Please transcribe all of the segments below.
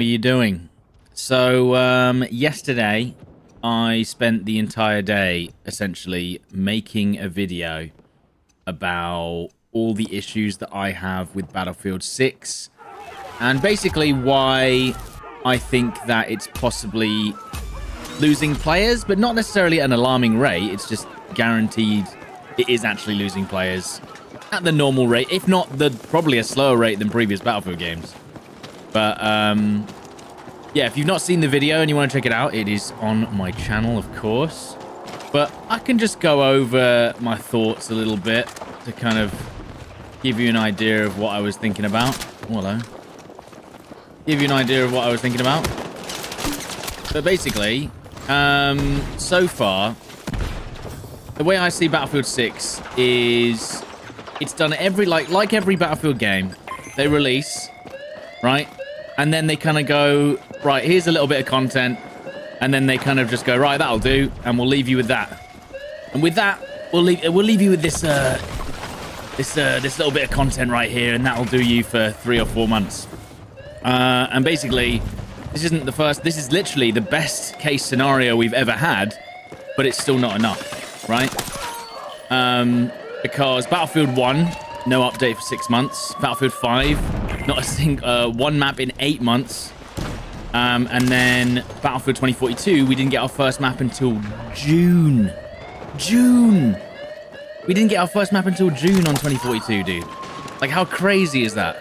Are you doing? So, yesterday, I spent the entire day essentially making a video about all the issues that I have with Battlefield 6 and basically why I think that it's possibly losing players, but not necessarily at an alarming rate. It's just guaranteed it is actually losing players at the normal rate, if not probably a slower rate than previous Battlefield games. But, yeah, if you've not seen the video and you want to check it out, it is on my channel, of course. But I can just go over my thoughts a little bit to kind of give you an idea of what I was thinking about. Oh, hello. Give you an idea of what I was thinking about. But basically, so far, the way I see Battlefield 6 is it's done like every Battlefield game. They release, right? And then they kind of go, right, here's a little bit of content. And then they kind of just go, right, that'll do. And we'll leave you with that. And with that, we'll leave you with this little bit of content right here. And that'll do you for 3 or 4 months. And basically, this isn't the first. This is literally the best case scenario we've ever had. But it's still not enough, right? Because Battlefield 1, no update for 6 months. Battlefield 5, not a single one map in 8 months. And then Battlefield 2042, we didn't get our first map until June. We didn't get our first map until June on 2042, dude. Like, how crazy is that?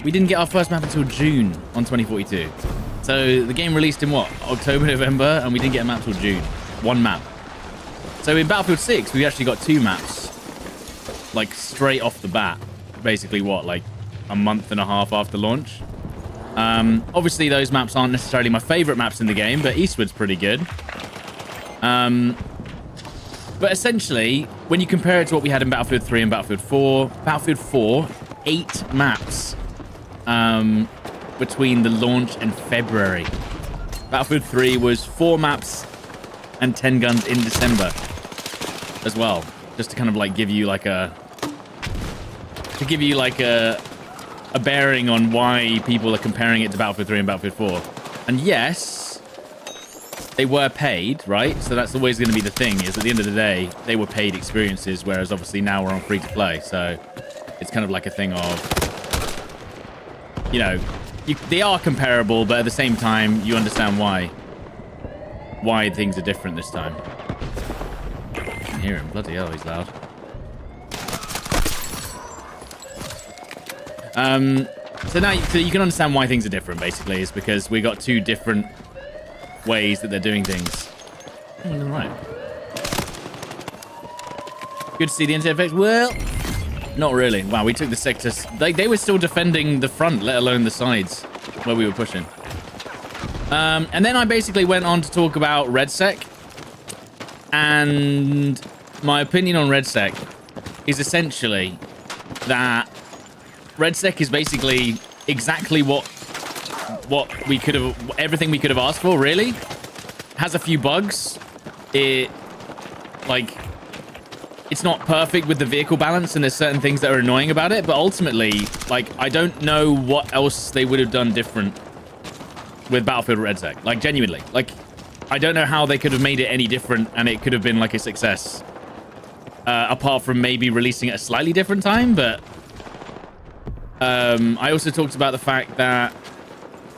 We didn't get our first map until June on 2042. So the game released in what? October, November, and we didn't get a map till June. 1 map. So in Battlefield 6, we actually got 2 maps. Like, straight off the bat. Basically, what, like a month and a half after launch? Obviously, those maps aren't necessarily my favorite maps in the game, but Eastwood's pretty good. But essentially, when you compare it to what we had in Battlefield 3 and Battlefield 4, 8 maps between the launch and February. Battlefield 3 was 4 maps and 10 guns in December as well. Just to kind of like give you like a bearing on why people are comparing it to Battlefield 3 and Battlefield 4. And yes, they were paid, right? So that's always going to be the thing, is at the end of the day, they were paid experiences, whereas obviously now we're on free to play. So it's kind of like a thing of, you know, they are comparable, but at the same time, you understand why things are different this time. I can hear him. Bloody hell, he's loud. So now you can understand why things are different, basically, is because we got 2 different ways that they're doing things. Right. Good to see the interface. Well, not really. Wow, we took the sectors. They were still defending the front, let alone the sides where we were pushing. And then I basically went on to talk about RedSec. And my opinion on RedSec is essentially that RedSec is basically exactly what we could have, everything we could have asked for, really. Has a few bugs. It's not perfect with the vehicle balance, and there's certain things that are annoying about it, but ultimately, like, I don't know what else they would have done different with Battlefield RedSec. Like, genuinely. Like, I don't know how they could have made it any different, and it could have been, like, a success. Apart from maybe releasing it at a slightly different time, but I also talked about the fact that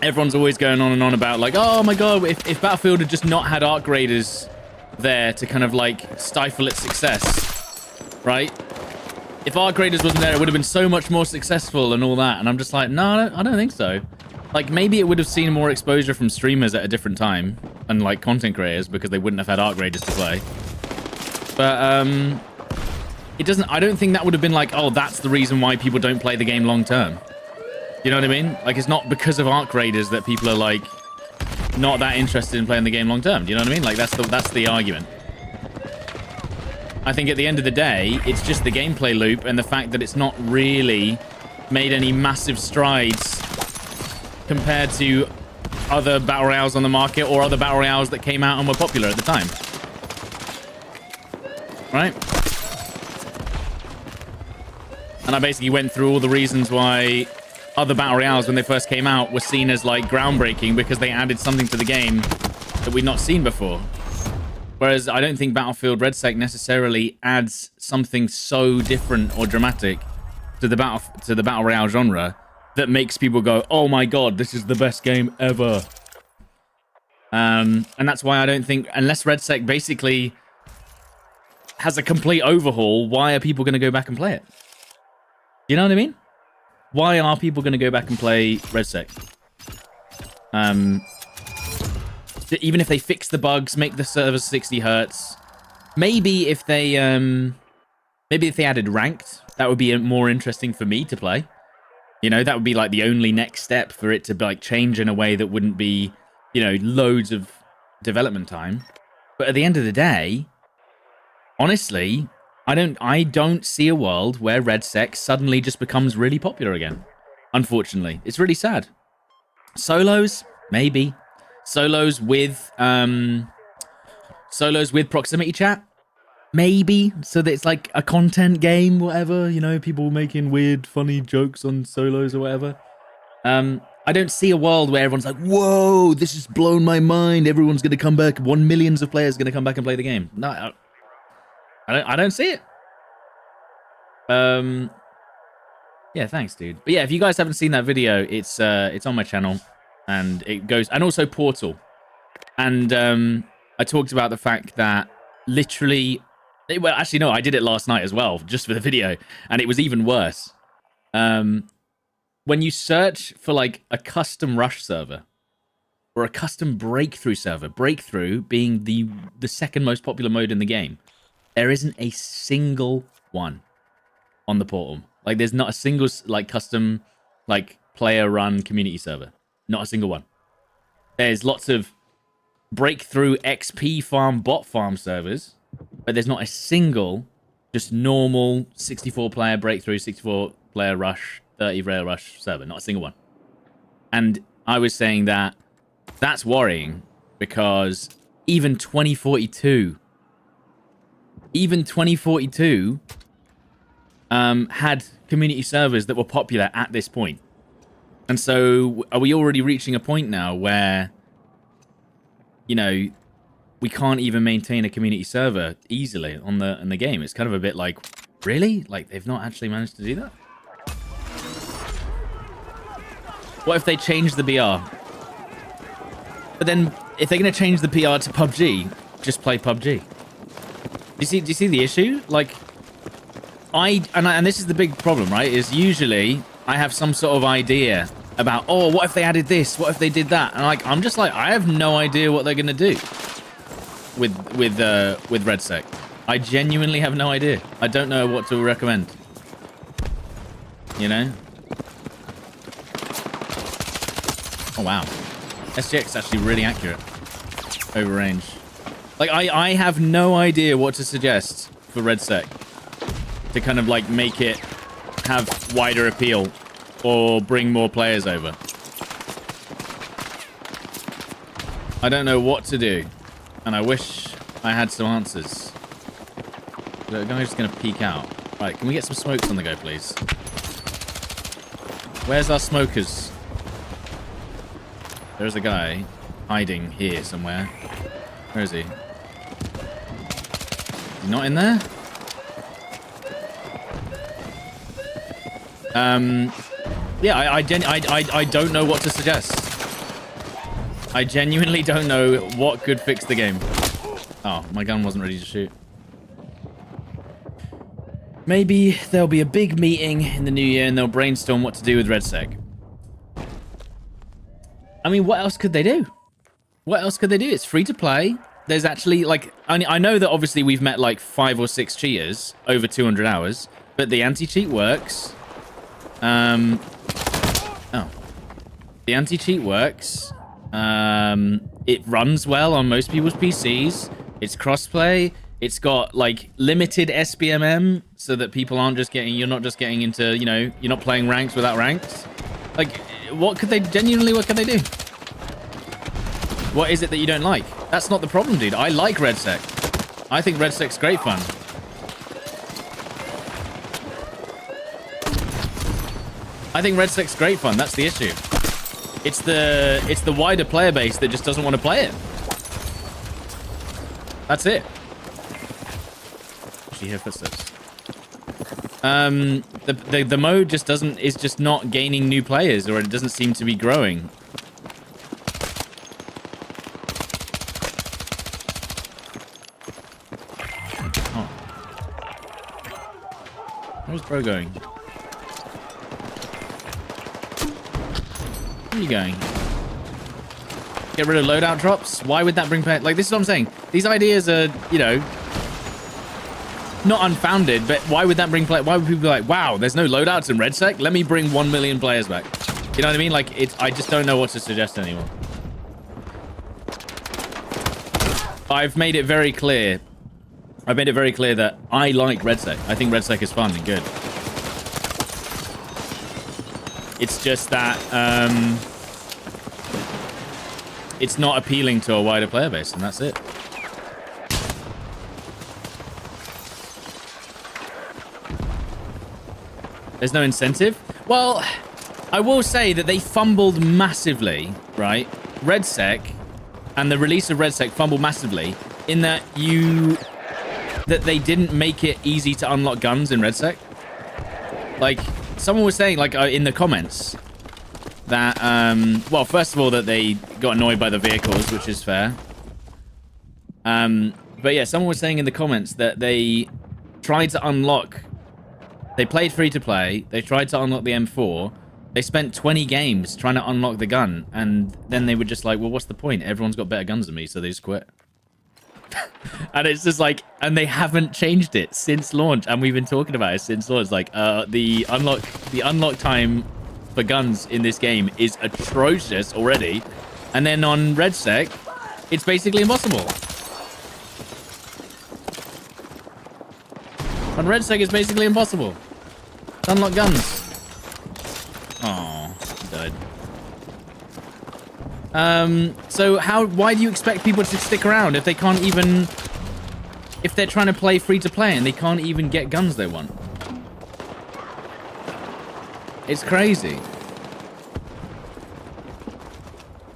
everyone's always going on and on about, like, oh my god, if Battlefield had just not had arc raiders there to kind of, like, stifle its success, right? If arc raiders wasn't there, it would have been so much more successful and all that. And I'm just like, no, I don't think so. Like, maybe it would have seen more exposure from streamers at a different time and, like, content creators, because they wouldn't have had arc raiders to play. But it doesn't, I don't think that would have been like, oh, that's the reason why people don't play the game long term. You know what I mean? Like, it's not because of arc raiders that people are, like, not that interested in playing the game long term. Do you know what I mean? Like, that's the argument. I think at the end of the day, it's just the gameplay loop and the fact that it's not really made any massive strides compared to other battle royales on the market or other battle royales that came out and were popular at the time. Right? And I basically went through all the reasons why other battle royales when they first came out were seen as like groundbreaking because they added something to the game that we'd not seen before. Whereas I don't think Battlefield RedSec necessarily adds something so different or dramatic to the battle royale genre that makes people go, "Oh my god, this is the best game ever." And that's why I don't think, unless RedSec basically has a complete overhaul, why are people going to go back and play it? You know what I mean? Why are people going to go back and play RedSec? Even if they fix the bugs, make the server 60 hertz, maybe if they added ranked, that would be more interesting for me to play. You know, that would be like the only next step for it to like change in a way that wouldn't be, you know, loads of development time. But at the end of the day, honestly, I don't see a world where RedSec suddenly just becomes really popular again. Unfortunately, it's really sad. Solos, maybe. Solos with proximity chat, maybe, so that it's like a content game, whatever, you know, people making weird funny jokes on solos or whatever. I don't see a world where everyone's like, whoa, this has blown my mind, everyone's gonna come back, millions of players gonna come back and play the game. No, I don't see it. Yeah, thanks, dude. But yeah, if you guys haven't seen that video, it's on my channel. And it goes, and also Portal. And I talked about the fact that literally, well, actually, no, I did it last night as well, just for the video. And it was even worse. When you search for like a custom rush server or a custom breakthrough server, breakthrough being the second most popular mode in the game, there isn't a single one on the portal. Like, there's not a single like custom like player run community server. Not a single one. There's lots of breakthrough XP farm, bot farm servers, but there's not a single just normal 64-player breakthrough, 64-player rush, 30-player rush server. Not a single one. And I was saying that that's worrying because even 2042 had community servers that were popular at this point. And so, are we already reaching a point now where, you know, we can't even maintain a community server easily on the game? It's kind of a bit like, really? Like, they've not actually managed to do that? What if they change the BR? But then, if they're going to change the PR to PUBG, just play PUBG. Do you see the issue? Like, and this is the big problem, right? Is usually I have some sort of idea about, oh, what if they added this? What if they did that? And like, I'm just like, I have no idea what they're gonna do with RedSec. I genuinely have no idea. I don't know what to recommend. You know? Oh wow, SGX is actually really accurate over range. Like, I have no idea what to suggest for RedSec to kind of like make it have wider appeal or bring more players over. I don't know what to do, and I wish I had some answers. The guy's just gonna peek out. Right, can we get some smokes on the go, please? Where's our smokers? There's a guy hiding here somewhere. Where is he? Is he not in there? Yeah, I don't know what to suggest. I genuinely don't know what could fix the game. Oh, my gun wasn't ready to shoot. Maybe there'll be a big meeting in the new year and they'll brainstorm what to do with RedSec. I mean, what else could they do? What else could they do? It's free to play. There's actually, like, I know that obviously we've met like 5 or 6 cheaters over 200 hours, but the anti-cheat works. The anti-cheat works. It runs well on most people's PCs. It's crossplay. It's got like limited SBMM so that people aren't just getting, you're not just getting into, you know, you're not playing ranks without ranks. Like, what could they do? What is it that you don't like? That's not the problem, dude. I like RedSec. I think RedSec's great fun. I think RedSec's great fun. That's the issue. It's the wider player base that just doesn't want to play it. That's it. Actually, hear footsteps. The mode just is just not gaining new players, or it doesn't seem to be growing. Oh. Where's bro going? Where are you going? Get rid of loadout drops? Why would that bring back? Like, this is what I'm saying. These ideas are, you know, not unfounded, but why would that bring play? Why would people be like, wow, there's no loadouts in RedSec? Let me bring 1 million players back. You know what I mean? Like, I just don't know what to suggest anymore. I've made it very clear. I've made it very clear that I like RedSec. I think RedSec is fun and good. It's just that it's not appealing to a wider player base, and that's it. There's no incentive. Well, I will say that they fumbled massively, right? RedSec and the release of RedSec fumbled massively in that they didn't make it easy to unlock guns in RedSec. Like, someone was saying, like, in the comments that, well, first of all, that they got annoyed by the vehicles, which is fair. But yeah, someone was saying in the comments that they tried to unlock... They played free-to-play. They tried to unlock the M4. They spent 20 games trying to unlock the gun. And then they were just like, well, what's the point? Everyone's got better guns than me, so they just quit. And it's just like... And they haven't changed it since launch. And we've been talking about it since launch. Like, the unlock time for guns in this game is atrocious already. And then on RedSec, it's basically impossible. On RedSec, it's basically impossible to unlock guns. Oh, died. So why do you expect people to stick around if they can't even... If they're trying to play free-to-play and they can't even get guns they want? It's crazy.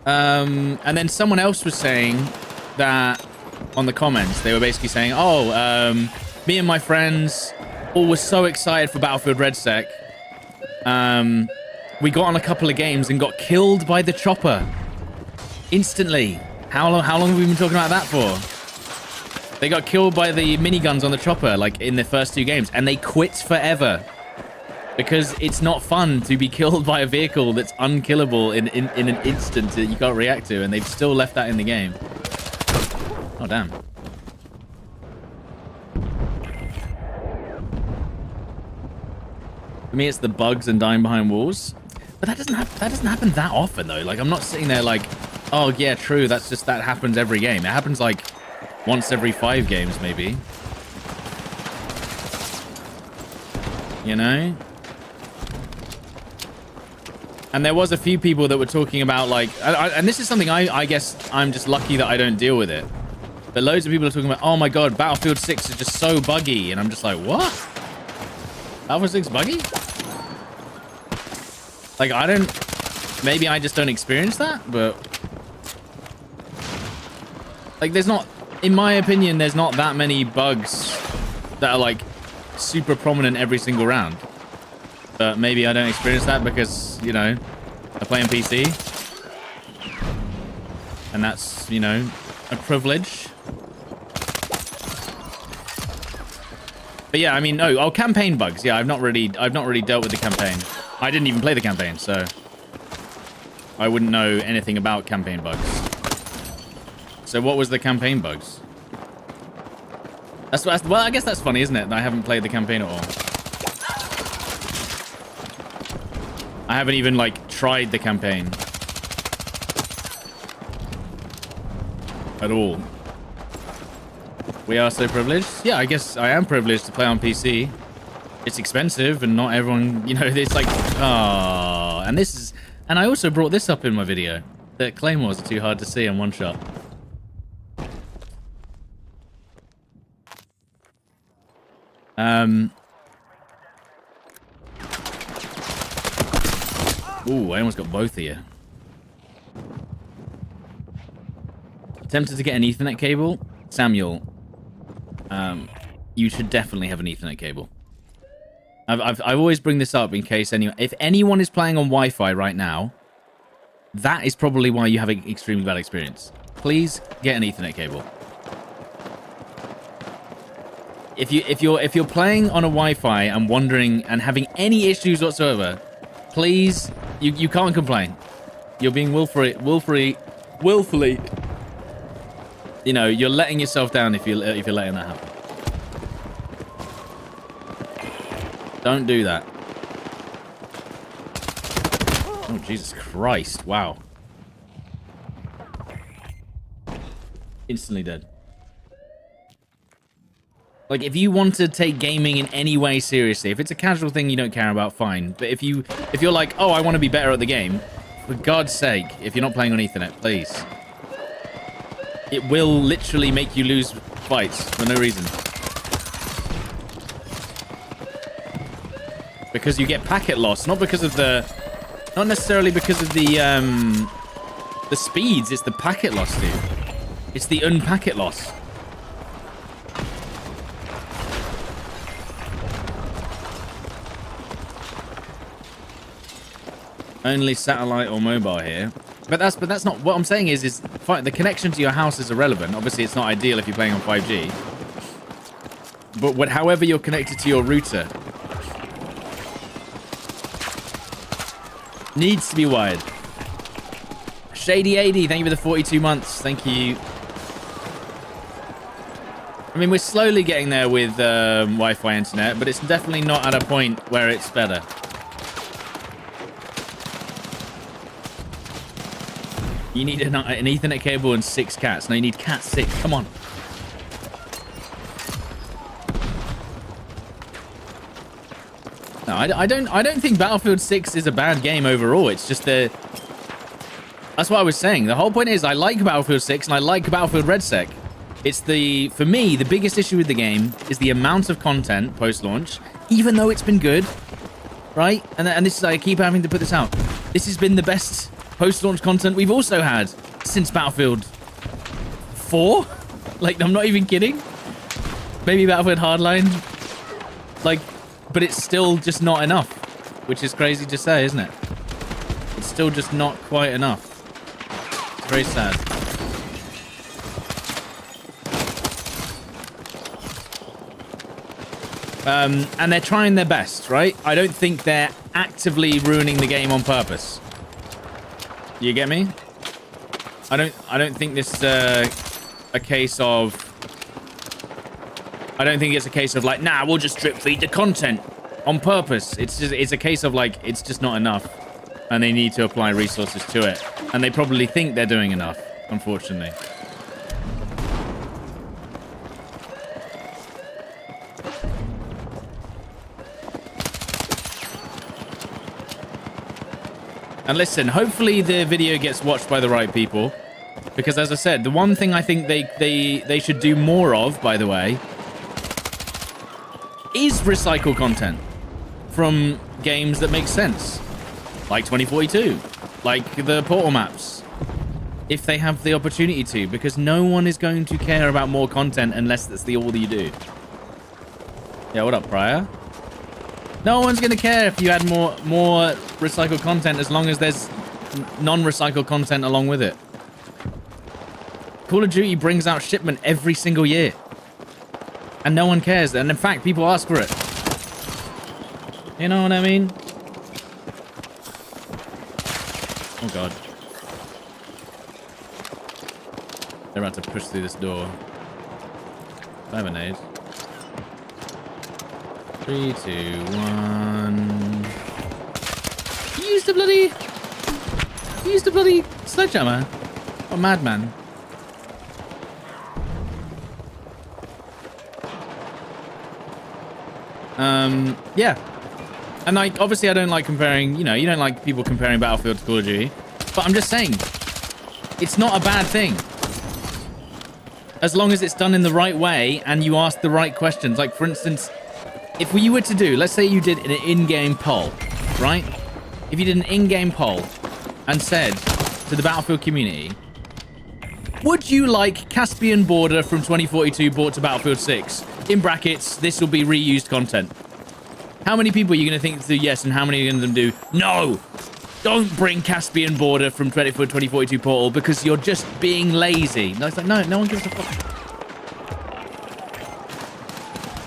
And then someone else was saying that on the comments, they were basically saying, oh, me and my friends all were so excited for Battlefield RedSec. We got on a couple of games and got killed by the chopper. Instantly. How long have we been talking about that for? They got killed by the miniguns on the chopper, like, in the first 2 games. And they quit forever. Because it's not fun to be killed by a vehicle that's unkillable in an instant that you can't react to. And they've still left that in the game. Oh, damn. For me, it's the bugs and dying behind walls. But that doesn't happen that often, though. Like, I'm not sitting there like, oh, yeah, true. That happens every game. It happens, like, once every 5 games, maybe. You know? And there was a few people that were talking about, like... and this is something I guess I'm just lucky that I don't deal with it. But loads of people are talking about, oh, my God, Battlefield 6 is just so buggy. And I'm just like, what? Battlefield 6 buggy? Like, I don't... Maybe I just don't experience that, but... Like, there's not... In my opinion, there's not that many bugs that are, like, super prominent every single round. But maybe I don't experience that because, you know, I play on PC. And that's, you know, a privilege. But yeah, I mean, no, oh, campaign bugs. Yeah, I've not really dealt with the campaign. I didn't even play the campaign, so I wouldn't know anything about campaign bugs. So what was the campaign bugs? Well, I guess that's funny, isn't it? That I haven't played the campaign at all. I haven't even, like, tried the campaign. At all. We are so privileged? Yeah, I guess I am privileged to play on PC. It's expensive and not everyone, you know, it's like, oh, and this is, and I also brought this up in my video, that claymores are too hard to see in one shot. Ooh, I almost got both of you. Tempted to get an Ethernet cable? Samuel, you should definitely have an Ethernet cable. I always bring this up in case if anyone is playing on Wi-Fi right now, that is probably why you have an extremely bad experience. Please get an Ethernet cable. If you're playing on a Wi-Fi and wondering and having any issues whatsoever, please, you can't complain. You're being willfully, you know, you're letting yourself down if you're letting that happen. Don't do that. Oh, Jesus Christ. Wow. Instantly dead. Like, if you want to take gaming in any way seriously, if it's a casual thing you don't care about, fine. But if you're like, oh, I want to be better at the game, for God's sake, if you're not playing on Ethernet, please. It will literally make you lose fights for no reason. Because you get packet loss, not necessarily because of the speeds, it's the packet loss, dude. It's the unpacket loss. Only satellite or mobile here. But that's not what I'm saying is fine, the connection to your house is irrelevant. Obviously, it's not ideal if you're playing on 5G. But however you're connected to your router needs to be wired. Shady80, thank you for the 42 months. Thank you. I mean, we're slowly getting there with Wi-Fi internet, but it's definitely not at a point where it's better. You need an Ethernet cable and 6 cats. No, you need cat 6. Come on. No, I don't think Battlefield 6 is a bad game overall. It's just that's what I was saying. The whole point is I like Battlefield 6 and I like Battlefield RedSec. It's for me, the biggest issue with the game is the amount of content post-launch, even though it's been good, right? And this is, I keep having to put this out. This has been the best post-launch content we've also had since Battlefield 4. Like, I'm not even kidding. Maybe Battlefield Hardline. Like, but it's still just not enough, which is crazy to say, isn't it? It's still just not quite enough. It's very sad. And they're trying their best, right? I don't think they're actively ruining the game on purpose. You get me? I don't think this is a case of... I don't think it's a case of like, nah, we'll just drip feed the content on purpose. It's a case of like, it's just not enough. And they need to apply resources to it. And they probably think they're doing enough, unfortunately. And listen, hopefully the video gets watched by the right people. Because as I said, the one thing I think they should do more of, by the way, is recycle content from games that make sense. Like 2042. Like the Portal maps. If they have the opportunity to. Because no one is going to care about more content unless that's all you do. Yeah, what up, Prior? No one's going to care if you add more recycled content as long as there's non-recycled content along with it. Call of Duty brings out shipment every single year. And no one cares. And in fact, people ask for it. You know what I mean? Oh, God. They're about to push through this door. I have a nade. 3, 2, 1. He used a bloody sledgehammer. What a madman. Yeah. And like, obviously I don't like comparing, you don't like people comparing Battlefield to Call of Duty. But I'm just saying, it's not a bad thing. As long as it's done in the right way and you ask the right questions. Like, for instance, if you were to do, let's say you did an in-game poll, right? if you did an in-game poll and said to the Battlefield community, would you like Caspian Border from 2042 brought to Battlefield 6? In brackets, this will be reused content. How many people are you going to think do yes, and how many of them do no? Don't bring Caspian Border from 2042 Portal because you're just being lazy. No, it's like, no one gives a fuck.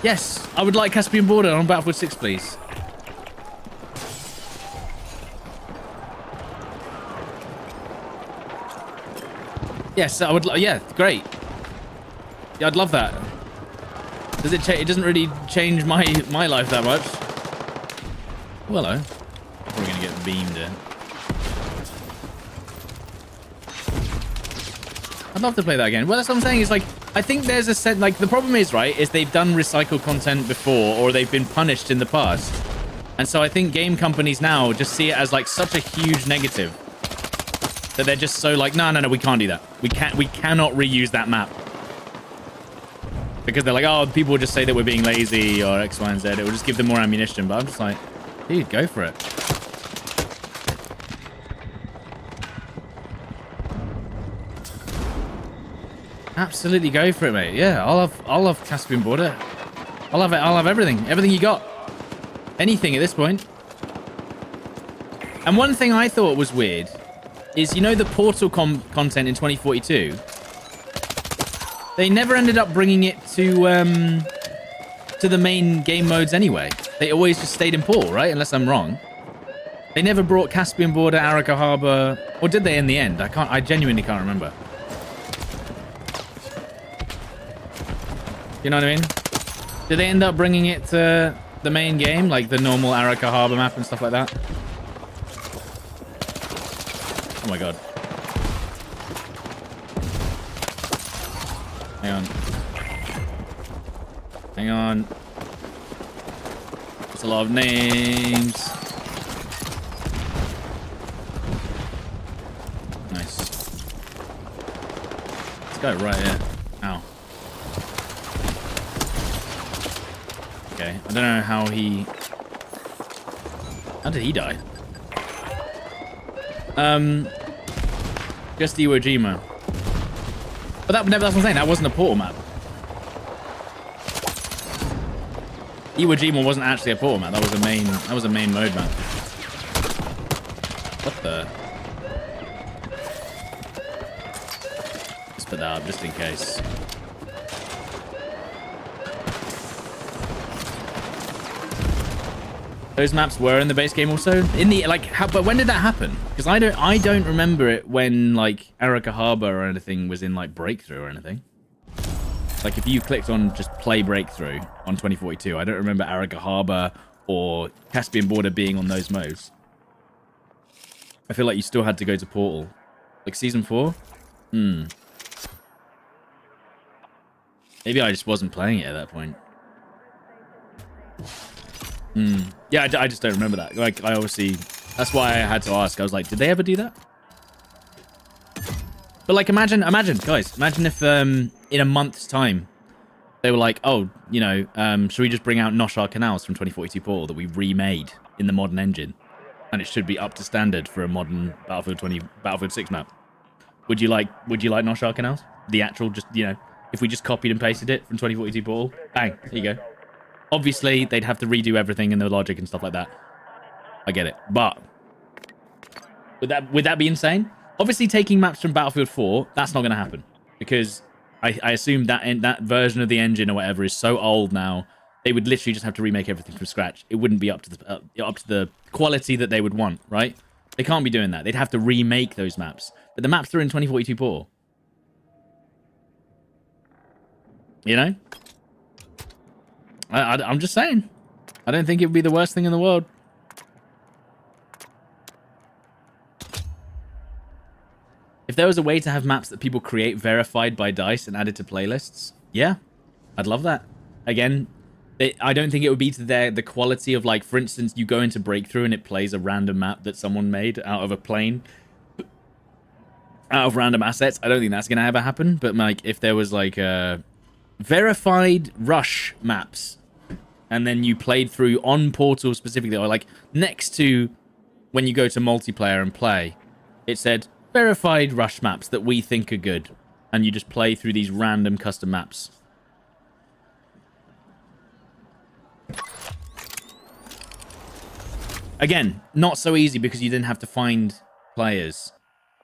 Yes, I would like Caspian Border on Battlefield 6, please. Yes, I would. Yeah, great. Yeah, I'd love that. Does it? It doesn't really change my life that much. Oh, hello. We're gonna get beamed in. I'd love to play that again. Well, that's what I'm saying. Is like, I think there's a set. Like, the problem is, right, is they've done recycled content before, or they've been punished in the past, and so I think game companies now just see it as like such a huge negative. That they're just so like, no, we can't do that. We cannot reuse that map. Because they're like, oh, people will just say that we're being lazy or X, Y, and Z. It will just give them more ammunition. But I'm just like, dude, go for it. Absolutely go for it, mate. Yeah, I'll have Caspian Border. I'll have it. I'll have everything. Everything you got. Anything at this point. And one thing I thought was weird is, you know, the Portal content in 2042, they never ended up bringing it to the main game modes anyway. They always just stayed in Portal, right? Unless I'm wrong. They never brought Caspian Border, Arica Harbor, or did they in the end? I genuinely can't remember. You know what I mean? Did they end up bringing it to the main game, like the normal Arica Harbor map and stuff like that? Oh my god. Hang on. Hang on. That's a lot of names. Nice. This guy right here. Ow. Okay. I don't know how he... How did he die? Just Iwo Jima. But that's what I'm saying. That wasn't a Portal map. Iwo Jima wasn't actually a Portal map. That was a main mode map. What the? Let's put that up just in case. Those maps were in the base game also. In the but when did that happen? Because I don't remember it when like Arica Harbor or anything was in like Breakthrough or anything. Like if you clicked on just play Breakthrough on 2042, I don't remember Arica Harbor or Caspian Border being on those modes. I feel like you still had to go to Portal. Like season 4? Maybe I just wasn't playing it at that point. Yeah, I just don't remember that. Like, I obviously... That's why I had to ask. I was like, did they ever do that? But, like, imagine, guys. Imagine if, in a month's time, they were like, oh, you know, should we just bring out Noshar Canals from 2042 Portal that we remade in the modern engine? And it should be up to standard for a modern Battlefield 6 map. Would you like Noshar Canals? The actual, just, you know, if we just copied and pasted it from 2042 Portal? Bang, there you go. Obviously, they'd have to redo everything and the logic and stuff like that. I get it. But would that be insane? Obviously, taking maps from Battlefield 4, that's not going to happen. Because I assume that version of the engine or whatever is so old now, they would literally just have to remake everything from scratch. It wouldn't be up to the quality that they would want, right? They can't be doing that. They'd have to remake those maps. But the maps are in 2042 Portal. You know? I'm just saying. I don't think it would be the worst thing in the world. If there was a way to have maps that people create verified by DICE and added to playlists, yeah, I'd love that. Again, I don't think it would be to the quality of, like, for instance, you go into Breakthrough and it plays a random map that someone made out of a plane, out of random assets. I don't think that's going to ever happen. But, like, if there was, like, verified Rush maps, and then you played through on Portal specifically, or like next to when you go to multiplayer and play, it said verified rush maps that we think are good, and you just play through these random custom maps. Again, not so easy because you didn't have to find players.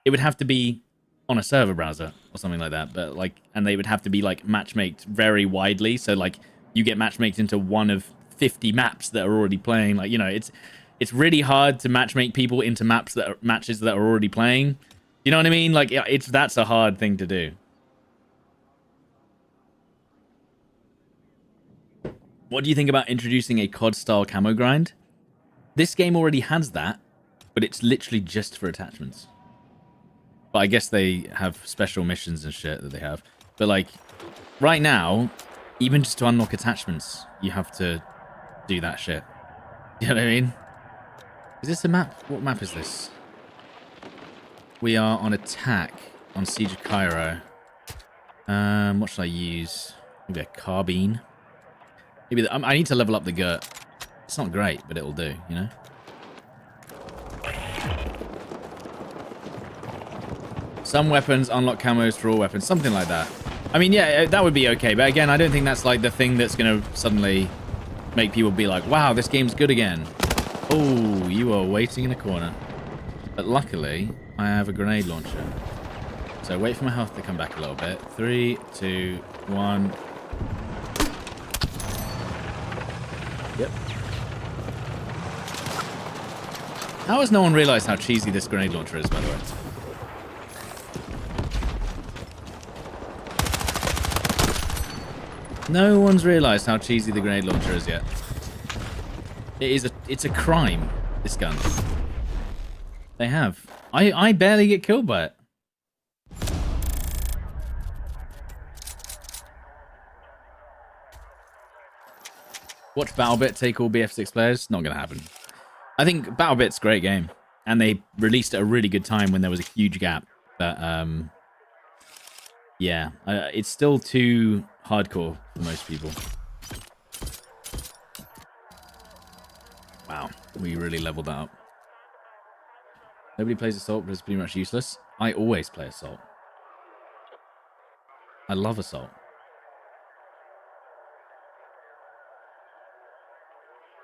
It would have to be on a server browser or something like that, but like, and they would have to be like matchmaked very widely. So like, you get matchmaked into one of 50 maps that are already playing. Like, you know, it's really hard to matchmake people into matches that are already playing. You know what I mean? Like, that's a hard thing to do. What do you think about introducing a COD style camo grind? This game already has that, but it's literally just for attachments. But I guess they have special missions and shit that they have. But like, right now, even just to unlock attachments, you have to do that shit. You know what I mean? Is this a map? What map is this? We are on attack on Siege of Cairo. What should I use? Maybe a carbine. Maybe I need to level up the Gurt. It's not great, but it'll do, you know? Some weapons unlock camos for all weapons. Something like that. I mean, yeah, that would be okay. But again, I don't think that's like the thing that's going to suddenly make people be like, wow, this game's good again. Oh, you are waiting in a corner. But luckily, I have a grenade launcher. So wait for my health to come back a little bit. 3, 2, 1. Yep. How has no one realized how cheesy this grenade launcher is, by the way? No one's realized how cheesy the grenade launcher is yet. It's a crime, this gun. They have. I barely get killed by it. Watch BattleBit take all BF6 players? Not gonna happen. I think BattleBit's a great game, and they released at a really good time when there was a huge gap. But yeah, it's still too hardcore for most people. Wow, we really leveled that up. Nobody plays Assault, but it's pretty much useless. I always play Assault. I love Assault.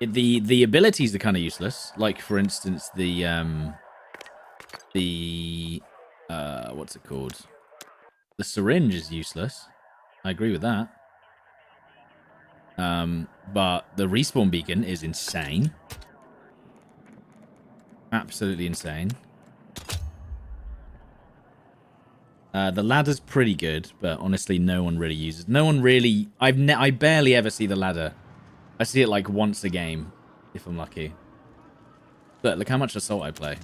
The abilities are kind of useless. Like, for instance, what's it called? The syringe is useless. I agree with that. But the respawn beacon is insane. Absolutely insane. The ladder's pretty good, but honestly, no one really uses. No one really. I barely ever see the ladder. I see it like once a game, if I'm lucky. Look how much Assault I play.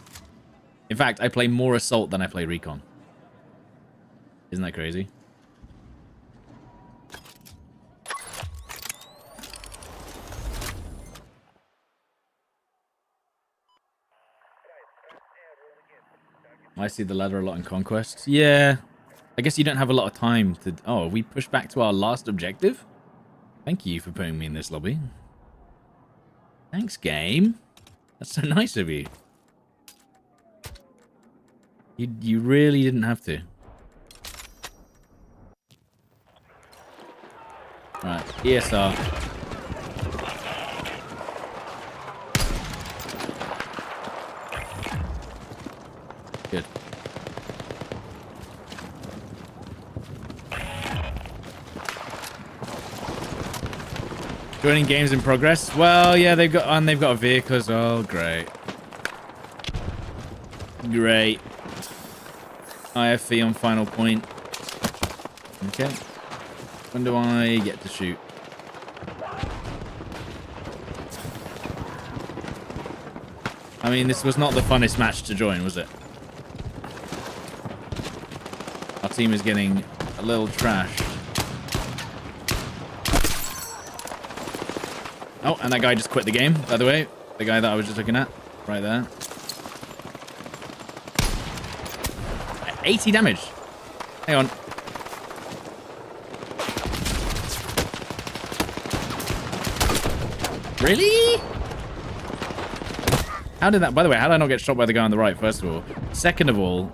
In fact, I play more Assault than I play Recon. Isn't that crazy? I see the ladder a lot in Conquest. Yeah. I guess you don't have a lot of time to... Oh, we push back to our last objective? Thank you for putting me in this lobby. Thanks, game. That's so nice of you. You really didn't have to. Right, ESR. Good. Joining games in progress. Well, yeah, they've got a vehicle as well. Great. Great. IFV on final point. Okay. When do I get to shoot? I mean, this was not the funnest match to join, was it? Our team is getting a little trashed. Oh, and that guy just quit the game, by the way. The guy that I was just looking at. Right there. 80 damage. Hang on. Really? How did that... By the way, how did I not get shot by the guy on the right, first of all? Second of all,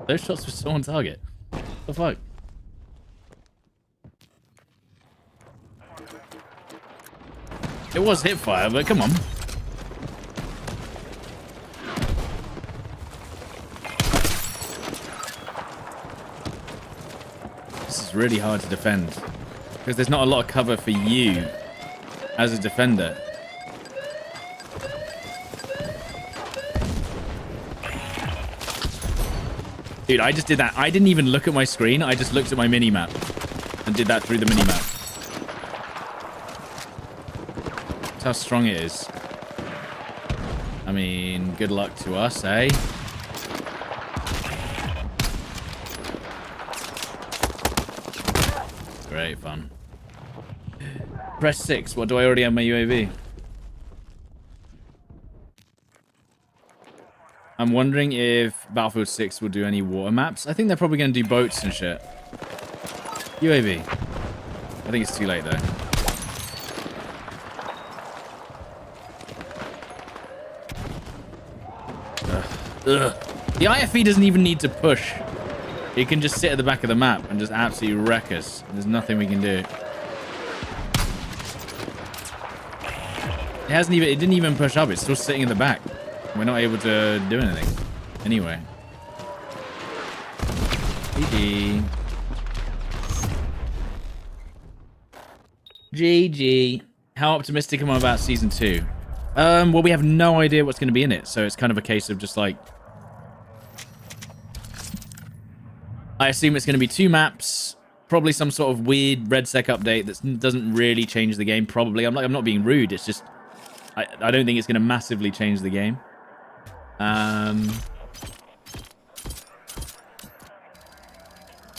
those shots were so on target. What the fuck? It was hip fire, but come on. This is really hard to defend because there's not a lot of cover for you as a defender. Dude, I just did that. I didn't even look at my screen. I just looked at my mini-map and did that through the mini-map. That's how strong it is. I mean, good luck to us, eh? Great fun. Press 6. What, do I already have my UAV? I'm wondering if Battlefield 6 will do any water maps. I think they're probably going to do boats and shit. UAV. I think it's too late, though. Ugh. The IFV doesn't even need to push. It can just sit at the back of the map and just absolutely wreck us. There's nothing we can do. It didn't even push up. It's still sitting in the back. We're not able to do anything. Anyway. GG. How optimistic am I about Season 2? Well, we have no idea what's going to be in it. So it's kind of a case of just like... I assume it's going to be 2 maps. Probably some sort of weird RedSec update that doesn't really change the game. Probably. I'm not being rude. It's just... I don't think it's going to massively change the game.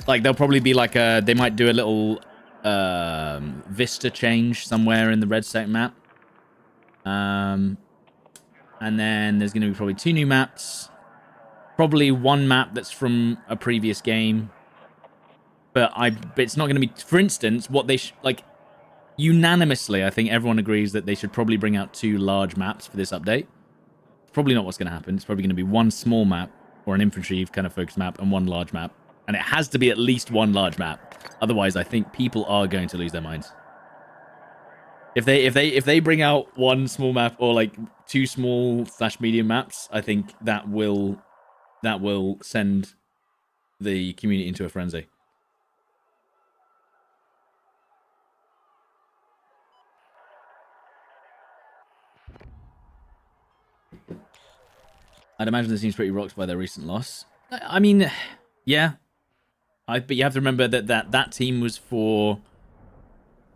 Like there'll probably be like they might do a little vista change somewhere in the RedSec map. And then there's going to be probably 2 new maps. Probably 1 map that's from a previous game. But it's not going to be, for instance, what they like unanimously, I think everyone agrees that they should probably bring out 2 large maps for this update. Probably not what's going to happen. It's probably going to be 1 small map or an infantry kind of focused map and 1 large map. And it has to be at least 1 large map. Otherwise, I think people are going to lose their minds. If they bring out 1 small map or like 2 small/medium maps, I think that will send the community into a frenzy. I'd imagine the team's pretty rocked by their recent loss. I mean, yeah. But you have to remember that team was for...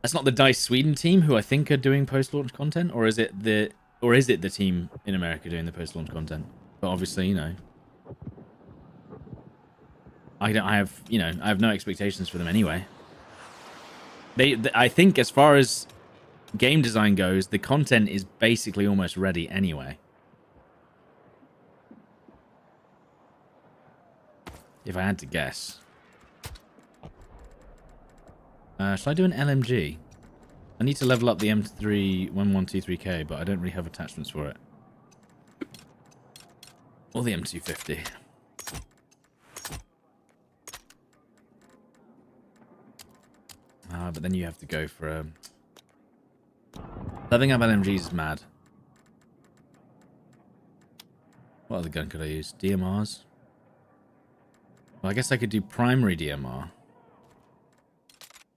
That's not the DICE Sweden team, who I think are doing post-launch content, or is it the team in America doing the post-launch content? But obviously, you know, I have no expectations for them anyway. I think as far as game design goes, the content is basically almost ready anyway. If I had to guess. Should I do an LMG? I need to level up the M3-1123K, but I don't really have attachments for it. Or the M250. But then you have to go for a... Leveling up LMGs is mad. What other gun could I use? DMRs? Well, I guess I could do primary DMR.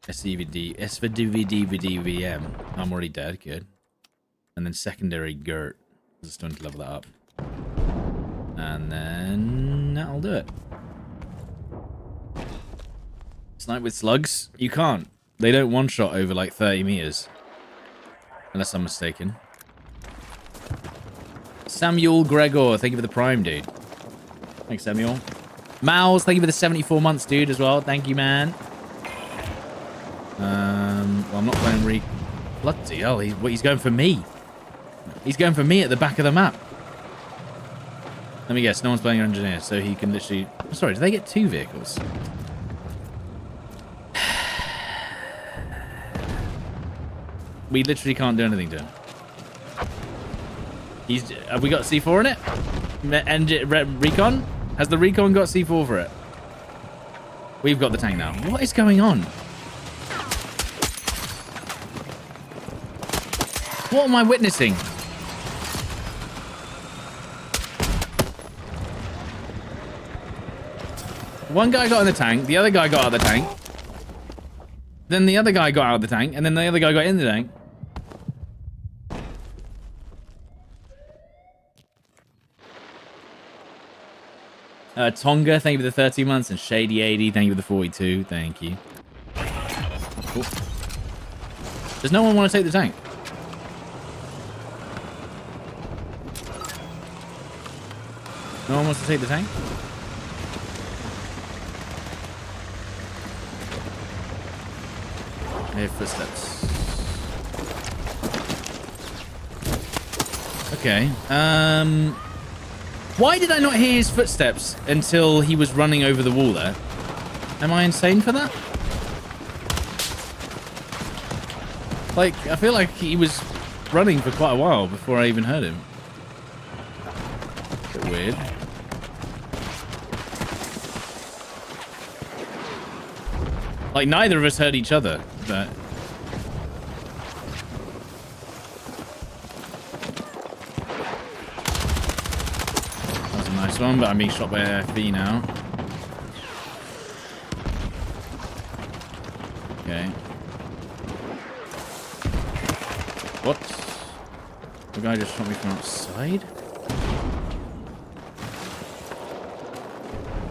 SVD, SVDVDVDVM. I'm already dead, good. And then secondary GERT. I'm just going to level that up. And then that'll do it. Snipe with slugs? You can't. They don't one-shot over like 30 meters. Unless I'm mistaken. Samuel Gregor, thank you for the prime, dude. Thanks, Samuel. Mouse, thank you for the 74 months, dude, as well. Thank you, man. Well, I'm not playing Bloody hell, he's going for me. He's going for me at the back of the map. Let me guess, no one's playing engineer, so he can literally... Sorry, do they get 2 vehicles? We literally can't do anything to him. Have we got C4 in it? Recon? Has the recon got C4 for it? We've got the tank now. What is going on? What am I witnessing? One guy got in the tank, the other guy got out of the tank. Then the other guy got out of the tank, and then the other guy got in the tank. Tonga, thank you for the 30 months, and Shady80, thank you for the 42. Thank you. Cool. Does no one want to take the tank? No one wants to take the tank? I hear footsteps. Okay. Why did I not hear his footsteps until he was running over the wall there? Am I insane for that? Like, I feel like he was running for quite a while before I even heard him. A bit weird. Like, neither of us heard each other, but... That was a nice one, but I'm being shot by AFV now. Okay. What? The guy just shot me from outside?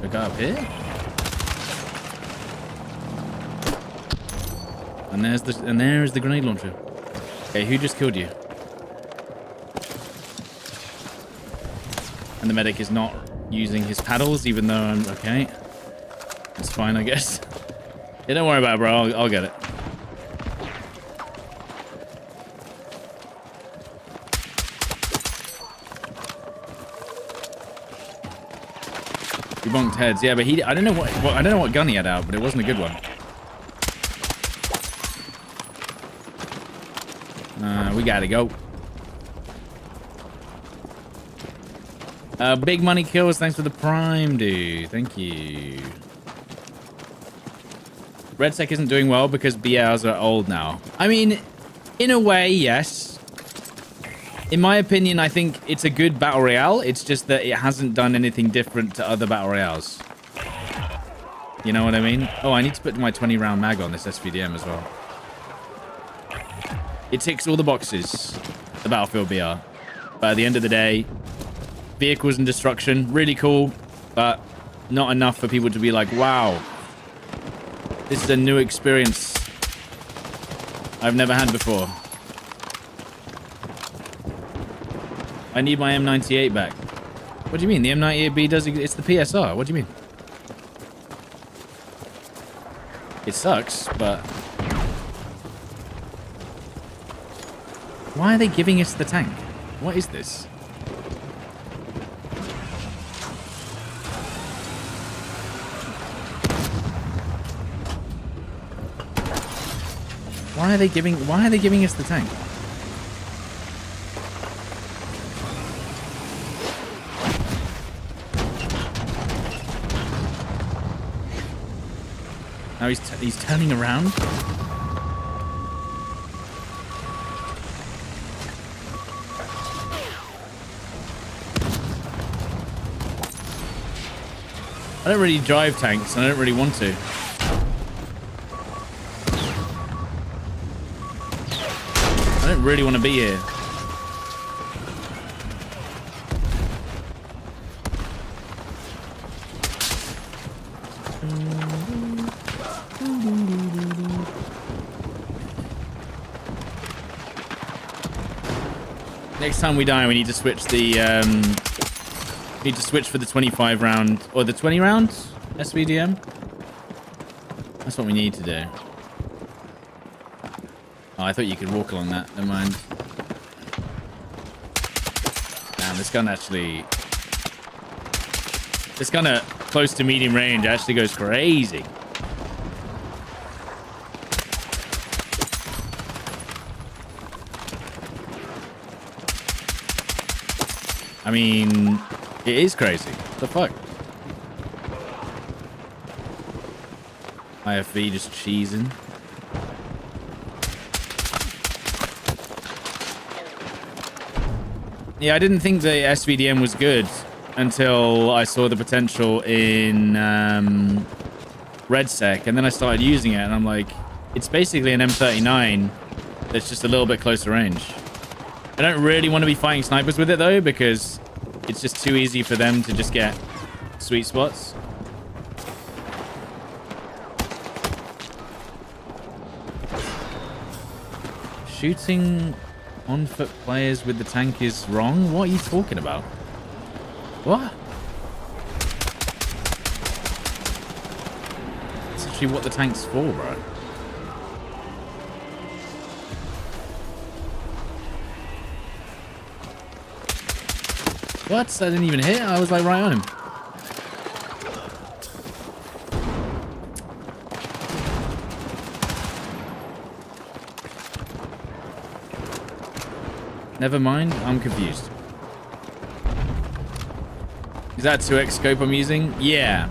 The guy up here? And there's the grenade launcher. Okay, who just killed you? And the medic is not using his paddles, even though I'm okay. That's fine, I guess. Yeah, don't worry about it, bro. I'll get it. He bonked heads, yeah, but I don't know what gun he had out, but it wasn't a good one. We gotta go. Big Money Kills, thanks for the prime, dude. Thank you. RedSec isn't doing well because BRs are old now. I mean, in a way, yes. In my opinion, I think it's a good battle royale. It's just that it hasn't done anything different to other battle royales. You know what I mean? Oh, I need to put my 20-round mag on this SVDM as well. It ticks all the boxes, the Battlefield BR. But at the end of the day, vehicles and destruction, really cool, but not enough for people to be like, wow, this is a new experience I've never had before. I need my M98 back. What do you mean? The M98B does, it's the PSR. What do you mean? It sucks, but... Why are they giving us the tank? What is this? Why are they giving us the tank? Now he's turning around. I don't really drive tanks, and I don't really want to. I don't really want to be here. Next time we die, we need to switch the need to switch for the 25 round or the 20 round SVDM. That's what we need to do. Oh, I thought you could walk along that. Never mind. Damn, this gun at close to medium range actually goes crazy. I mean, it is crazy. What the fuck? IFV just cheesing. Yeah, I didn't think the SVDM was good until I saw the potential in RedSec, and then I started using it, and I'm like, it's basically an M39 that's just a little bit closer range. I don't really want to be fighting snipers with it, though, because it's just too easy for them to just get sweet spots. Shooting on-foot players with the tank is wrong? What are you talking about? What? That's actually what the tank's for, bro. What? I didn't even hit. I was like right on him. Never mind. I'm confused. Is that 2x scope I'm using? Yeah.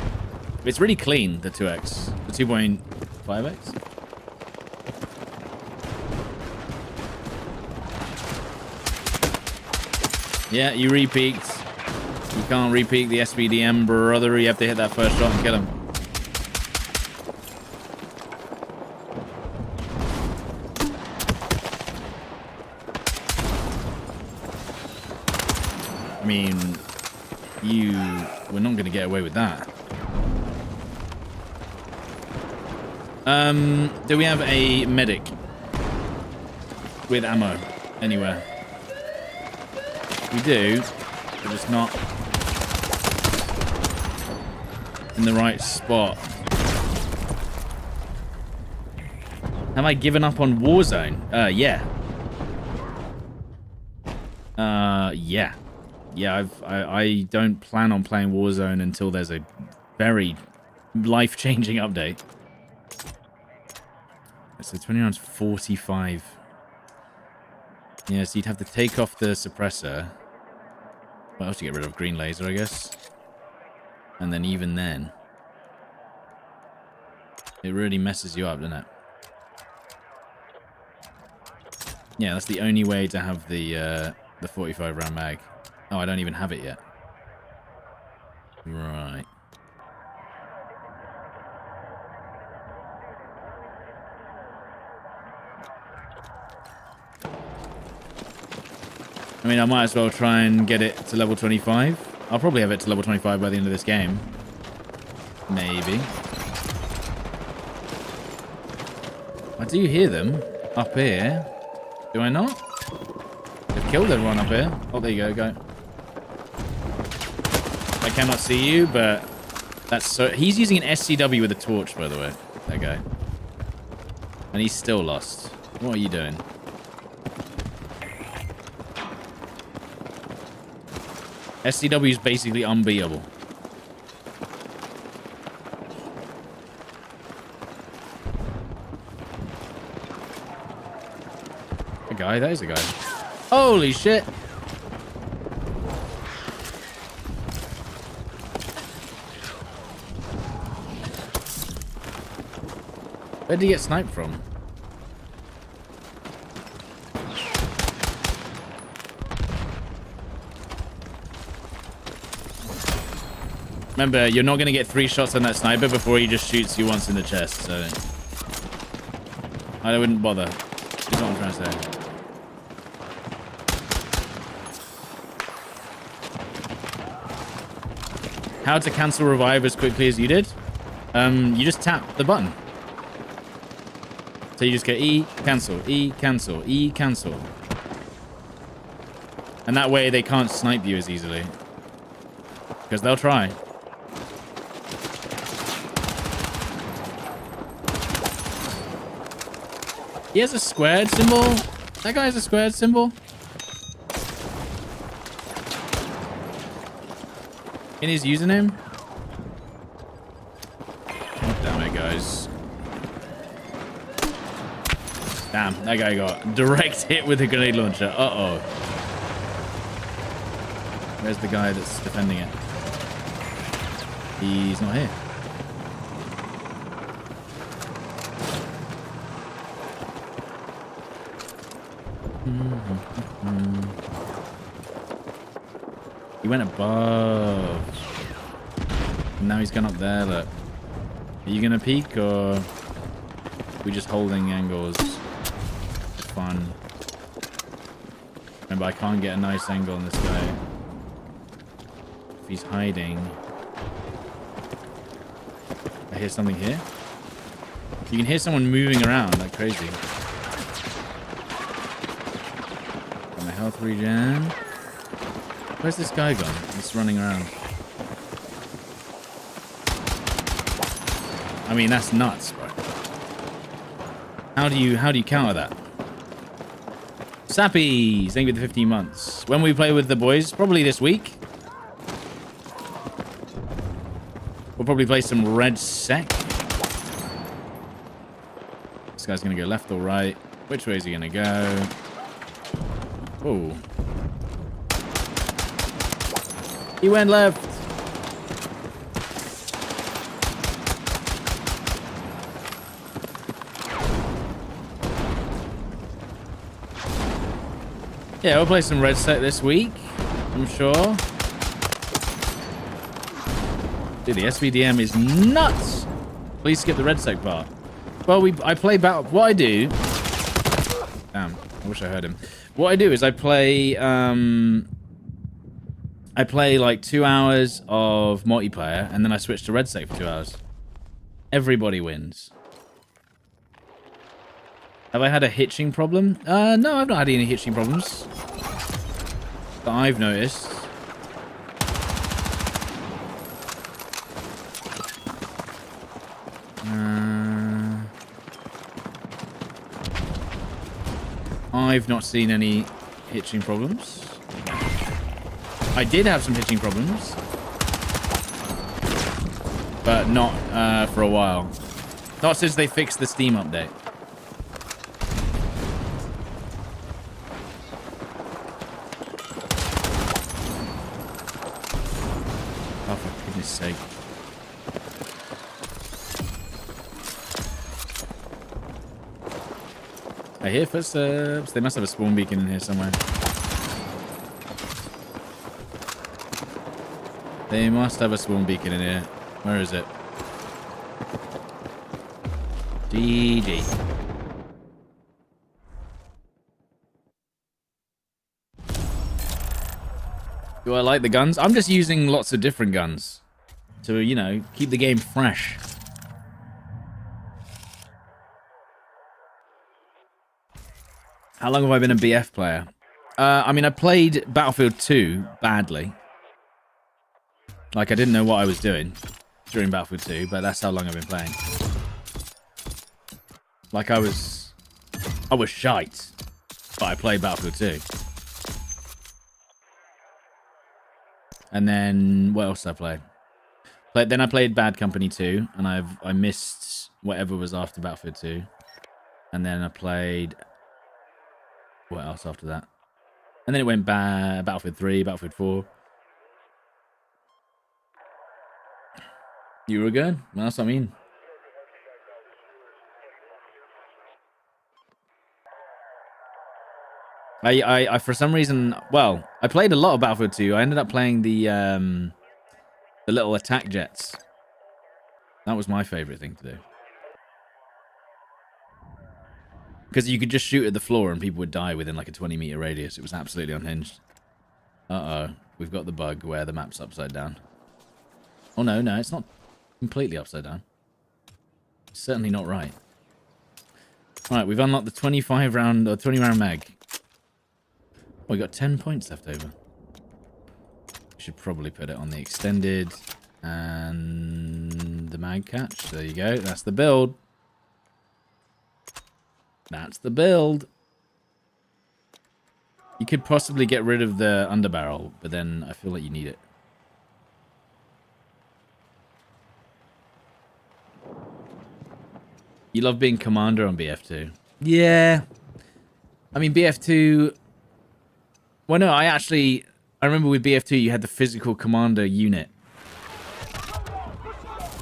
It's really clean, the 2x. The 2.5x? Yeah, you re-peaked. You can't re-peak the SVDM, brother. You have to hit that first shot and kill him. I mean, you were not going to get away with that. Do we have a medic with ammo anywhere? We do, but it's not in the right spot. Have I given up on Warzone? Yeah. Yeah. Yeah, I don't plan on playing Warzone until there's a very life-changing update. So 20 rounds, 45. Yeah, so you'd have to take off the suppressor. What else to get rid of? Green laser, I guess. And then even then, it really messes you up, doesn't it? Yeah, that's the only way to have the 45 round mag. Oh, I don't even have it yet. Right. I mean, I might as well try and get it to level 25. I'll probably have it to level 25 by the end of this game. Maybe. I do hear them up here. Do I not? They've killed everyone up here. Oh, there you go. I cannot see you, but that's so... He's using an SCW with a torch, by the way. That guy. And he's still lost. What are you doing? SCW is basically unbeatable. A guy? That is a guy. Holy shit! Where did he get sniped from? Remember, you're not going to get 3 shots on that sniper before he just shoots you once in the chest, so... I wouldn't bother. That's what I'm trying to say. How to cancel revive as quickly as you did? You just tap the button. So you just go E, cancel, E, cancel, E, cancel. And that way they can't snipe you as easily. Because they'll try. He has a squared symbol. That guy has a squared symbol. In his username. God damn it, guys. Damn, that guy got direct hit with a grenade launcher. Uh-oh. Where's the guy that's defending it? He's not here. He went above. And now he's gone up there, look. Are you gonna peek, or are we just holding angles for fun? Remember, I can't get a nice angle on this guy. If he's hiding. I hear something here. You can hear someone moving around like crazy. Got my health regen. Where's this guy gone? He's running around. I mean, that's nuts, bro. How do you counter that? Sappy, thank you for the 15 months. When we play with the boys, probably this week. We'll probably play some RedSec. This guy's gonna go left or right. Which way is he gonna go? Oh. He went left. Yeah, we'll play some RedSec this week, I'm sure. Dude, the SVDM is nuts. Please skip the RedSec part. Well, I play battle. What I do... Damn, I wish I heard him. What I do is I play like 2 hours of multiplayer, and then I switch to RedSec for 2 hours. Everybody wins. Have I had a hitching problem? No, I've not had any hitching problems that I've noticed. I've not seen any hitching problems. I did have some hitching problems, but not for a while. Not since they fixed the Steam update. Oh, for goodness sake. I hear footsteps. They must have a spawn beacon in here somewhere. They must have a spawn beacon in here. Where is it? GG. Do I like the guns? I'm just using lots of different guns to, you know, keep the game fresh. How long have I been a BF player? I mean, I played Battlefield 2 badly. Like, I didn't know what I was doing during Battlefield 2, but that's how long I've been playing. Like, I was shite, but I played Battlefield 2. And then, what else did I play? Then I played Bad Company 2, and I missed whatever was after Battlefield 2. And then I played... What else after that? And then it went Battlefield 3, Battlefield 4. You were good? Well, that's what I mean. I for some reason, well, I played a lot of Battlefield 2. I ended up playing the little attack jets. That was my favorite thing to do. Because you could just shoot at the floor and people would die within like a 20-meter radius. It was absolutely unhinged. Uh-oh. We've got the bug where the map's upside down. Oh, no, it's not completely upside down. It's certainly not right. Alright, we've unlocked the 25-round or 20-round mag. Oh, we got 10 points left over. Should probably put it on the extended and the mag catch. There you go. That's the build. That's the build. You could possibly get rid of the underbarrel, but then I feel like you need it. You love being commander on BF2. Yeah. I mean, BF2... Well, no, I I remember with BF2, you had the physical commander unit.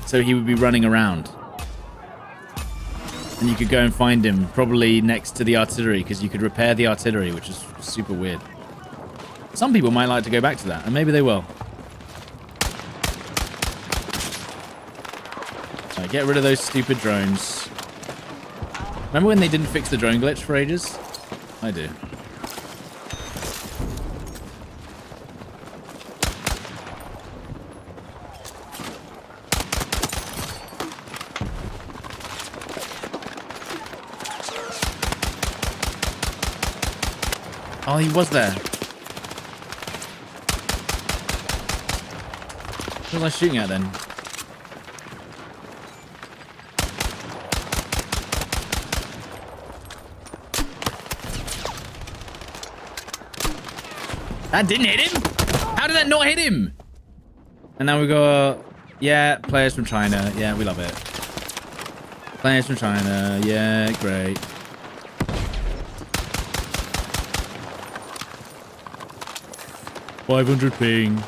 So he would be running around. And you could go and find him, probably next to the artillery, because you could repair the artillery, which is super weird. Some people might like to go back to that, and maybe they will. Right, get rid of those stupid drones. Remember when they didn't fix the drone glitch for ages? I do. Oh, he was there. What was I shooting at then? That didn't hit him? How did that not hit him? And now we go, yeah, players from China. Yeah, we love it. Players from China. Yeah, great. .500 ping.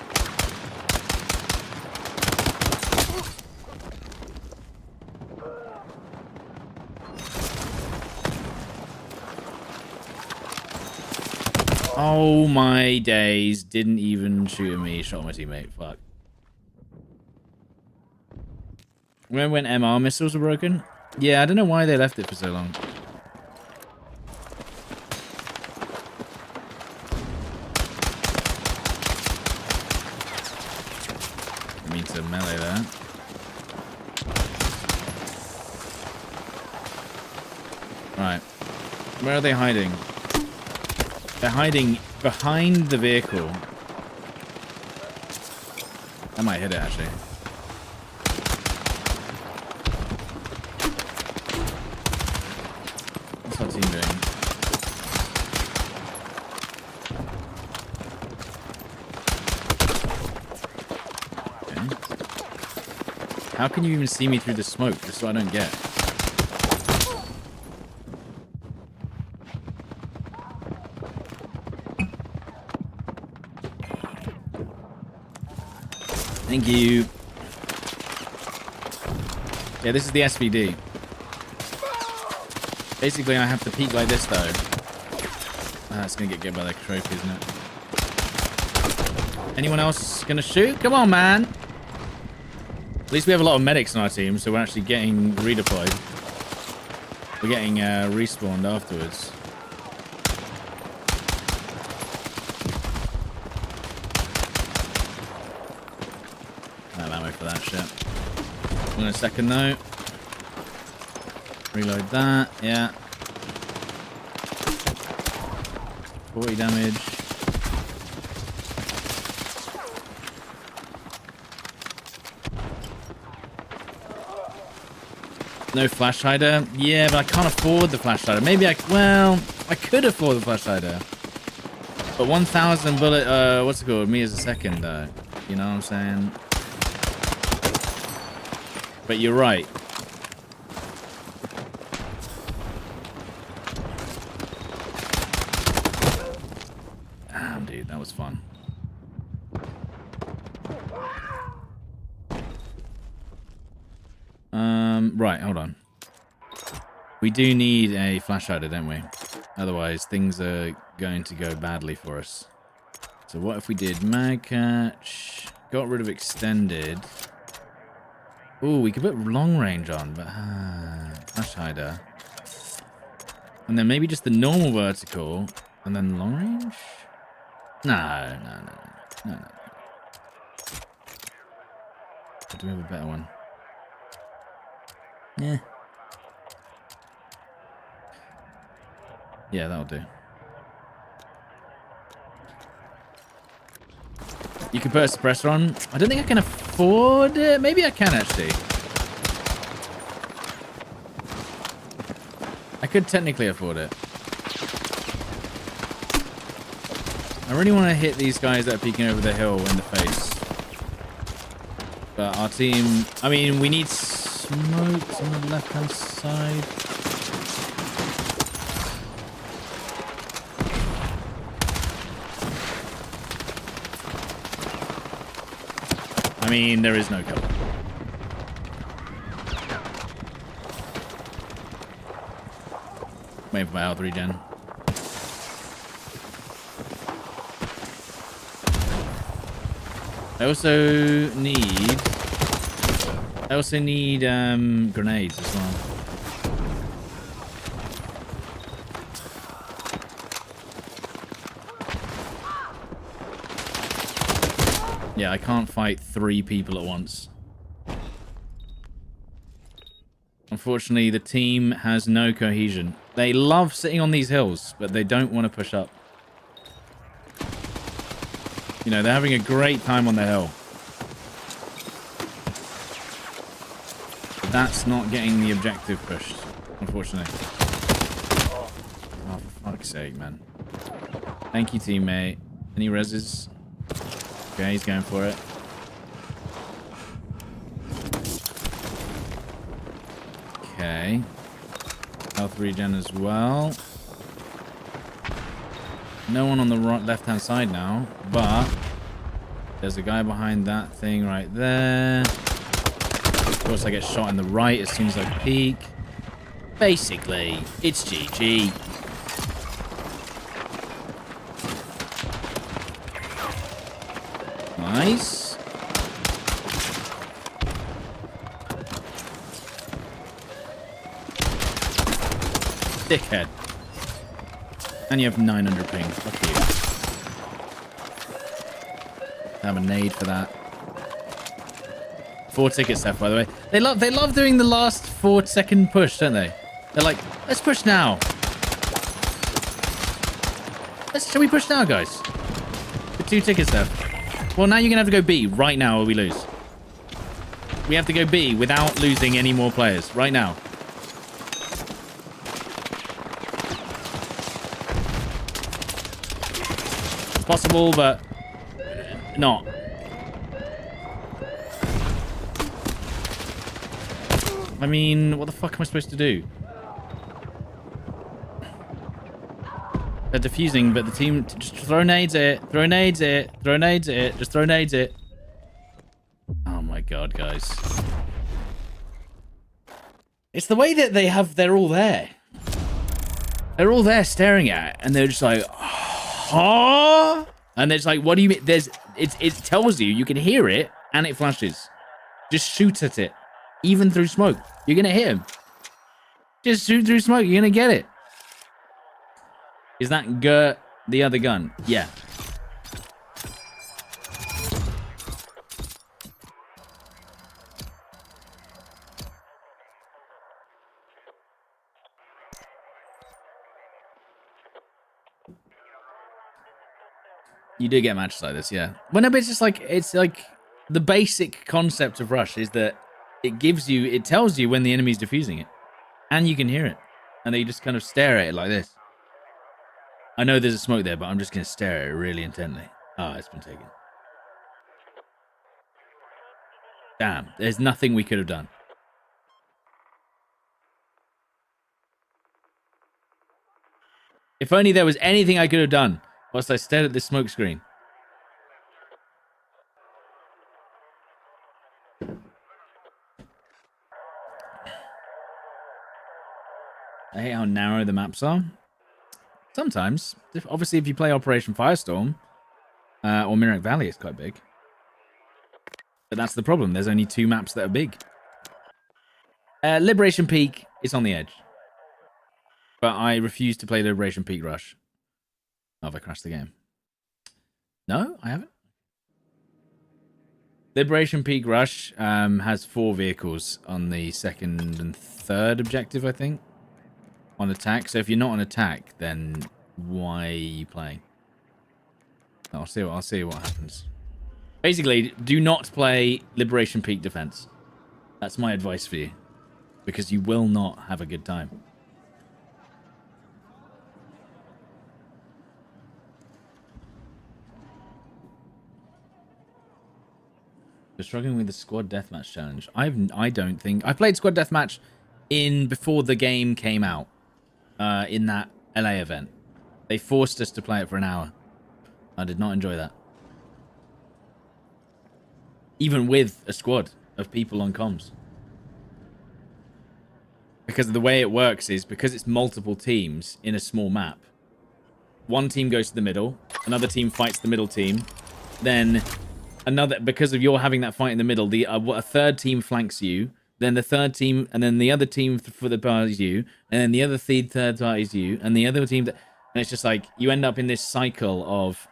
Oh my days. Didn't even shoot at me. Shot my teammate. Fuck. Remember when MR missiles were broken? Yeah, I don't know why they left it for so long. I mean to melee there. Right. Where are they hiding? They're hiding behind the vehicle. I might hit it, actually. What's our team doing? Okay. How can you even see me through the smoke? That's what I don't get. Thank you. Yeah, this is the SVD. Basically, I have to peek like this, though. That's going to get by the trophy, isn't it? Anyone else going to shoot? Come on, man. At least we have a lot of medics on our team, so we're actually getting redeployed. We're getting respawned afterwards. For that shit. In a second though. Reload that. Yeah. 40 damage. No flash hider. Yeah, but I can't afford the flash hider. Maybe I could afford the flash hider. But 1,000 bullet. What's it called? Meters a second though. You know what I'm saying? But you're right. Damn, dude, that was fun. Right, hold on. We do need a flash hider, don't we? Otherwise, things are going to go badly for us. So what if we did mag catch, got rid of extended. Ooh, we could put long range on, but flash hider. And then maybe just the normal vertical, and then long range? No. Or do we have a better one? Yeah. Yeah, that'll do. You can put a suppressor on. I don't think I can afford it. Maybe I can, actually. I could technically afford it. I really want to hit these guys that are peeking over the hill in the face. But our team... I mean, we need smoke on the left-hand side. I mean, there is no cover. Waiting for my health regen. I also need grenades as well. Yeah, I can't fight 3 people at once. Unfortunately, the team has no cohesion. They love sitting on these hills, but they don't want to push up. You know, they're having a great time on the hill. But that's not getting the objective pushed, unfortunately. Oh, for fuck's sake, man. Thank you, teammate. Any reses? Okay, he's going for it. Okay. Health regen as well. No one on the left-hand side now, but there's a guy behind that thing right there. Of course, I get shot in the right as soon as I peek. Basically, it's GG. Nice. Dickhead. And you have 900 ping. Fuck you. I have a nade for that. 4 tickets left, by the way. They love doing the last 4-second push, don't they? They're like, let's push now. Shall we push now, guys? With 2 tickets left. Well, now you're gonna have to go B right now, or we lose. We have to go B without losing any more players right now. It's possible, but not. I mean, what the fuck am I supposed to do? They're defusing, but the team just throw nades at it, throw nades at it, throw nades at it, just throw nades at it. Oh my god, guys. It's the way that they're all there. They're all there staring at it, and they're just like, huh? And it's like, what do you mean? It tells you, you can hear it, and it flashes. Just shoot at it, even through smoke. You're gonna hit him. Just shoot through smoke, you're gonna get it. Is that Gert the other gun? Yeah. You do get matches like this, yeah. Well, no, but it's like the basic concept of Rush is that it tells you when the enemy's defusing it, and you can hear it, and then you just kind of stare at it like this. I know there's a smoke there, but I'm just going to stare at it really intently. Oh, it's been taken. Damn, there's nothing we could have done. If only there was anything I could have done whilst I stared at this smoke screen. I hate how narrow the maps are. Sometimes. Obviously, if you play Operation Firestorm or Mirak Valley, it's quite big. But that's the problem. There's only 2 maps that are big. Liberation Peak is on the edge. But I refuse to play Liberation Peak Rush. Oh, have I crashed the game? No, I haven't. Liberation Peak Rush has 4 vehicles on the 2nd and 3rd objective, I think. On attack. So if you're not on attack, then why are you playing? I'll see what happens. Basically, do not play Liberation Peak Defense. That's my advice for you. Because you will not have a good time. You're struggling with the squad deathmatch challenge. I don't think I played squad deathmatch before the game came out. In that LA event. They forced us to play it for an hour. I did not enjoy that. even with a squad of people on comms. Because the way it works is because it's multiple teams in a small map. One team goes to the middle, another team fights the middle team, then another, because of you're having that fight in the middle, a third team flanks you, then the third team, and then the other team for the parties you, and then the other third parties you, and the other team, and it's just like you end up in this cycle of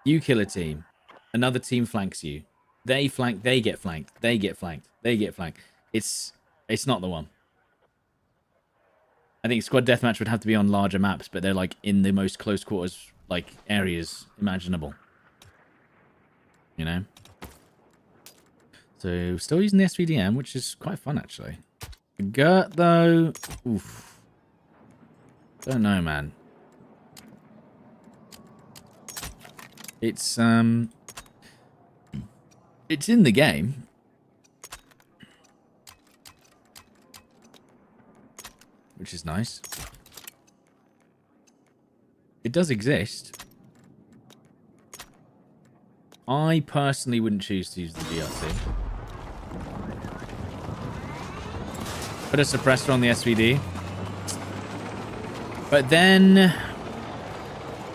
you kill a team, another team flanks you, they flank, they get flanked, they get flanked, they get flanked. It's not the one. I think squad deathmatch would have to be on larger maps, but they're like in the most close quarters like areas imaginable. You know? So still using the SVDM, which is quite fun actually. The Gert though, oof. Don't know, man. It's in the game. Which is nice. It does exist. I personally wouldn't choose to use the DRC. Put a suppressor on the SVD. But then...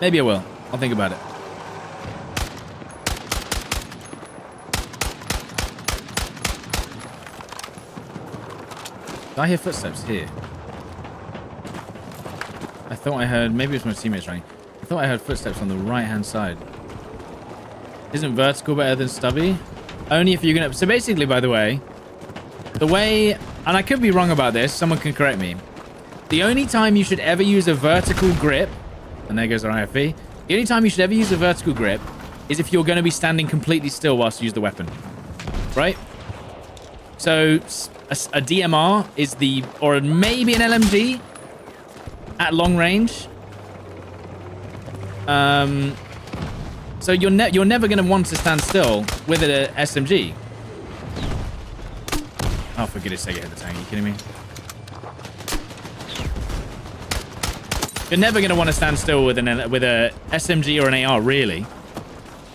maybe I will. I'll think about it. Did I hear footsteps here? I thought I heard... maybe it was my teammates running. I thought I heard footsteps on the right-hand side. Isn't vertical better than stubby? Only if you're going to... so basically, by the way, the way... and I could be wrong about this. Someone can correct me. The only time you should ever use a vertical grip... and there goes our IFV. The only time you should ever use a vertical grip is if you're going to be standing completely still whilst you use the weapon. Right? So, a DMR is the... or maybe an LMG... at long range. So you're never going to want to stand still with an SMG. Oh, for goodness sake, I hit the tank. Are you kidding me? You're never going to want to stand still with a SMG or an AR, really.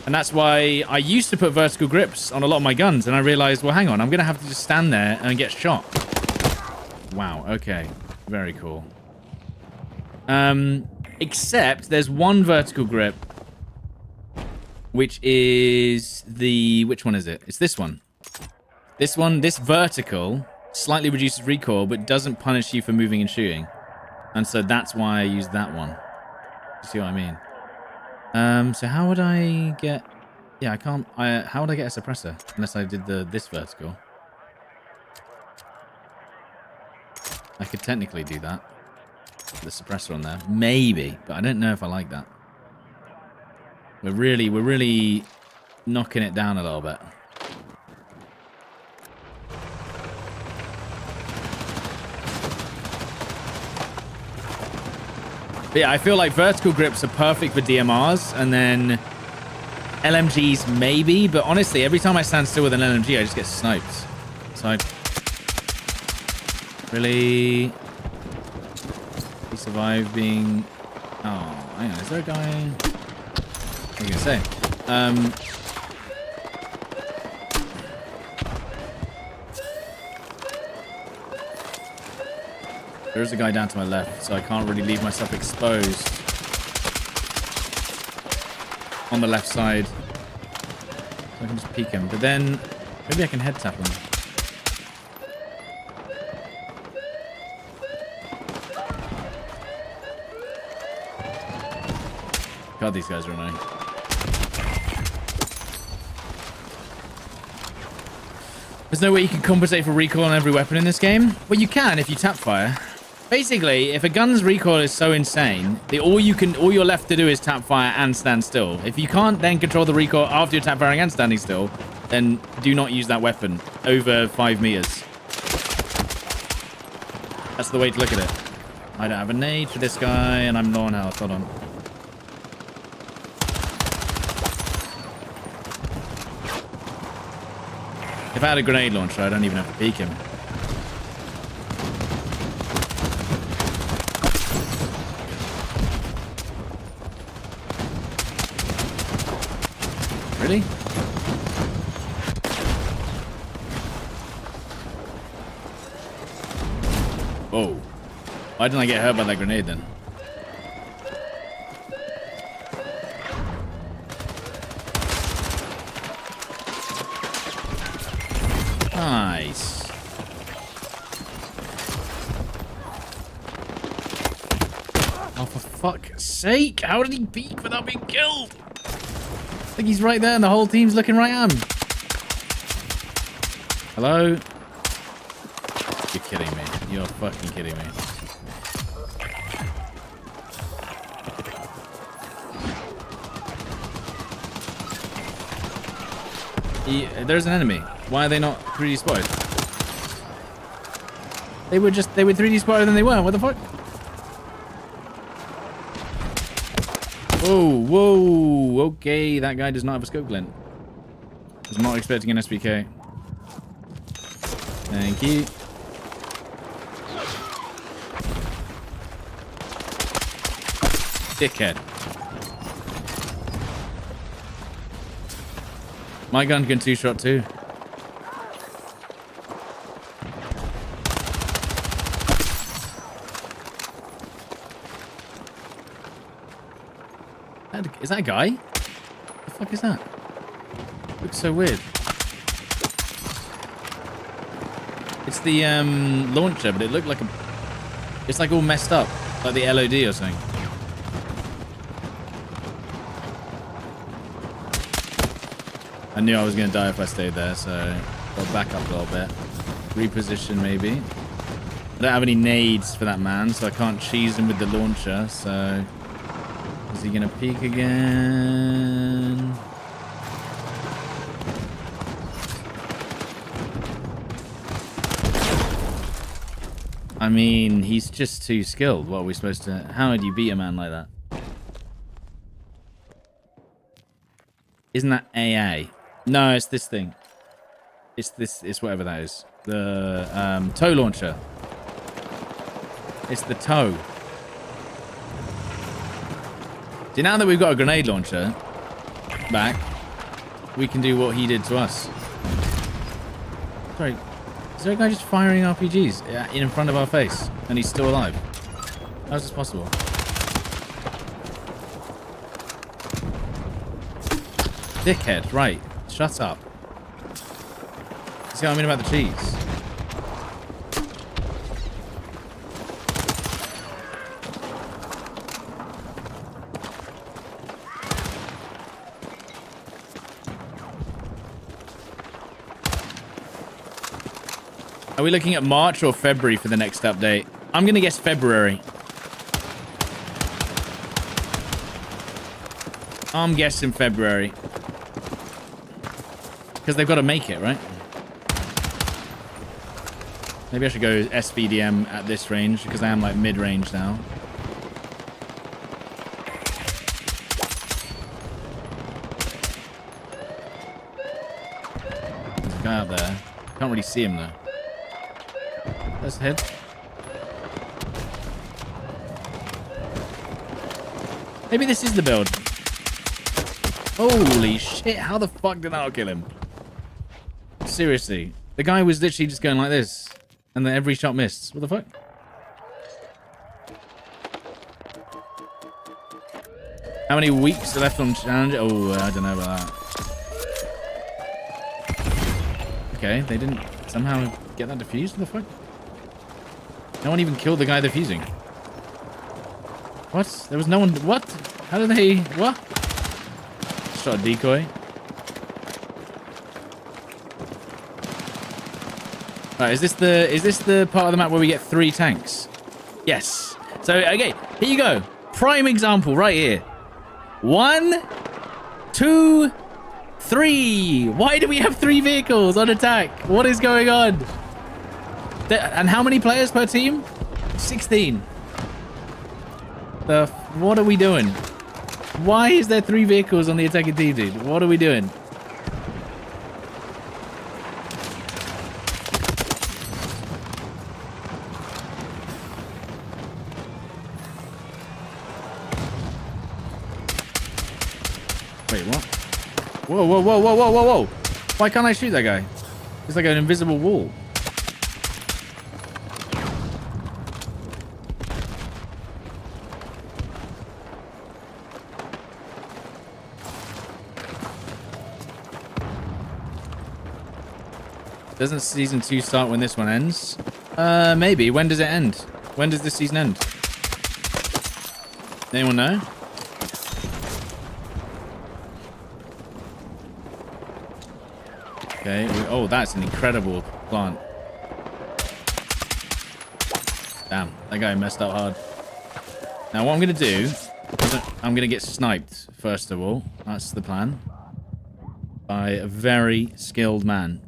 And that's why I used to put vertical grips on a lot of my guns, and I realized, well, hang on, I'm going to have to just stand there and get shot. Wow, okay. Very cool. Except there's one vertical grip, which is the... which one is it? It's this one. This one, this vertical, slightly reduces recoil, but doesn't punish you for moving and shooting. And so that's why I use that one. You see what I mean? So how would I get... yeah, I can't... how would I get a suppressor? Unless I did this vertical. I could technically do that. The suppressor on there. Maybe, but I don't know if I like that. We're really knocking it down a little bit. But yeah, I feel like vertical grips are perfect for DMRs, and then LMGs maybe, but honestly, every time I stand still with an LMG, I just get sniped. So really... he survived being... oh, hang on, is there a guy... what was I gonna say? There's a guy down to my left, so I can't really leave myself exposed on the left side. So I can just peek him, but then maybe I can head tap him. God, these guys are annoying. There's no way you can compensate for recoil on every weapon in this game. Well, you can if you tap fire. Basically, if a gun's recoil is so insane, all you're left to do is tap fire and stand still. If you can't then control the recoil after you're tap firing and standing still, then do not use that weapon over 5 meters. That's the way to look at it. I don't have a nade for this guy, and I'm low on health. Hold on. If I had a grenade launcher, I don't even have to peek him. Really? Oh. Why didn't I get hurt by that grenade then? Nice. Oh, for fuck's sake. How did he peek without being killed? I think he's right there and the whole team's looking right at him. Hello? You're kidding me. You're fucking kidding me. There's an enemy. Why are they not 3D spotted? They were 3D spotted and they weren't. What the fuck? Whoa, whoa. Okay, that guy does not have a scope glint. Was not expecting an SPK. Thank you. Dickhead. My gun can two-shot too. Is that a guy? What the fuck is that? Looks so weird. It's the launcher, but it looked like a... It's like all messed up. Like the LOD or something. I knew I was going to die if I stayed there, so I'll back up a little bit. Reposition, maybe. I don't have any nades for that man, so I can't cheese him with the launcher, so... Is he going to peek again? I mean, he's just too skilled. What are we supposed to... How would you beat a man like that? Isn't that AA? No, it's this thing. It's whatever that is. The tow launcher. It's the tow. See, now that we've got a grenade launcher back, we can do what he did to us. Sorry, is there a guy just firing RPGs in front of our face and he's still alive? How is this possible? Dickhead, right. Shut up. See what I mean about the cheese? Are we looking at March or February for the next update? I'm going to guess February. I'm guessing February. Because they've got to make it, right? Maybe I should go SVDM at this range, because I am like mid-range now. There's a guy out there. Can't really see him though. Let's head. Maybe this is the build. Holy shit, how the fuck did that not kill him? Seriously. The guy was literally just going like this. And then every shot missed. What the fuck? How many weeks are left on challenge? Oh, I don't know about that. Okay, they didn't somehow get that defused? What the fuck? No one even killed the guy defusing. What? There was no one... What? How did they... What? Shot a decoy. Alright, is this the part of the map where we get 3 tanks? Yes. So, okay, here you go. Prime example right here. 1, 2, 3. Why do we have 3 vehicles on attack? What is going on? And how many players per team? 16. What are we doing? Why is there 3 vehicles on the attacking team, dude? What are we doing? Wait, what? Whoa, whoa, whoa, whoa, whoa, whoa, whoa. Why can't I shoot that guy? It's like an invisible wall. Doesn't season 2 start when this one ends? Maybe. When does it end? When does this season end? Anyone know? Okay. Oh, that's an incredible plant. Damn, that guy messed up hard. Now, what I'm going to do is I'm going to get sniped, first of all. That's the plan. By a very skilled man.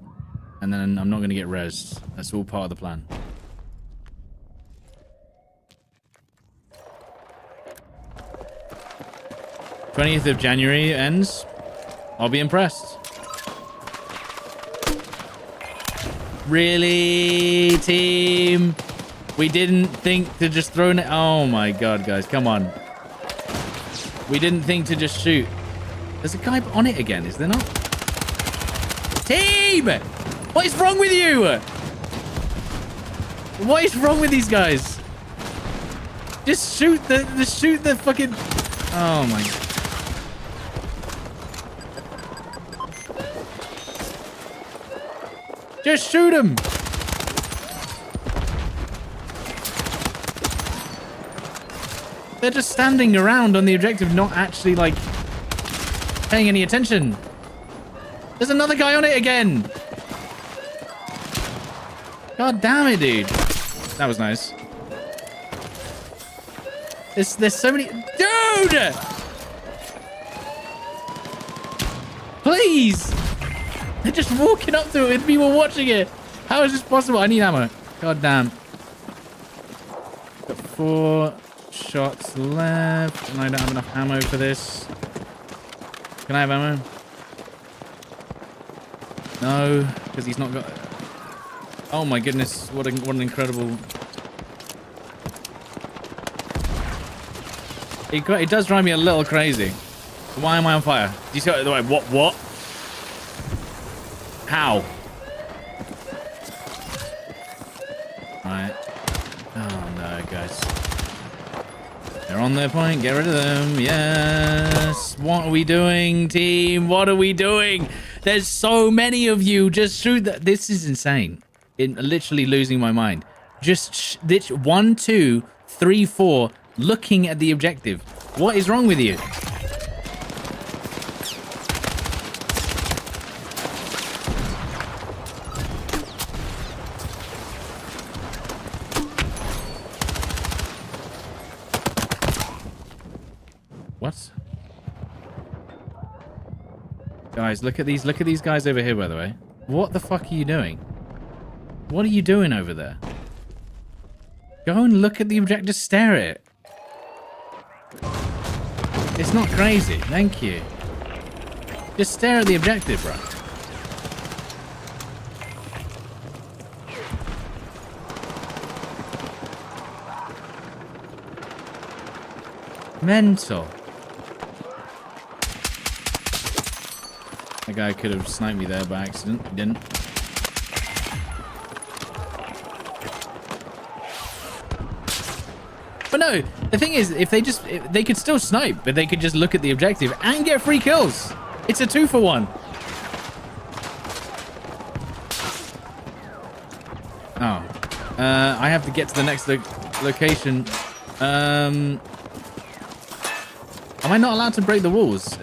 And then I'm not going to get rezzed. That's all part of the plan. '20th of January ends. I'll be impressed. Really, team? We didn't think to just throw it. Oh my god, guys, come on. We didn't think to just shoot. There's a guy on it again, is there not? Team! What is wrong with you? What is wrong with these guys? Just shoot the fucking... Oh my god. Just shoot him! They're just standing around on the objective, not actually, like, paying any attention. There's another guy on it again! God damn it, dude. That was nice. There's so many... Dude! Please! They're just walking up to it with people watching it. How is this possible? I need ammo. God damn. Got 4 shots left, and I don't have enough ammo for this. Can I have ammo? No, because he's not got... Oh my goodness, what an incredible... It does drive me a little crazy. Why am I on fire? Do you see what? How? Right. Oh no, guys. They're on their point. Get rid of them. Yes. What are we doing, team? What are we doing? There's so many of you. Just shoot that. This is insane. Literally losing my mind. Just 1, 2, 3, 4. Looking at the objective. What is wrong with you? What? Guys, look at these guys over here, by the way. What the fuck are you doing? What are you doing over there? Go and look at the objective. Just stare at it. It's not crazy. Thank you. Just stare at the objective, bro. Mental. That guy could have sniped me there by accident. He didn't. But no, the thing is, if they could still snipe, but they could just look at the objective and get free kills. It's a 2-for-1. Oh. I have to get to the next location. Am I not allowed to break the walls?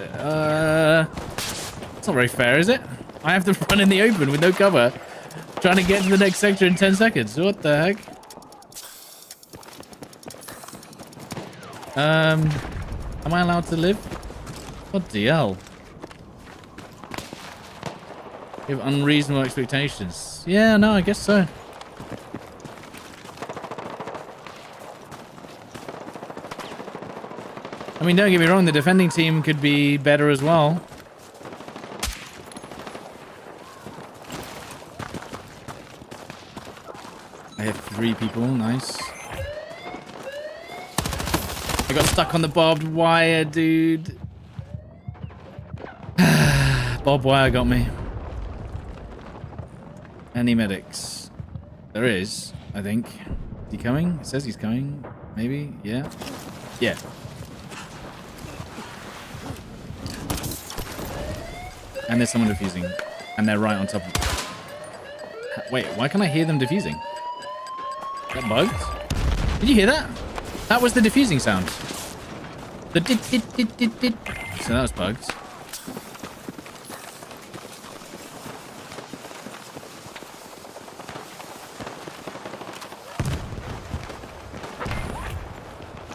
It's not very fair, is it? I have to run in the open with no cover, trying to get to the next sector in 10 seconds. What the heck? Am I allowed to live? What the hell? You have unreasonable expectations. Yeah, no, I guess so. I mean, don't get me wrong, the defending team could be better as well. I have 3 people, nice. I got stuck on the barbed wire, dude. Barbed wire got me. Any medics? There is, I think. Is he coming? It says he's coming. Maybe? Yeah. Yeah. And there's someone defusing. And they're right on top of it. Wait, why can't I hear them defusing? Is that bugged? Did you hear that? That was the defusing sound. The dit. So that was bugged.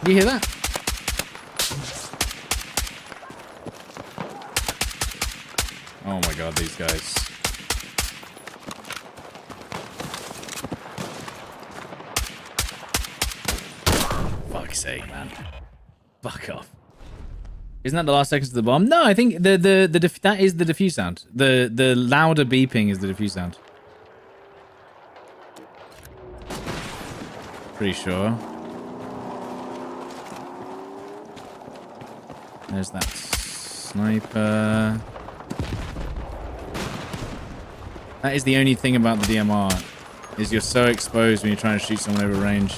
Did you hear that? Oh my god, these guys. Fuck's sake, man. Fuck off. Isn't that the last seconds of the bomb? No, I think that is the defuse sound. The louder beeping is the defuse sound. Pretty sure. There's that sniper. That is the only thing about the DMR, is you're so exposed when you're trying to shoot someone over range.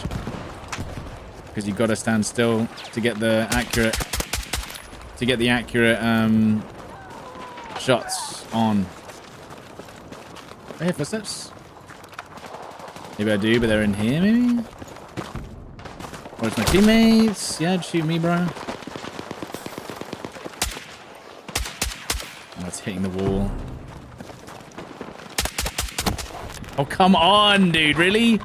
Because you've got to stand still to get the accurate shots on. I hear footsteps. Maybe I do, but they're in here, maybe? Or it's my teammates. Yeah, shoot me, bro. Oh, it's hitting the wall. Oh, come on, dude. Really?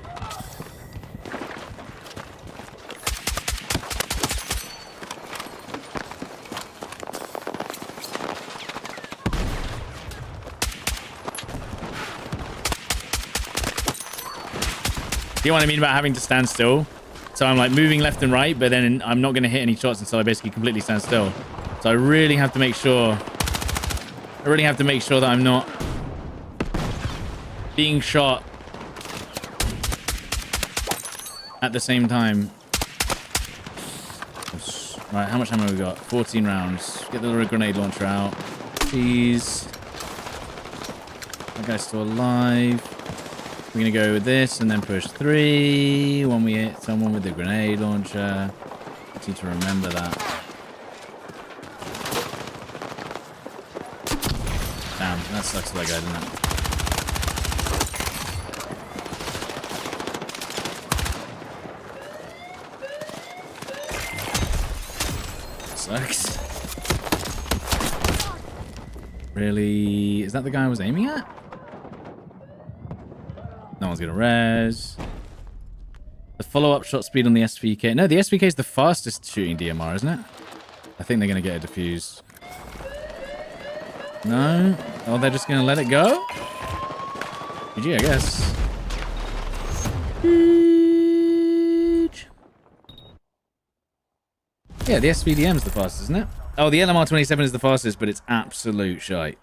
You know what I mean about having to stand still? So I'm like moving left and right, but then I'm not going to hit any shots until I basically completely stand still. So I really have to make sure... that I'm not being shot at the same time. Right, how much ammo have we got? 14 rounds. Get the grenade launcher out. Please. That guy's still alive. We're going to go with this and then push 3 when we hit someone with the grenade launcher. I need to remember that. Damn, that sucks for that guy, doesn't it? Sucks. Really? Is that the guy I was aiming at? No one's gonna res. The follow-up shot speed on the SVK. No, the SVK is the fastest shooting DMR, isn't it? I think they're gonna get a defuse. No? Oh, they're just gonna let it go? GG, I guess. Yeah, the SVDM is the fastest, isn't it? Oh, the LMR-27 is the fastest, but it's absolute shite.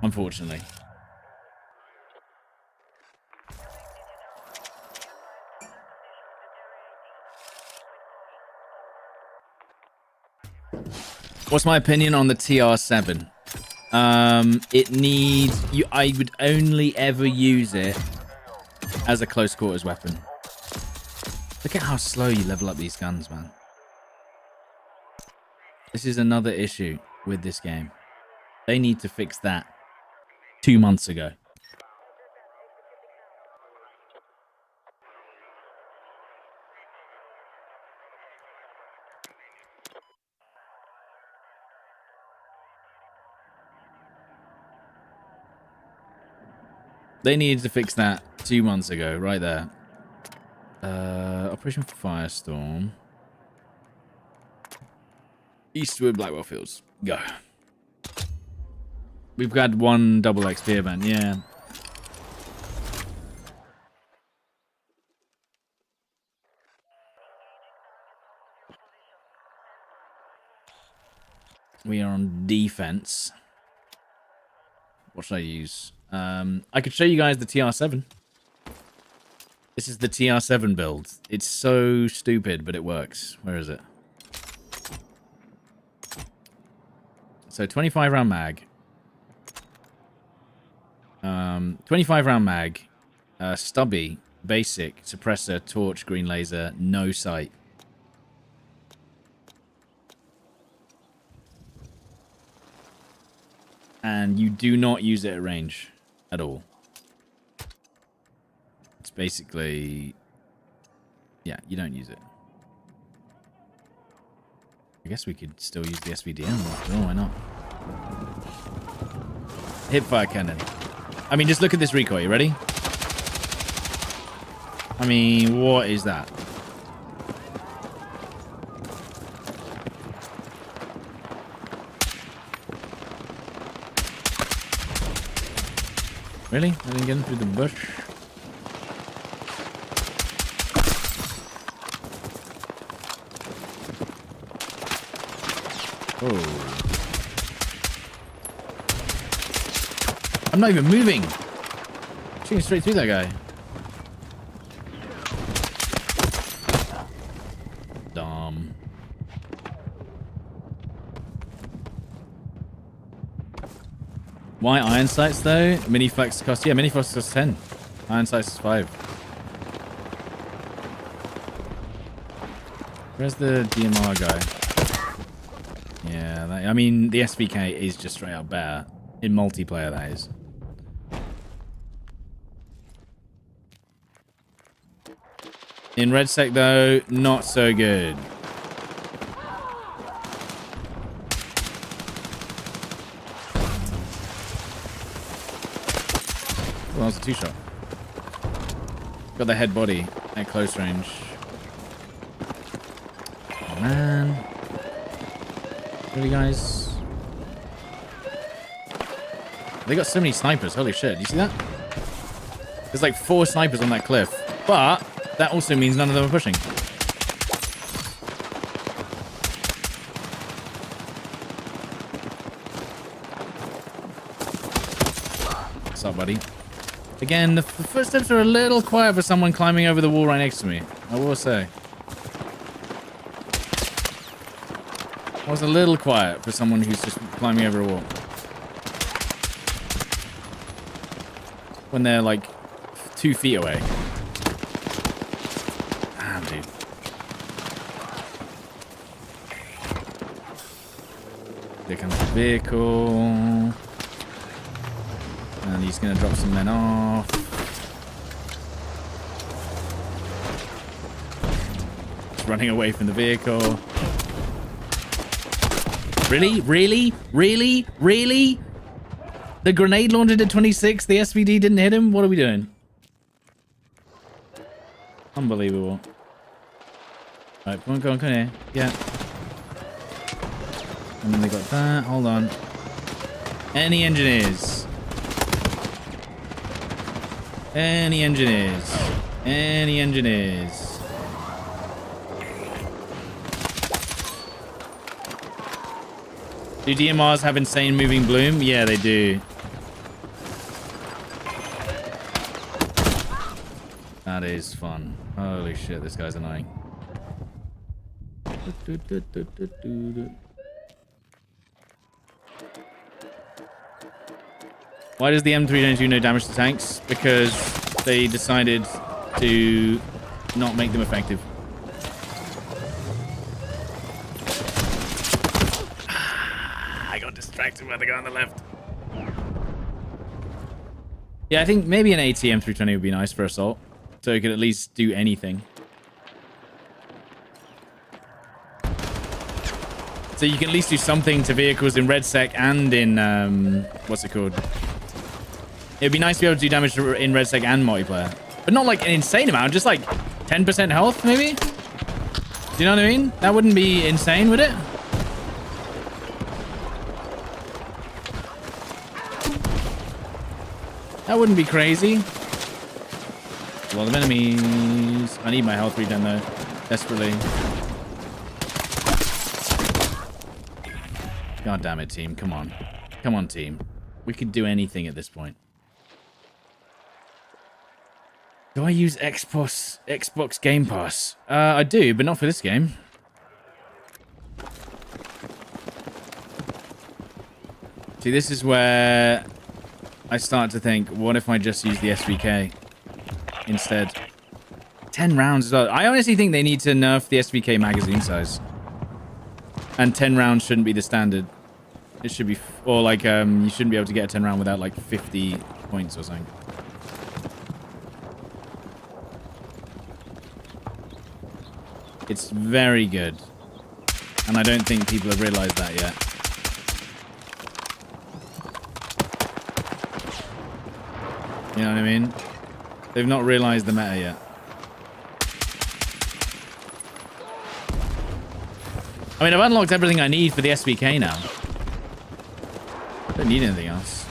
Unfortunately. What's my opinion on the TR7? It needs... I would only ever use it as a close quarters weapon. Look at how slow you level up these guns, man. This is another issue with this game. They need to fix that 2 months ago. They needed to fix that 2 months ago, right there. Operation Firestorm. Eastwood, Blackwell Fields. Go. We've got 1 double XP event, yeah. We are on defense. What should I use? I could show you guys the TR7. This is the TR7 build. It's so stupid, but it works. Where is it? So 25 round mag. 25 round mag. Stubby. Basic. Suppressor. Torch. Green laser. No sight. And you do not use it at range at all. It's basically... Yeah, you don't use it. I guess we could still use the SVDM. Oh, why not? Hipfire cannon. I mean, just look at this recoil. You ready? I mean, what is that? Really? I didn't get him through the bush. Oh. I'm not even moving. Shooting straight through that guy. Dumb. Why iron sights though? Mini flex cost, yeah, mini flex costs 10. Iron sights is 5. Where's the DMR guy? Yeah, I mean, the SVK is just straight up better. In multiplayer, that is. In RedSec though, not so good. Well, that was a 2-shot. Got the head body at close range. Oh, man. Really, guys? They got so many snipers. Holy shit. You see that? There's like 4 snipers on that cliff. But that also means none of them are pushing. What's up, buddy? Again, the footsteps are a little quiet for someone climbing over the wall right next to me. I will say. I was a little quiet for someone who's just climbing over a wall. When they're like 2 feet away. Damn, dude. There comes the vehicle. And he's gonna drop some men off. Just running away from the vehicle. Really? Really? Really? Really? The grenade launcher did 26, the SVD didn't hit him? What are we doing? Unbelievable. Alright, come on, come here. Yeah. And then they got that. Hold on. Any engineers? Any engineers? Any engineers? Do DMRs have insane moving bloom? Yeah, they do. That is fun. Holy shit, this guy's annoying. Why does the M3 do no damage to tanks? Because they decided to not make them effective. I got distracted by the guy on the left. Yeah, I think maybe an ATM 320 would be nice for assault. So it could at least do anything. So you can at least do something to vehicles in RedSec and in, what's it called? It'd be nice to be able to do damage in RedSec and multiplayer. But not like an insane amount, just like 10% health, maybe? Do you know what I mean? That wouldn't be insane, would it? That wouldn't be crazy. A lot of enemies. I need my health redone though, desperately. God damn it, team. Come on. Come on, team. We could do anything at this point. Do I use Xbox Game Pass? I do, but not for this game. See, this is where I start to think, what if I just use the SVK instead? 10 rounds as well. I honestly think they need to nerf the SVK magazine size. And 10 rounds shouldn't be the standard. It should be, or like, you shouldn't be able to get a 10 round without like 50 points or something. It's very good. And I don't think people have realized that yet. You know what I mean? They've not realized the meta yet. I mean, I've unlocked everything I need for the SVK now. Don't need anything else.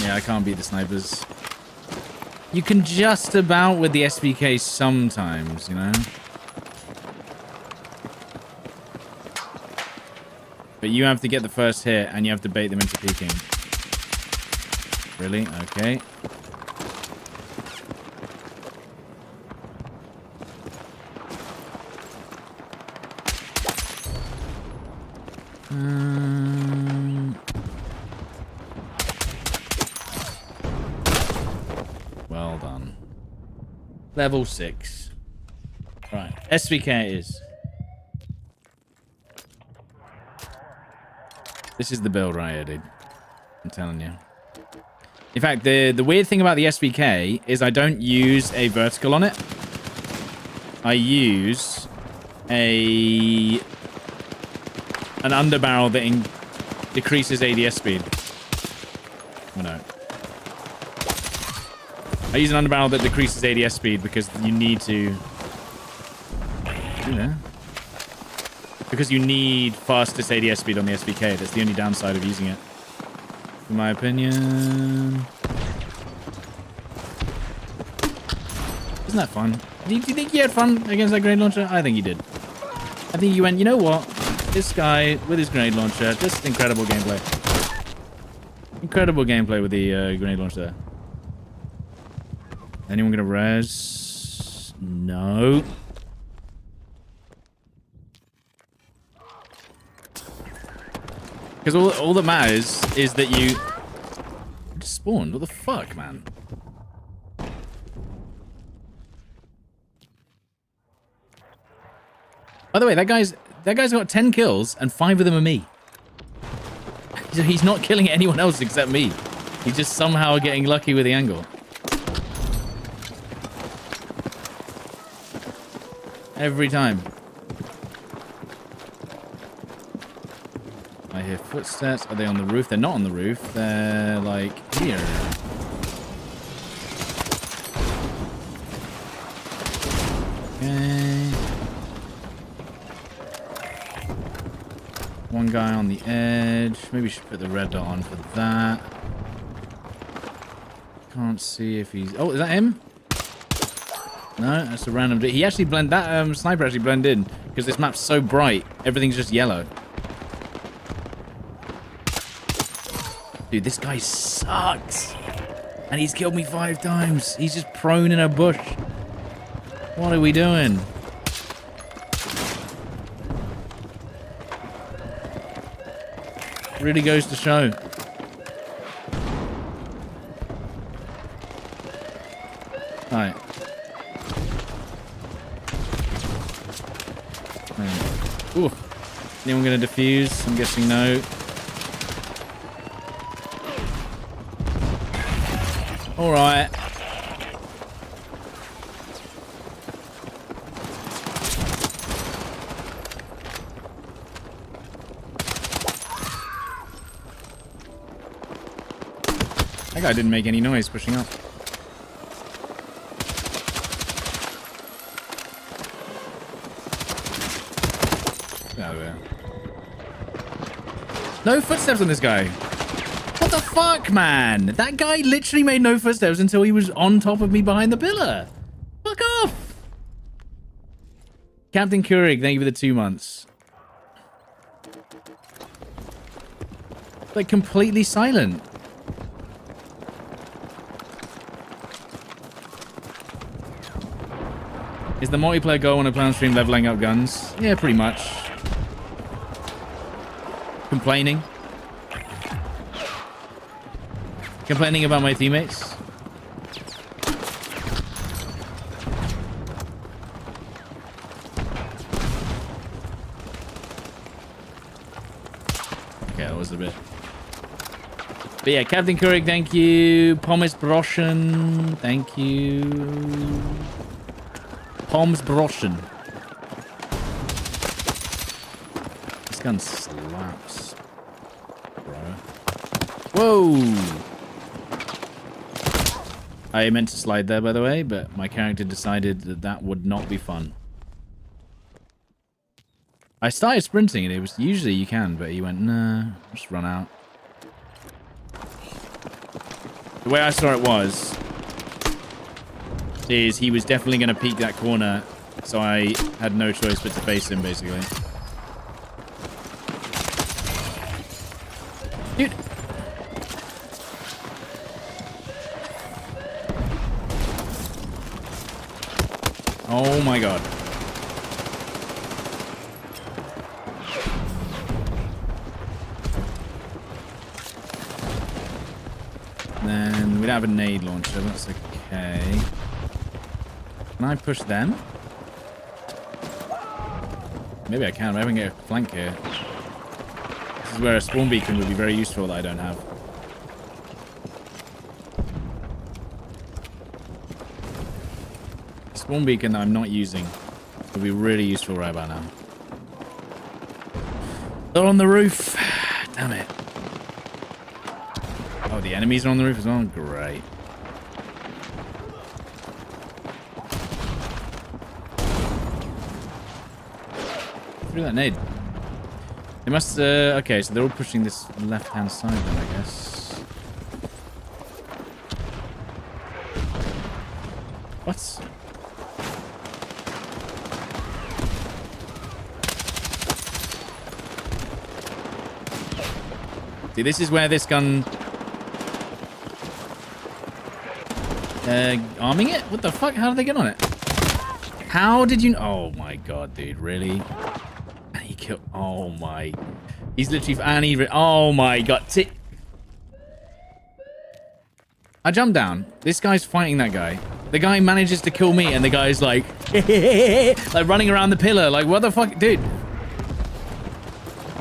Yeah, I can't beat the snipers. You can just about with the SVK sometimes, you know? But you have to get the first hit and you have to bait them into peeking. Really? Okay. Well done. Level 6. Right. SVK it is. This is the build right here, dude. I'm telling you. In fact, the weird thing about the SVK is I don't use a vertical on it. I use an underbarrel that decreases ADS speed. Oh, no. I use an underbarrel that decreases ADS speed because you need to... You know. Because you need fastest ADS speed on the SVK. That's the only downside of using it. In my opinion. Isn't that fun? Do you think you had fun against that grenade launcher? I think you did. I think you went, you know what? This guy with his grenade launcher, just incredible gameplay. Incredible gameplay with the grenade launcher there. Anyone gonna res? No. Because all that matters is that you just spawned. What the fuck, man? By the way, that guy's got 10 kills and 5 of them are me. So he's not killing anyone else except me. He's just somehow getting lucky with the angle. Every time. I hear footsteps. Are they on the roof? They're not on the roof. They're like here. Okay. One guy on the edge. Maybe we should put the red dot on for that. Can't see if he's... Oh, is that him? No, that's a random... He actually blended... That sniper actually blended in because this map's so bright. Everything's just yellow. Dude, this guy sucks. And he's killed me 5 times. He's just prone in a bush. What are we doing? Really goes to show. Alright. Ooh. Anyone gonna defuse? I'm guessing no. Alright. That guy didn't make any noise pushing up. No footsteps on this guy. What the fuck, man? That guy literally made no footsteps until he was on top of me behind the pillar. Fuck off. Captain Keurig, thank you for the 2 months. Like completely silent. Is the multiplayer goal on a plan stream leveling up guns? Yeah, pretty much. Complaining. Complaining about my teammates. was a bit. But yeah, Captain Kurik, thank you. Pommes Broschen, thank you. Pommes Broschen. This gun slaps, bro. Whoa! I meant to slide there, by the way, but my character decided that that would not be fun. I started sprinting, and it was usually you can, but he went, nah, just run out. The way I saw it is he was definitely going to peek that corner, so I had no choice but to face him, basically. Dude! Oh my god. Then we don't have a nade launcher, that's okay. Can I push them? Maybe I can, I haven't got a flank here. This is where a spawn beacon would be very useful that I don't have. Spawn beacon that I'm not using would be really useful right about now. They're on the roof. Damn it. Oh, the enemies are on the roof as well? Great. Through that nade. They must, okay, so they're all pushing this left-hand side then, I guess. What? See, this is where this gun... arming it? What the fuck? How did they get on it? How did you... Oh my god, dude. Really? And he killed... Oh my... He's literally... And he... Oh my god. I jumped down. This guy's fighting that guy. The guy manages to kill me and the guy's like... like running around the pillar. Like, what the fuck? Dude.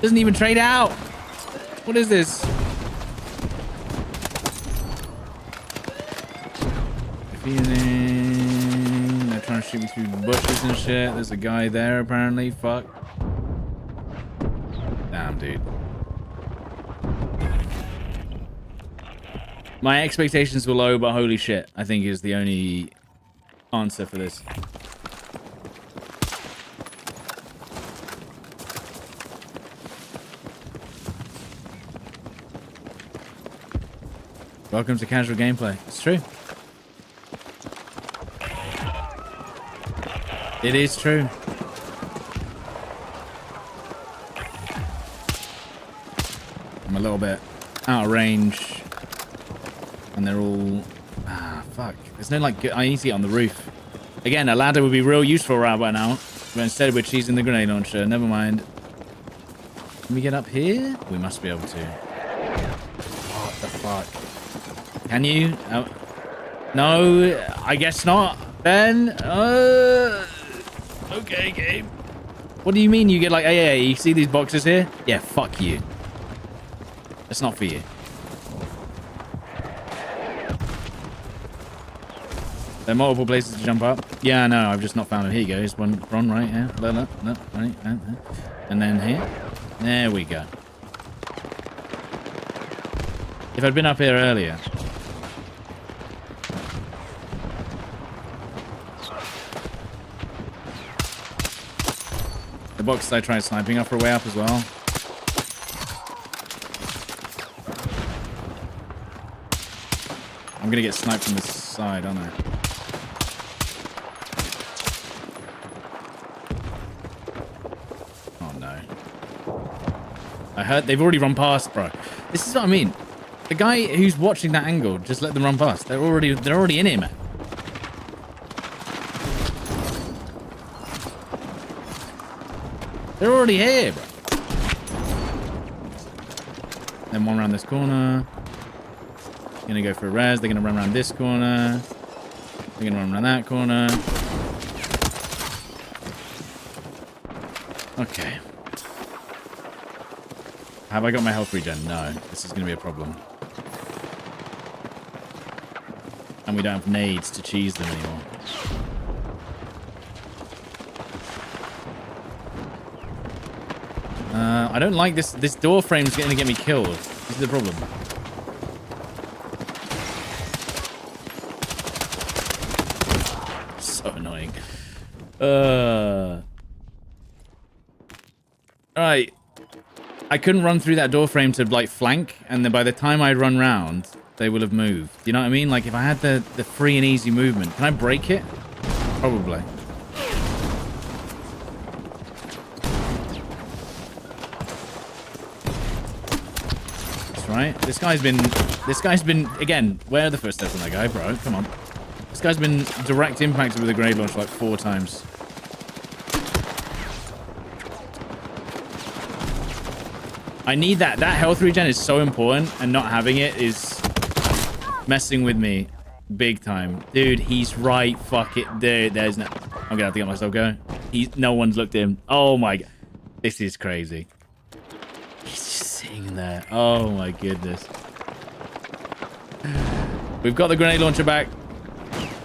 Doesn't even trade out. What is this? They're trying to shoot me through the bushes and shit. There's a guy there apparently. Fuck. Damn, dude. My expectations were low, but holy shit, I think is the only answer for this. Welcome to casual gameplay. It's true. It is true. I'm a little bit out of range. And they're all... Ah, fuck. There's no, like... I need to get on the roof. Again, a ladder would be real useful right by now. But instead we're choosing the grenade launcher. Never mind. Can we get up here? We must be able to. What the fuck? Can you? No, I guess not. Then, okay, game. What do you mean you get like, hey, you see these boxes here? Yeah, fuck you. That's not for you. There are multiple places to jump up. Yeah, I know, I've just not found it. Here you go. Here's one right here. Look, right. And then here. There we go. If I'd been up here earlier. The boxes I tried sniping off are way up as well. I'm gonna get sniped from this side, aren't I? Oh no. I heard they've already run past, bro. This is what I mean. The guy who's watching that angle, just let them run past. They're already in here, man. They're already here, bro. Then one around this corner. Gonna go for a res. They're gonna run around this corner. They're gonna run around that corner. Okay. Have I got my health regen? No. This is going to be a problem. And we don't have nades to cheese them anymore. I don't like this. This door frame's going to get me killed. This is the problem. So annoying. Alright. I couldn't run through that door frame to, like, flank, and then by the time I run round, they will have moved. You know what I mean? Like, if I had the free and easy movement, can I break it? Probably. That's right. This guy's been, again, where are the footsteps on that guy, bro? Come on. This guy's been direct impacted with a grenade launch like 4 times. I need that. That health regen is so important, and not having it is messing with me big time. Dude, he's right. Fuck it. Dude, there's no... I'm gonna have to get myself going. No one's looked at him. Oh my god. This is crazy. He's just sitting there. Oh my goodness. We've got the grenade launcher back.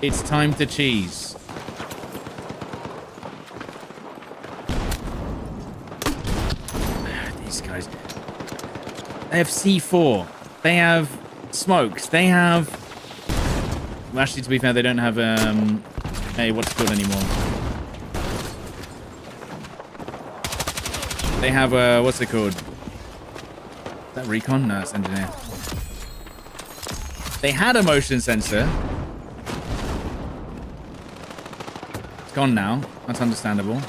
It's time to cheese. These guys... They have C4. They have smokes. They have... Well, actually, to be fair, they don't have, hey, what's it called anymore? They have, what's it called? Is that recon? No, it's engineer. They had a motion sensor. It's gone now. That's understandable.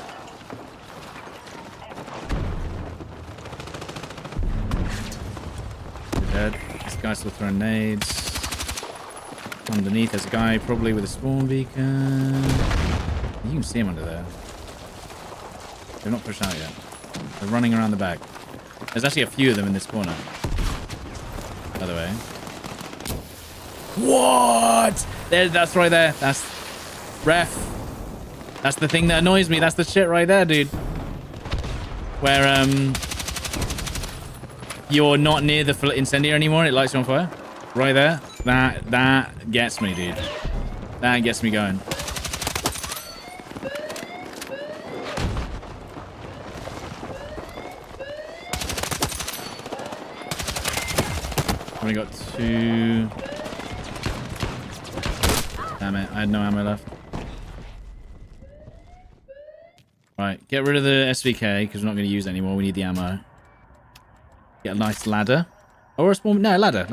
Dead. This guy's still throwing nades. Underneath, there's a guy probably with a spawn beacon. You can see him under there. They're not pushed out yet. They're running around the back. There's actually a few of them in this corner. By the way. What? That's right there. That's ref. That's the thing that annoys me. That's the shit right there, dude. Where you're not near the incendiary anymore and it lights you on fire. Right there. That gets me, dude. That gets me going. Only got 2. Damn it, I had no ammo left. Right, get rid of the SVK because we're not going to use it anymore. We need the ammo. Get a nice ladder. Or a small... No, ladder.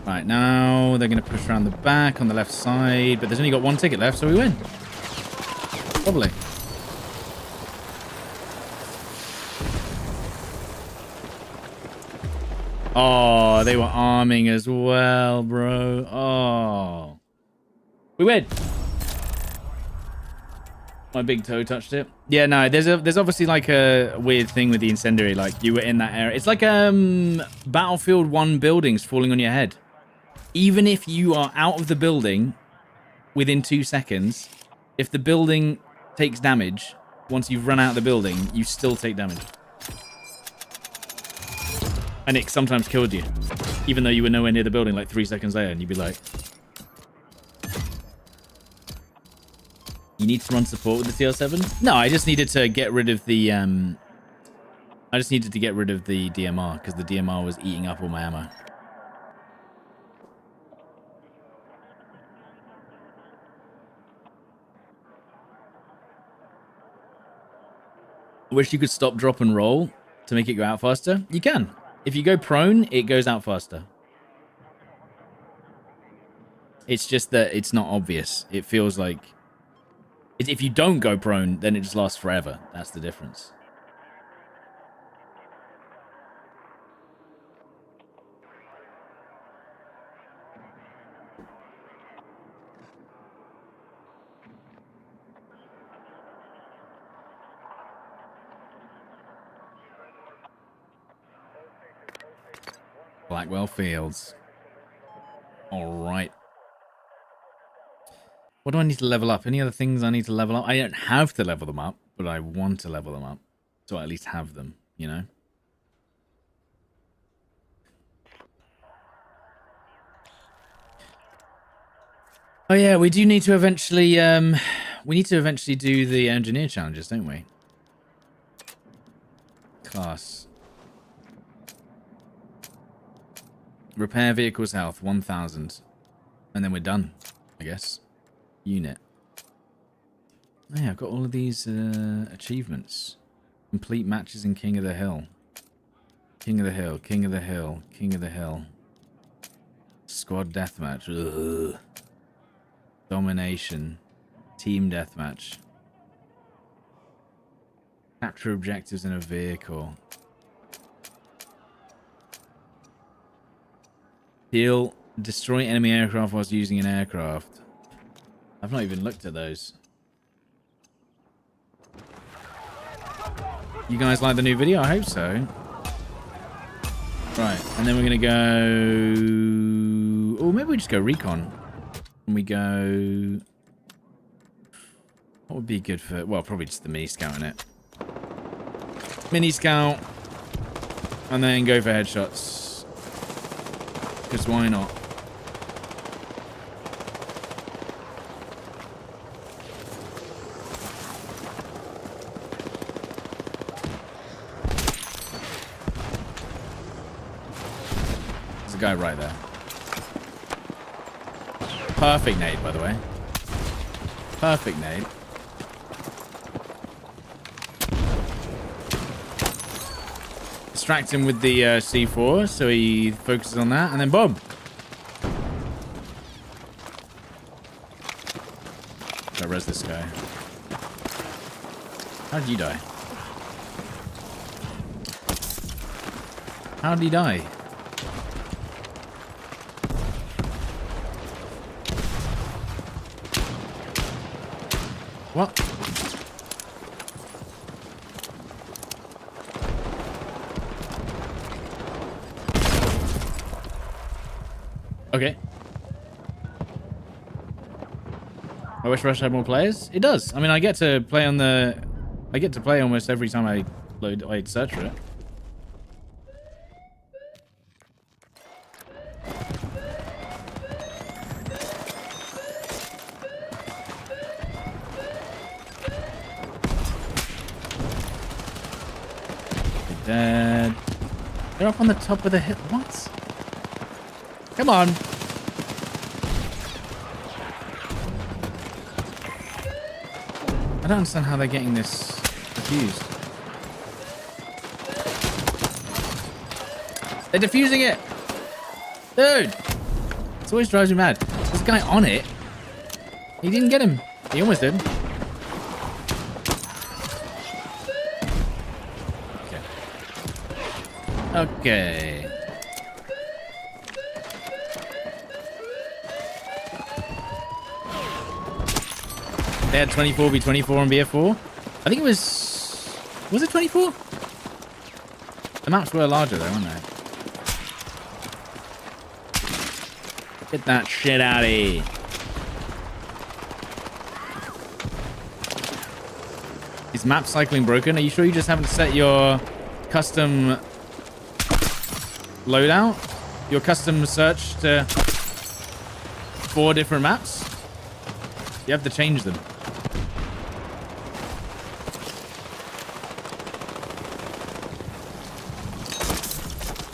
Right, now they're going to push around the back on the left side, but there's only got 1 ticket left, so we win. Probably. Oh, they were arming as well, bro. Oh. We win. My big toe touched it. Yeah, no, there's obviously like a weird thing with the incendiary, like you were in that area. It's like Battlefield 1 buildings falling on your head. Even if you are out of the building within 2 seconds, if the building takes damage, once you've run out of the building, you still take damage. And it sometimes killed you, even though you were nowhere near the building like 3 seconds later, and you'd be like... You need to run support with the CL7? No, I just needed to get rid of the, I just needed to get rid of the DMR, because the DMR was eating up all my ammo. I wish you could stop, drop, and roll to make it go out faster. You can. If you go prone, it goes out faster. It's just that it's not obvious. It feels like... If you don't go prone, then it just lasts forever. That's the difference. Blackwell Fields. All right. What do I need to level up? Any other things I need to level up? I don't have to level them up, but I want to level them up. So I at least have them, you know? Oh yeah, we do need to eventually do the engineer challenges, don't we? Class. Repair vehicles health 1000. And then we're done, I guess. Unit. Oh yeah, I've got all of these achievements. Complete matches in King of the Hill. King of the Hill, King of the Hill, King of the Hill. Squad deathmatch. Ugh. Domination. Team deathmatch. Capture objectives in a vehicle. Destroy enemy aircraft whilst using an aircraft. I've not even looked at those. You guys like the new video? I hope so. Right, and then we're going to go... Oh, maybe we just go recon. And we go... What would be good for... Well, probably just the mini scout in it. Mini scout. And then go for headshots. Because why not? There's a guy right there. Perfect nade, by the way. Perfect nade. Distract him with the C4 so he focuses on that, and then boom. Gotta res this guy. How did you die? How did he die? What? Okay. I wish Rush had more players. It does. I mean, I get to play on the... I get to play almost every time I search for it. Dead. They're up on the top of the hill. What? Come on. I don't understand how they're getting this defused. They're defusing it. Dude. It always drives me mad. There's a guy on it. He didn't get him. He almost did. Okay. They had 24v24 on BF4. I think it was... Was it 24? The maps were larger though, weren't they? Get that shit out of here. Is map cycling broken? Are you sure you just haven't set your custom loadout? Your custom search to 4 different maps? You have to change them.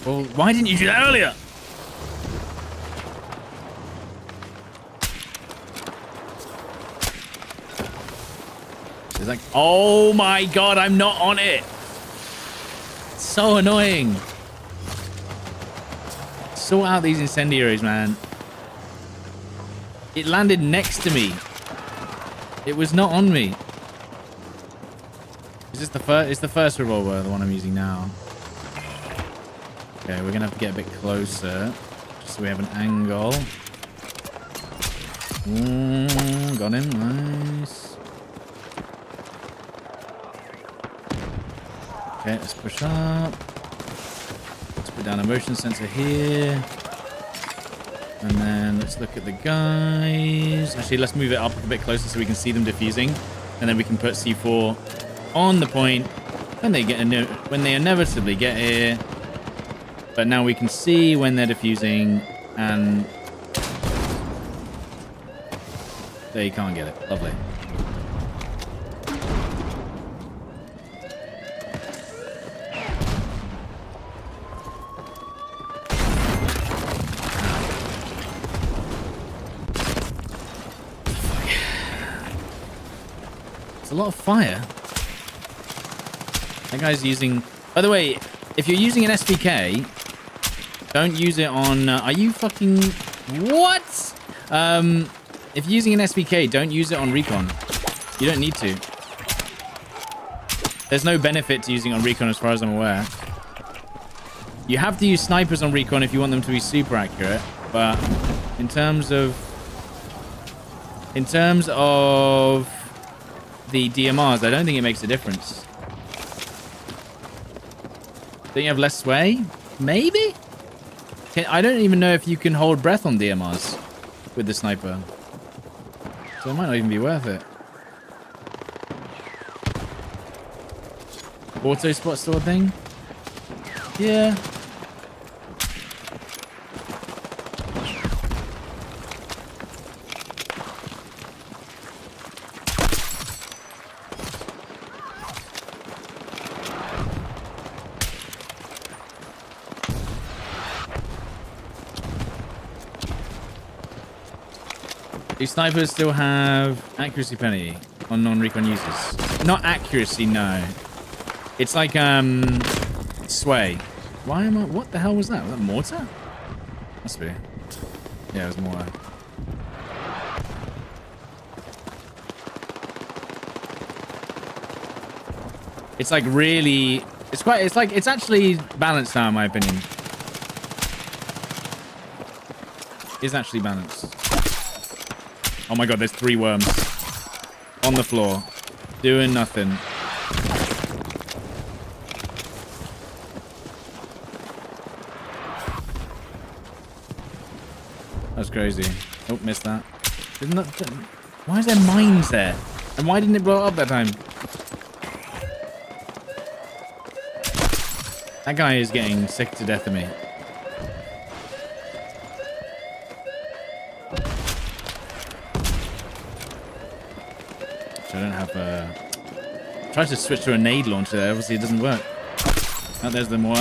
Well, why didn't you do that earlier? She's like, oh my god, I'm not on it. It's so annoying. Sort out these incendiaries, man. It landed next to me. It was not on me. Is this the first? It's the first revolver, the one I'm using now. Okay, we're gonna have to get a bit closer, just so we have an angle. Ooh, got him, nice. Okay, let's push up. Let's put down a motion sensor here. And then let's look at the guys. Actually, let's move it up a bit closer so we can see them defusing. And then we can put C4 on the point when they inevitably get here. But now we can see when they're defusing, and they can't get it. Lovely. It's a lot of fire. That guy's using... By the way, if you're using an SPK, don't use it on... are you fucking... What? If you're using an SPK, don't use it on recon. You don't need to. There's no benefit to using it on recon as far as I'm aware. You have to use snipers on recon if you want them to be super accurate. But in terms of the DMRs, I don't think it makes a difference. Don't you have less sway? Maybe? I don't even know if you can hold breath on DMRs with the sniper. So it might not even be worth it. Auto spot sort of thing? Yeah. Do snipers still have accuracy penalty on non-recon users? Not accuracy, no. It's like, sway. Why am I... What the hell was that? Was that mortar? Must be. Yeah, it was mortar. It's like really... It's actually balanced now, in my opinion. It's actually balanced. Oh my god, there's 3 worms. On the floor. Doing nothing. That's crazy. Oh, missed that. Why is there mines there? And why didn't it blow up that time? That guy is getting sick to death of me. I don't have a... Try to switch to a nade launcher there. Obviously, it doesn't work. Oh, there's the more.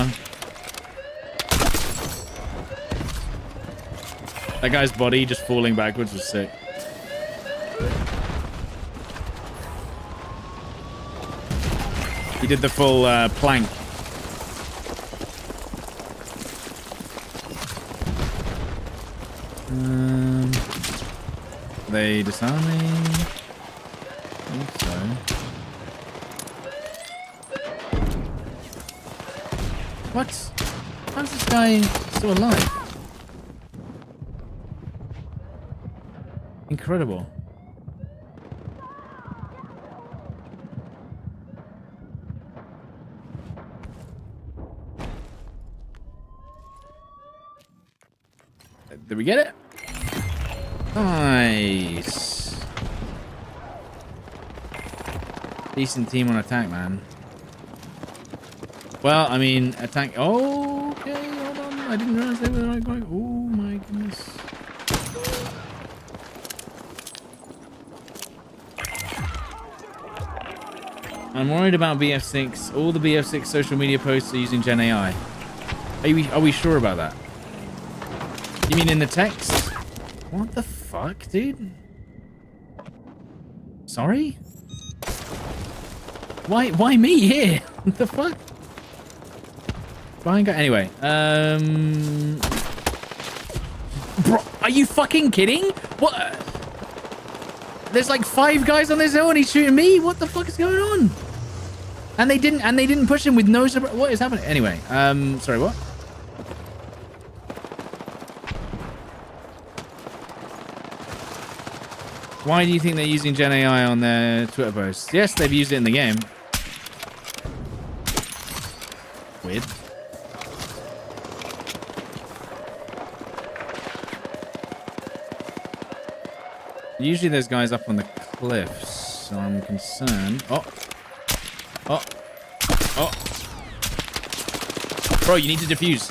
That guy's body just falling backwards was sick. He did the full plank. They disarming. I think so. What? How's this guy still alive? Incredible. Did we get it? Nice. Decent team on attack, man. Well, I mean, attack... Oh, okay, hold on. I didn't realize they were going... Oh, my goodness. I'm worried about BF6. All the BF6 social media posts are using Gen AI. Are we sure about that? You mean in the text? What the fuck, dude? Sorry? Why me here? What the fuck? Anyway, bro, are you fucking kidding? What? There's like 5 guys on this hill and he's shooting me? What the fuck is going on? And they didn't push him with no surprise. What is happening? Anyway, sorry, what? Why do you think they're using Gen AI on their Twitter posts? Yes, they've used it in the game. Weird. Usually there's guys up on the cliffs, so I'm concerned. Oh. Oh. Oh. Bro, you need to defuse.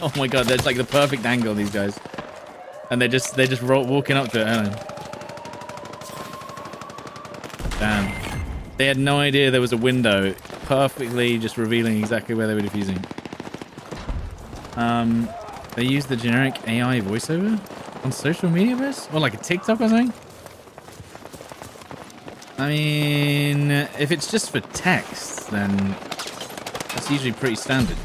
Oh my god, that's like the perfect angle, these guys. And they're just walking up to it, aren't they? Damn. They had no idea there was a window, perfectly just revealing exactly where they were defusing. They use the generic AI voiceover on social media, best? Or like a TikTok or something? I mean, if it's just for text, then that's usually pretty standard.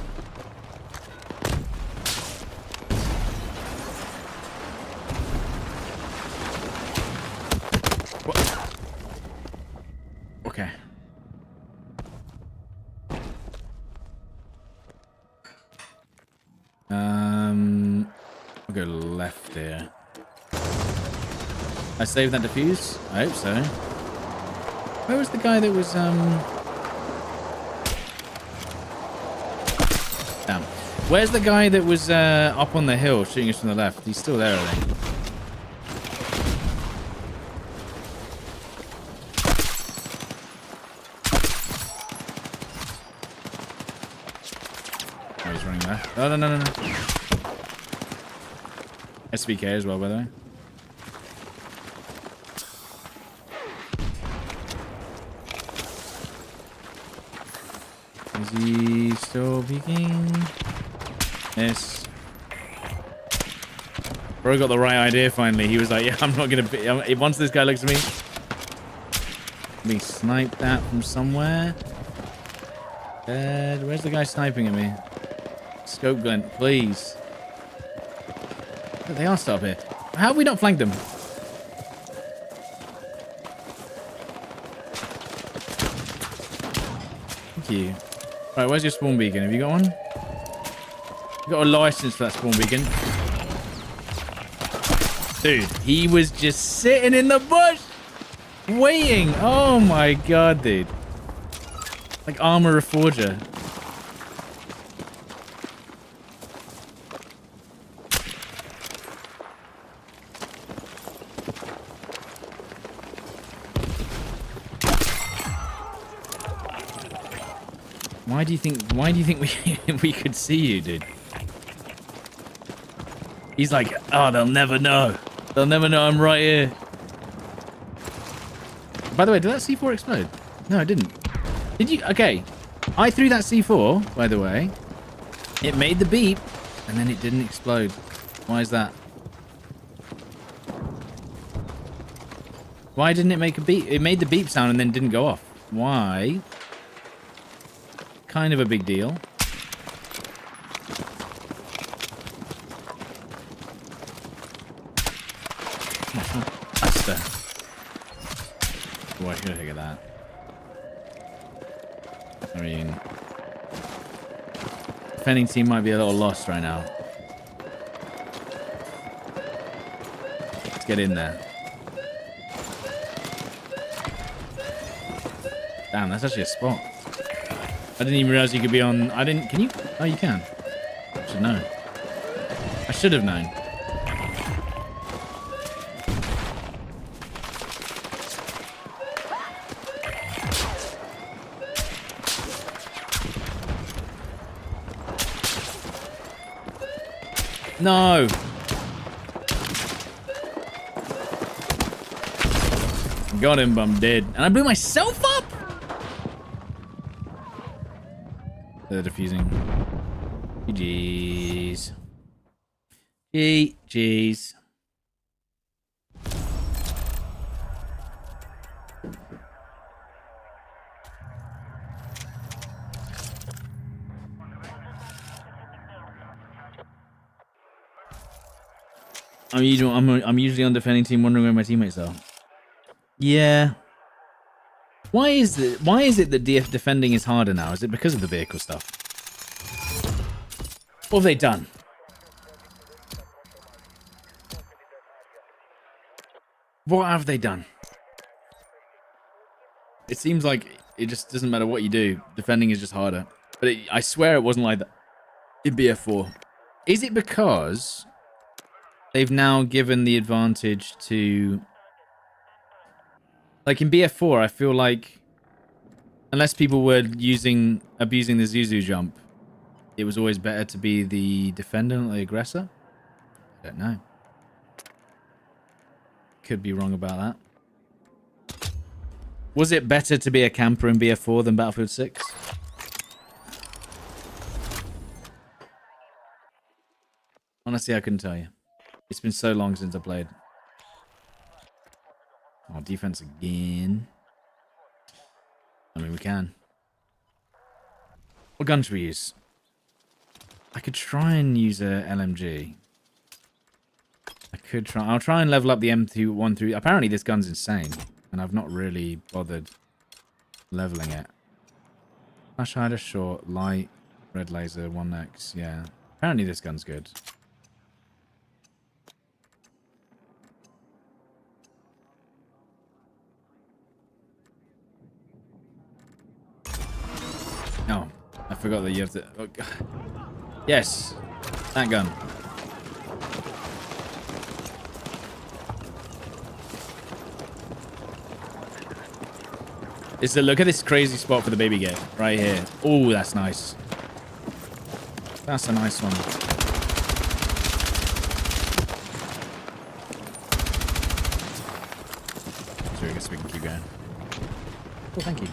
What? Okay. I'll go left here. I saved that defuse? I hope so. Where was the guy that was, Damn. Where's the guy that was, up on the hill shooting us from the left? He's still there, I think. Oh, he's running there. Oh, no. SVK as well, by the way. Is he still peeking? Yes. Bro got the right idea finally. He was like, yeah, I'm not gonna be... Once this guy looks at me... Let me snipe that from somewhere. Where's the guy sniping at me? Scope gun, please. They are still up here. How have we not flanked them? Thank you. Right, where's your spawn beacon? Have you got one? You got a license for that spawn beacon? Dude, he was just sitting in the bush, waiting. Oh my god, dude. Like Armor Reforger. Why do you think we could see you, dude? He's like, oh, they'll never know. They'll never know I'm right here. By the way, did that C4 explode? No, it didn't. Did you? Okay. I threw that C4, by the way. It made the beep, and then it didn't explode. Why is that? Why didn't it make a beep? It made the beep sound and then didn't go off. Why? Kind of a big deal. Faster. Oh, I should look at that. I mean, defending team might be a little lost right now. Let's get in there. Damn, that's actually a spot. I didn't even realize you could be on... Can you? Oh, you can. I should know. I should have known. No! Got him, but I'm dead. And I blew myself up? They're defusing. GG's. GG's. I'm usually on defending team, wondering where my teammates are. Yeah. Why is it that defending is harder now? Is it because of the vehicle stuff? What have they done? What have they done? It seems like it just doesn't matter what you do. Defending is just harder. But I swear it wasn't like that in BF4. Is it because they've now given the advantage to... Like in BF4, I feel like Unless people were abusing the Zuzu jump, it was always better to be the defender, not the aggressor. I don't know. Could be wrong about that. Was it better to be a camper in BF4 than Battlefield 6? Honestly, I couldn't tell you. It's been so long since I played. Oh, defense again. I mean, we can. What gun should we use? I could try and use a LMG. I could try. I'll try and level up the M21 through. Apparently, this gun's insane, and I've not really bothered leveling it. Flash hider, short, light, red laser, 1x. Yeah. Apparently, this gun's good. Oh, I forgot that you have to... Oh, yes, that gun. Look at this crazy spot for the baby gate. Right here. Oh, that's nice. That's a nice one. So I guess we can keep going. Oh, thank you.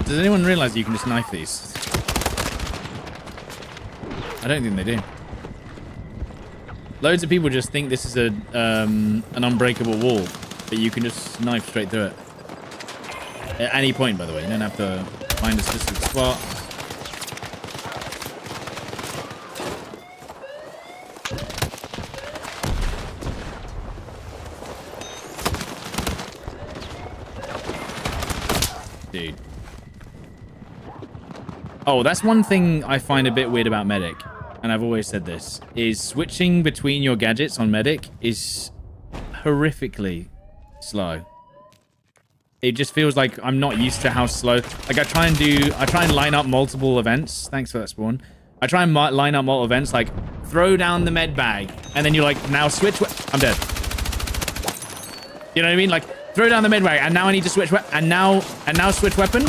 Does anyone realize you can just knife these? I don't think they do. Loads of people just think this is an unbreakable wall, but you can just knife straight through it. At any point, by the way. You don't have to find a specific spot. Dude. Oh, that's one thing I find a bit weird about Medic, and I've always said this, is switching between your gadgets on Medic is horrifically slow. It just feels like I'm not used to how slow. Like, I try and line up multiple events. Thanks for that, Spawn. I try and line up multiple events, like, throw down the med bag, and then you're like, now switch... I'm dead. You know what I mean? Like, throw down the med bag, and now I need to switch... And now switch weapon...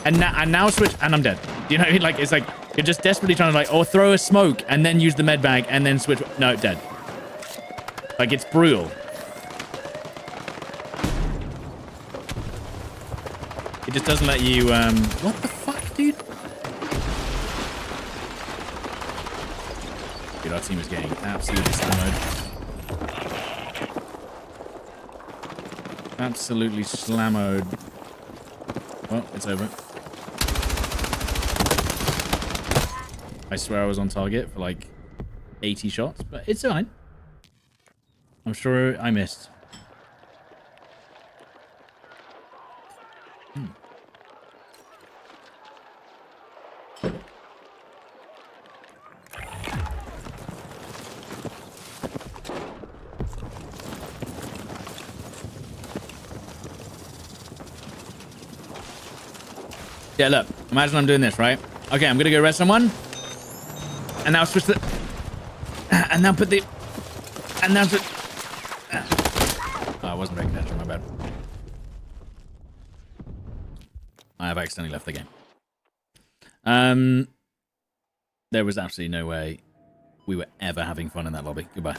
And now switch, and I'm dead. You know what I mean? Like, it's like, you're just desperately trying to, like, or throw a smoke, and then use the med bag, and then switch. No, dead. Like, it's brutal. It just doesn't let you, what the fuck, dude? Dude, our team is getting absolutely slammoed. Absolutely slammoed. Well, it's over. I swear I was on target for like 80 shots, but it's fine. I'm sure I missed. Yeah, look. Imagine I'm doing this, right? Okay, I'm gonna go res someone. And now switch the... And now put the... And now... Oh, I wasn't paying attention, my bad. I have accidentally left the game. There was absolutely no way we were ever having fun in that lobby. Goodbye.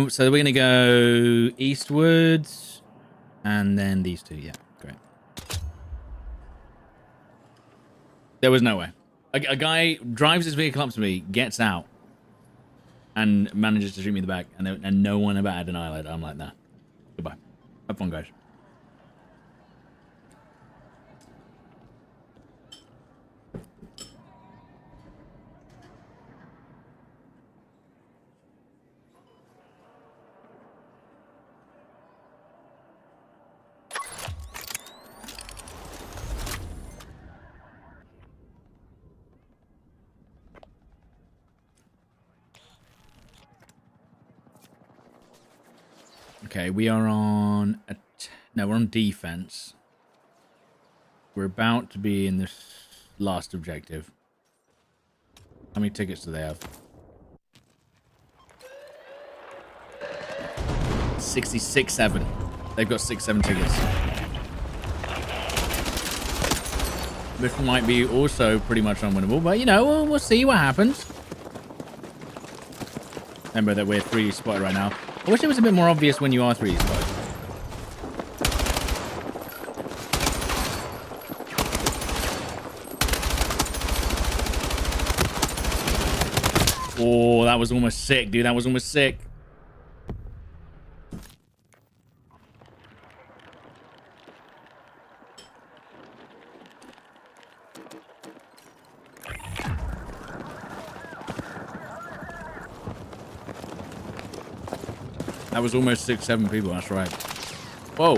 So we're gonna go eastwards. And then these two, yeah. Great. There was no way. A guy drives his vehicle up to me, gets out, and manages to shoot me in the back, and no one about an eyelid. I'm like, nah. Goodbye. Have fun, guys. Okay, we are on... No, we're on defense. We're about to be in this last objective. How many tickets do they have? 66-7. They've got 6-7 tickets. Which might be also pretty much unwinnable, but you know, we'll see what happens. Remember that we're 3 spotted right now. I wish it was a bit more obvious when you are 3 spotted. Oh, that was almost sick, dude. That was almost sick. That was almost 6-7 people. That's right. Whoa.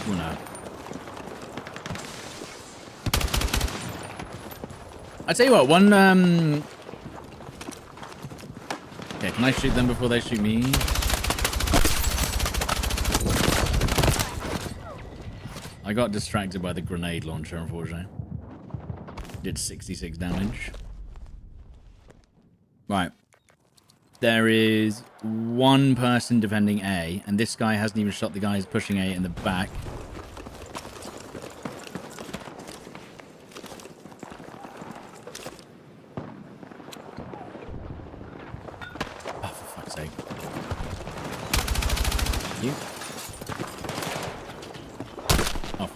Oh, no. I tell you what, one, okay, can I shoot them before they shoot me? I got distracted by the grenade launcher, unfortunately. Did 66 damage. Right. There is one person defending A, and this guy hasn't even shot the guy who's pushing A in the back. You. Oh.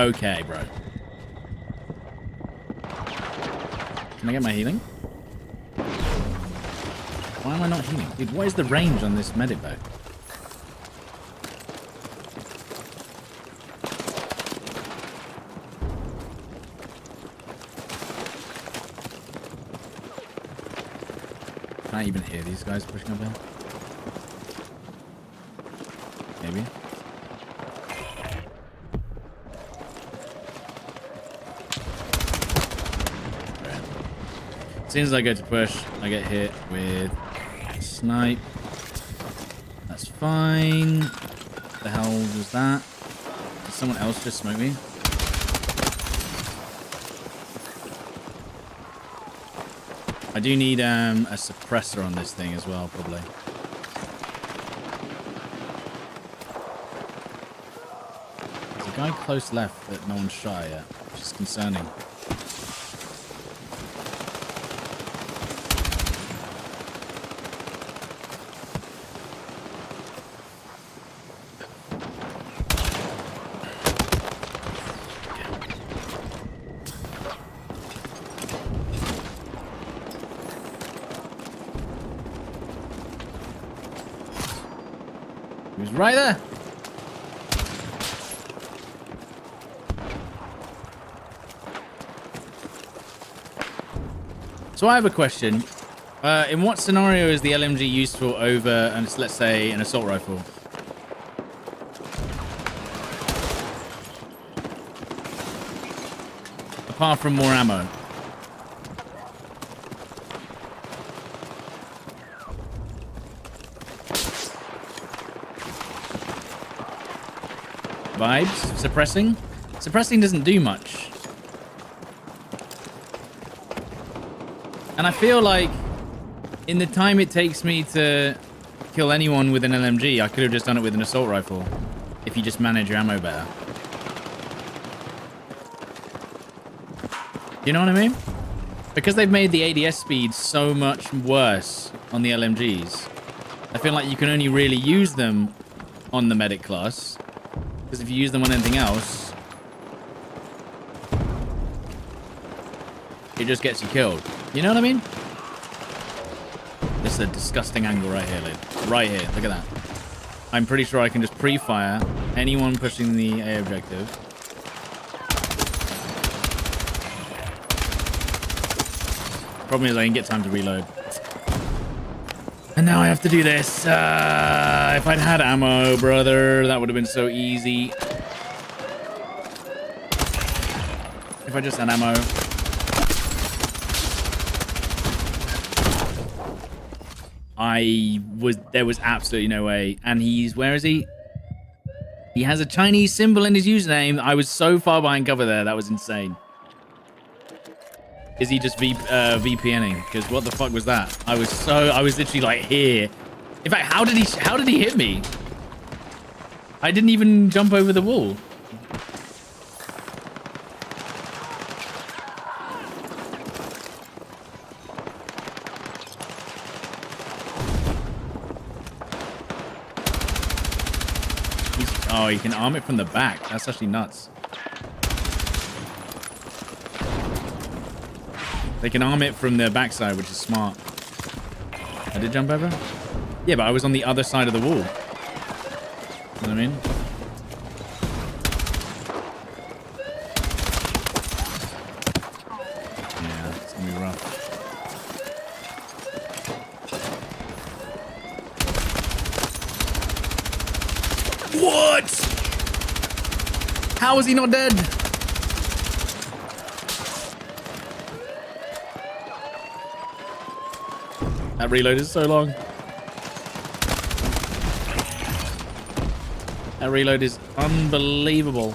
Okay, bro. Can I get my healing? Why am I not healing? Dude, what is the range on this medic bag? Can I even hear these guys pushing up there? Maybe. Right. As soon as I go to push, I get hit with snipe. That's fine. What the hell was that? Did someone else just smoke me? I do need a suppressor on this thing as well, probably. There's a guy close left that no one's shot yet, which is concerning. He was right there. So I have a question. In what scenario is the LMG useful over, and let's say, an assault rifle? Apart from more ammo. Vibes? Suppressing? Suppressing doesn't do much. And I feel like in the time it takes me to kill anyone with an LMG, I could have just done it with an assault rifle if you just manage your ammo better. You know what I mean? Because they've made the ADS speed so much worse on the LMGs, I feel like you can only really use them on the medic class. Because if you use them on anything else, it just gets you killed. You know what I mean? This is a disgusting angle right here, Lid. Right here. Look at that. I'm pretty sure I can just pre-fire anyone pushing the A objective. Problem is I didn't get time to reload. And now I have to do this. If I'd had ammo, brother, that would have been so easy. If I just had ammo. There was absolutely no way. And where is he? He has a Chinese symbol in his username. I was so far behind cover there. That was insane. Is he just VPNing? Because what the fuck was that? I was literally like here. In fact, how did he hit me? I didn't even jump over the wall. Oh, you can arm it from the back. That's actually nuts. They can arm it from the backside, which is smart. I did jump over? Yeah, but I was on the other side of the wall. You know what I mean? Yeah, it's gonna be rough. What? How is he not dead? That reload is so long. That reload is unbelievable.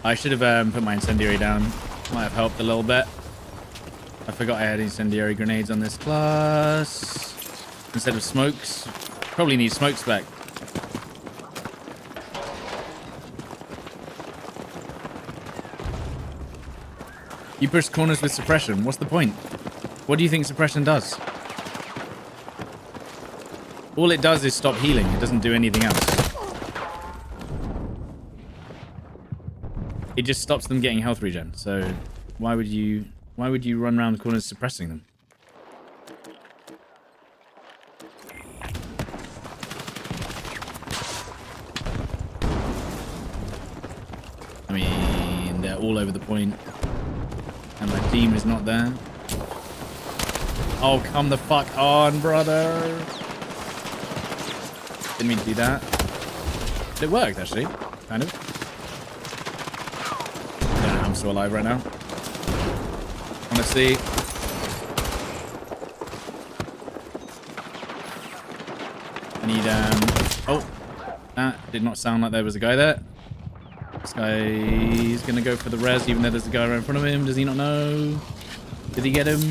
I should have put my incendiary down. Might have helped a little bit. I forgot I had incendiary grenades on this class. Instead of smokes. Probably need smokes back. You push corners with suppression. What's the point? What do you think suppression does? All it does is stop healing. It doesn't do anything else. It just stops them getting health regen. So why would you run around the corners suppressing them? I mean, they're all over the point. And my team is not there. Oh, come the fuck on, brother. Didn't mean to do that. But it worked, actually. Kind of. Yeah, I'm still alive right now. Honestly. I need, oh. That did not sound like there was a guy there. This guy is going to go for the res, even though there's a guy right in front of him. Does he not know? Did he get him?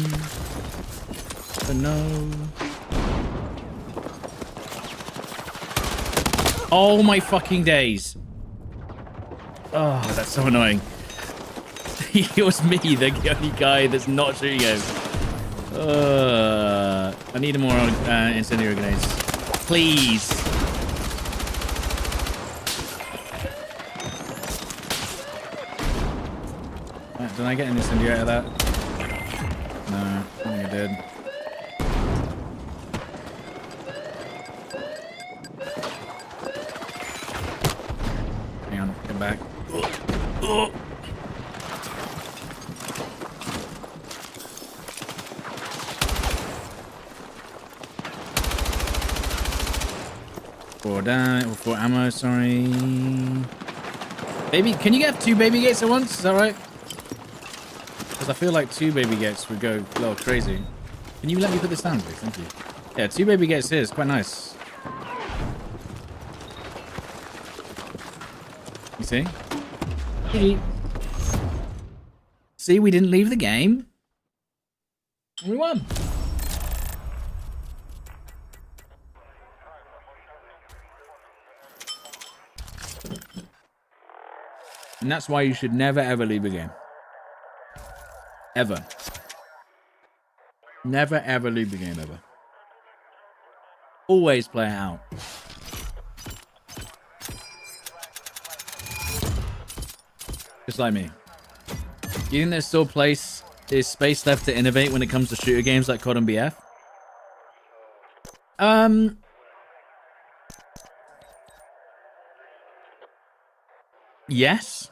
Oh, no. Oh, my fucking days. Oh, that's so annoying. It was me, the only guy that's not shooting him. I need more incendiary grenades. Please. Did I get an incendiary out of that? No, I think I did. Hang on, come back. Oh. Four ammo, sorry. Baby, can you get 2 baby gates at once? Is that right? Because I feel like 2 baby gates would go a little crazy. Can you let me put this down, please? Thank you. Yeah, 2 baby gates here is quite nice. You see? Hey. See, we didn't leave the game. We won. And that's why you should never ever leave a game. Ever. Never ever leave the game ever. Always play it out. Just like me. You think there's still space left to innovate when it comes to shooter games like COD and BF? Yes.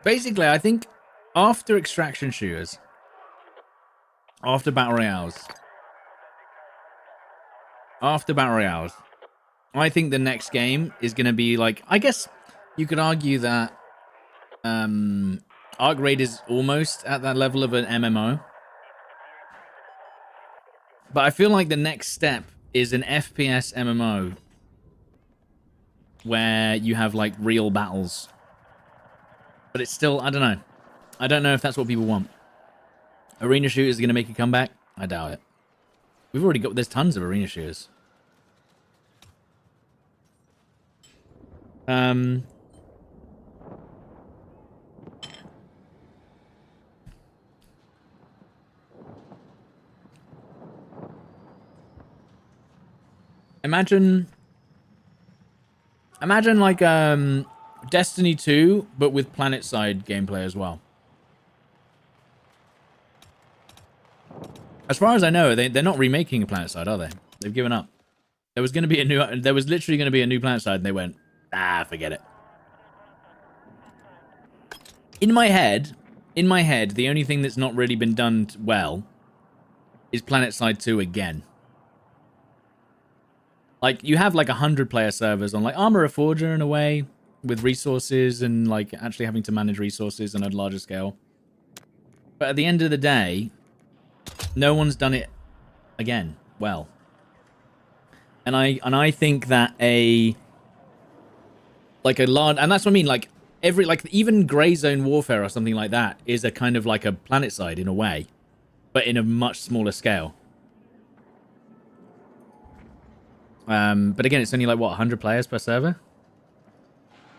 Basically, I think after extraction shooters, after battle royales, I think the next game is going to be like, I guess you could argue that Arc Raid is almost at that level of an MMO. But I feel like the next step is an FPS MMO where you have like real battles. But it's still, I don't know. I don't know if that's what people want. Arena shooters are going to make a comeback? I doubt it. We've already got... There's tons of arena shooters. Imagine like Destiny 2, but with planet-side gameplay as well. As far as I know, they're not remaking a planet-side, are they? They've given up. There was literally going to be a new planet-side, and they went, forget it. In my head, the only thing that's not really been done well is planet-side 2 again. Like, you have like 100-player servers on like Armor of Forger in a way, with resources and like actually having to manage resources on a larger scale. But at the end of the day, no one's done it again well. And I think that and that's what I mean, like even Grey Zone Warfare or something like that is a kind of like a planet side in a way, but in a much smaller scale. But again, it's only like, what, 100 players per server?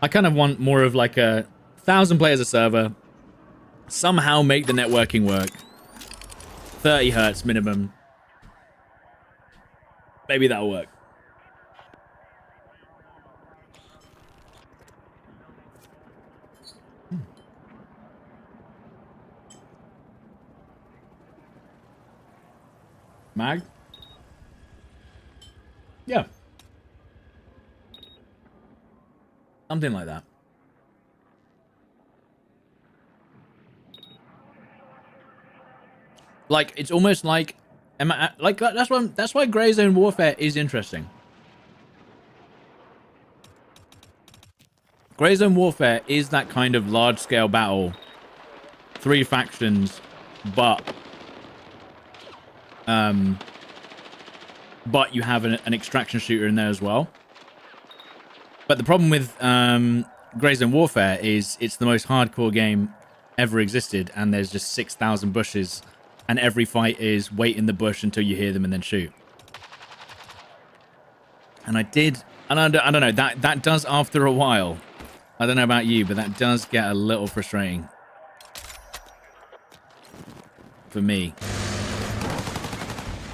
I kind of want more of like 1,000 players a server. Somehow make the networking work. 30 hertz minimum. Maybe that'll work. Mag? Yeah. Something like that. Like, it's almost like... that's why Grey Zone Warfare is interesting. Grey Zone Warfare is that kind of large-scale battle. 3 factions, but you have an extraction shooter in there as well. But the problem with Grey Zone Warfare is it's the most hardcore game ever existed, and there's just 6,000 bushes, and every fight is wait in the bush until you hear them and then shoot. And I don't know, that does after a while. I don't know about you, but that does get a little frustrating. For me.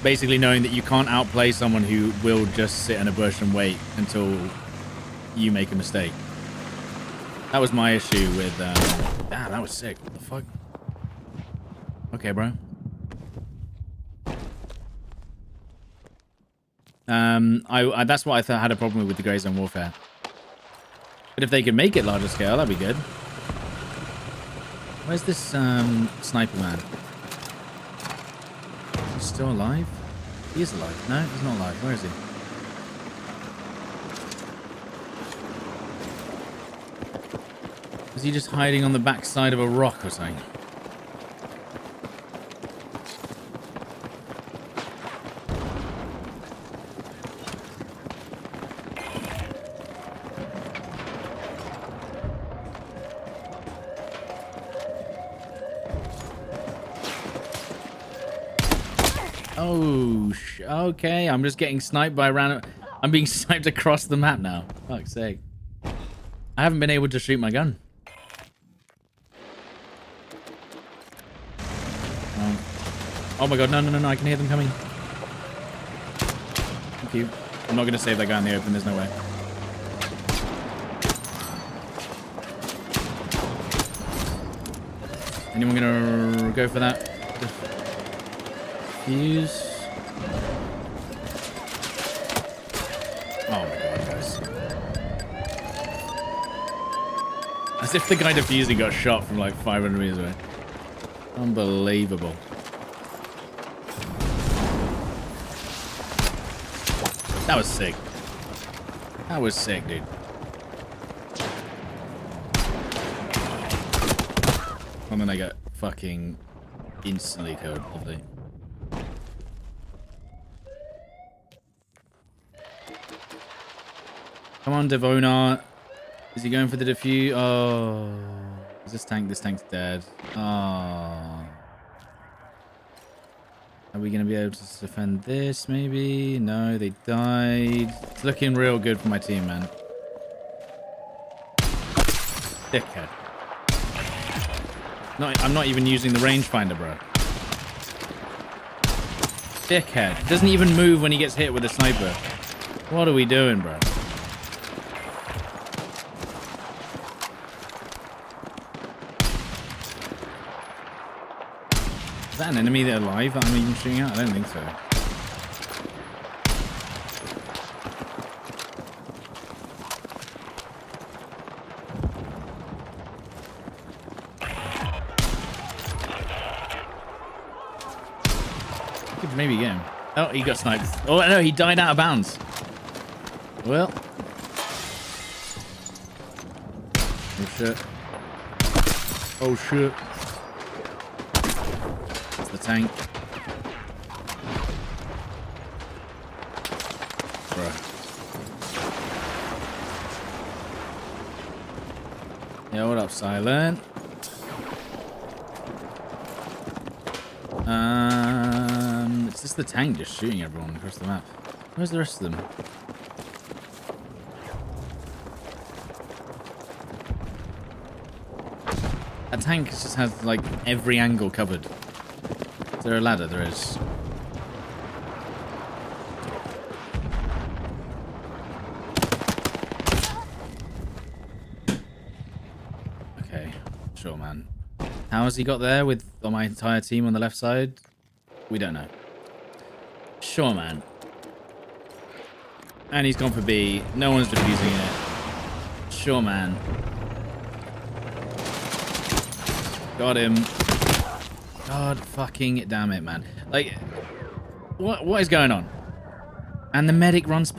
Basically knowing that you can't outplay someone who will just sit in a bush and wait until you make a mistake. That was my issue with... damn, that was sick. What the fuck? Okay, bro. That's what I thought I had a problem with the Grey Zone Warfare. But if they could make it larger scale, that'd be good. Where's this sniper man? He's still alive? He is alive. No, he's not alive. Where is he? Is he just hiding on the backside of a rock or something? Oh, okay. I'm just getting sniped by random... I'm being sniped across the map now. Fuck's sake. I haven't been able to shoot my gun. Oh my god, no, I can hear them coming. Thank you. I'm not going to save that guy in the open, there's no way. Anyone going to go for that? Fuse. Oh my god, guys. As if the guy defusing got shot from like 500 meters away. Unbelievable. That was sick. That was sick, dude. And then I got fucking instantly killed, lovely. Come on, Devonar. Is he going for the defuse? Oh. Is this tank's dead. Oh. Are we going to be able to defend this, maybe? No, they died. It's looking real good for my team, man. Dickhead. No, I'm not even using the rangefinder, bro. Dickhead. Doesn't even move when he gets hit with a sniper. What are we doing, bro? Is that an enemy that alive that I'm even shooting at? I don't think so. I could maybe get him. Oh, he got sniped. Oh, no, he died out of bounds. Well. Oh, shit. Oh, shit. That's the tank. Bruh. Yeah, what up, Silent? It's just the tank just shooting everyone across the map. Where's the rest of them? That tank just has, like, every angle covered. Is there a ladder? There is. Okay. Sure, man. How has he got there with my entire team on the left side? We don't know. Sure, man. And he's gone for B. No one's defusing it. Sure, man. Got him. God fucking damn it, man. Like, what is going on? And the medic runs...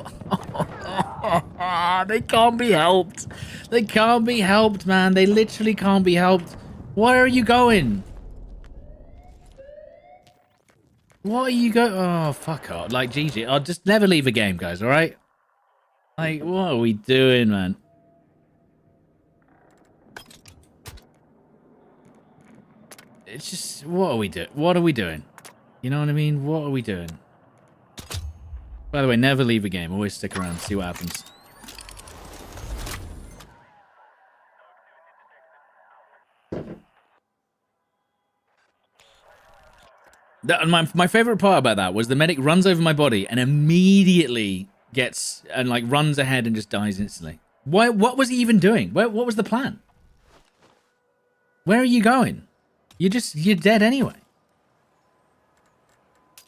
They can't be helped. They can't be helped, man. They literally can't be helped. Where are you going? What are you going... Oh, fuck off. Like, GG. I'll just never leave a game, guys, alright? Like, what are we doing, man? It's just... What are we doing? What are we doing? You know what I mean? What are we doing? By the way, never leave a game. Always stick around. See what happens. My favorite part about that was the medic runs over my body and immediately gets and like runs ahead and just dies instantly. What was he even doing? What was the plan? Where are you going? You're dead anyway.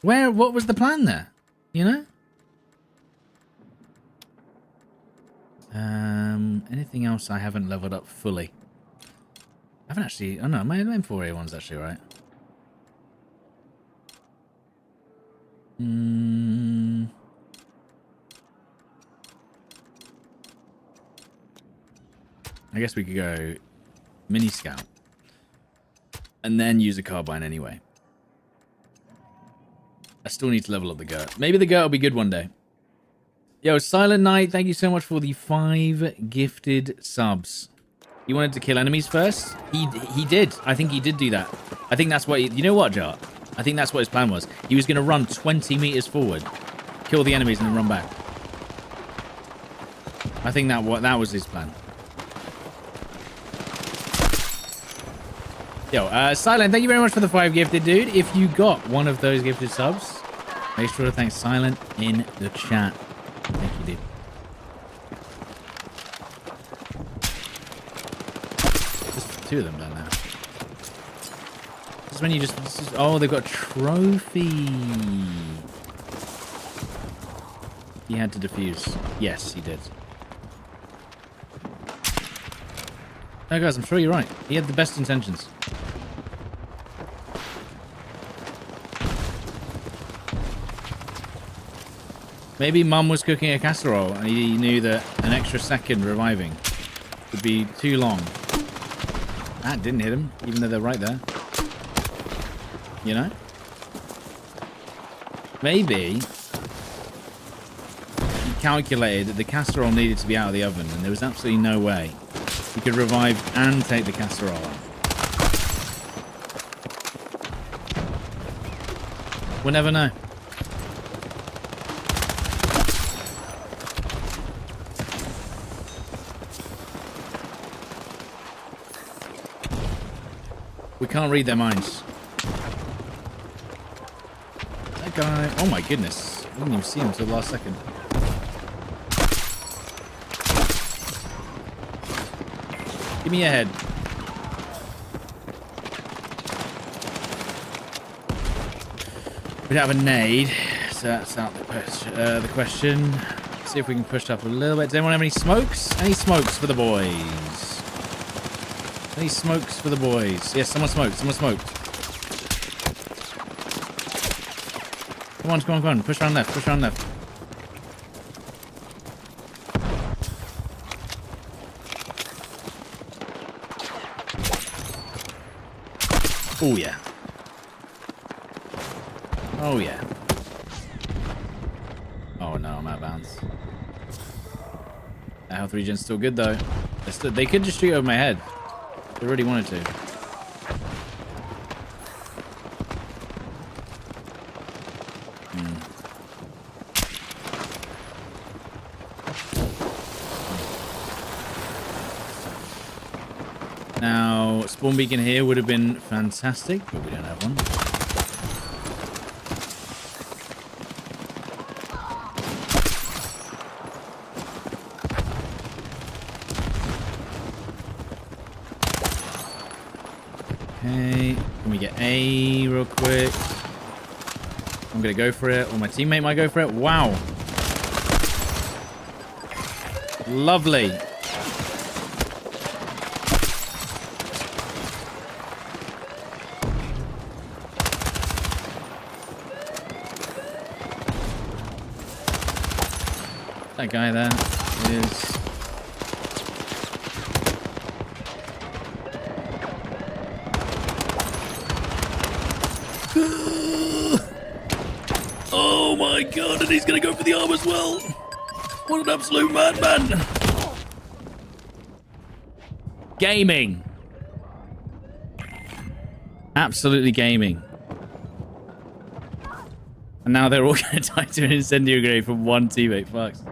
What was the plan there? You know? Anything else I haven't leveled up fully? I haven't actually... Oh no, my M4A1's actually right. I guess we could go mini scout and then use a carbine anyway. I still need to level up the GURT. Maybe the GURT will be good one day. Yo, Silent Knight, thank you so much for the 5 gifted subs. You wanted to kill enemies first? He did. I think he did do that. I think that's what... You know what, Jar? I think that's what his plan was. He was going to run 20 meters forward, kill the enemies, and then run back. I think that was his plan. Yo, Silent, thank you very much for the 5 gifted, dude. If you got one of those gifted subs, make sure to thank Silent in the chat. Thank you, dude. Just 2 of them down there. This is when you just... Oh, they've got a trophy. He had to defuse. Yes, he did. No, guys, I'm sure you're right. He had the best intentions. Maybe Mum was cooking a casserole and he knew that an extra second reviving would be too long. That didn't hit him, even though they're right there. You know? Maybe he calculated that the casserole needed to be out of the oven and there was absolutely no way he could revive and take the casserole out. We'll never know. We can't read their minds. That guy... Oh my goodness. I didn't even see him until the last second. Give me your head. We don't have a nade, so that's out the question. See if we can push up a little bit. Does anyone have any smokes? Any smokes for the boys? Any smokes for the boys? Yes, someone smoked. Someone smoked. Come on, come on, come on. Push around left. Push around left. Oh, yeah. Oh, yeah. Oh, no, I'm out of bounds. That health regen's still good, though. They could just shoot over my head. They really wanted to. Now, spawn beacon here would have been fantastic, but we don't have one. Okay, can we get A real quick? I'm gonna go for it, or my teammate might go for it. Wow. Lovely. That guy there is... Oh my god, and he's gonna go for the arm as well. What an absolute madman. Gaming. Absolutely gaming. And now they're all gonna die to an incendiary grenade from one teammate. Fuck's sake.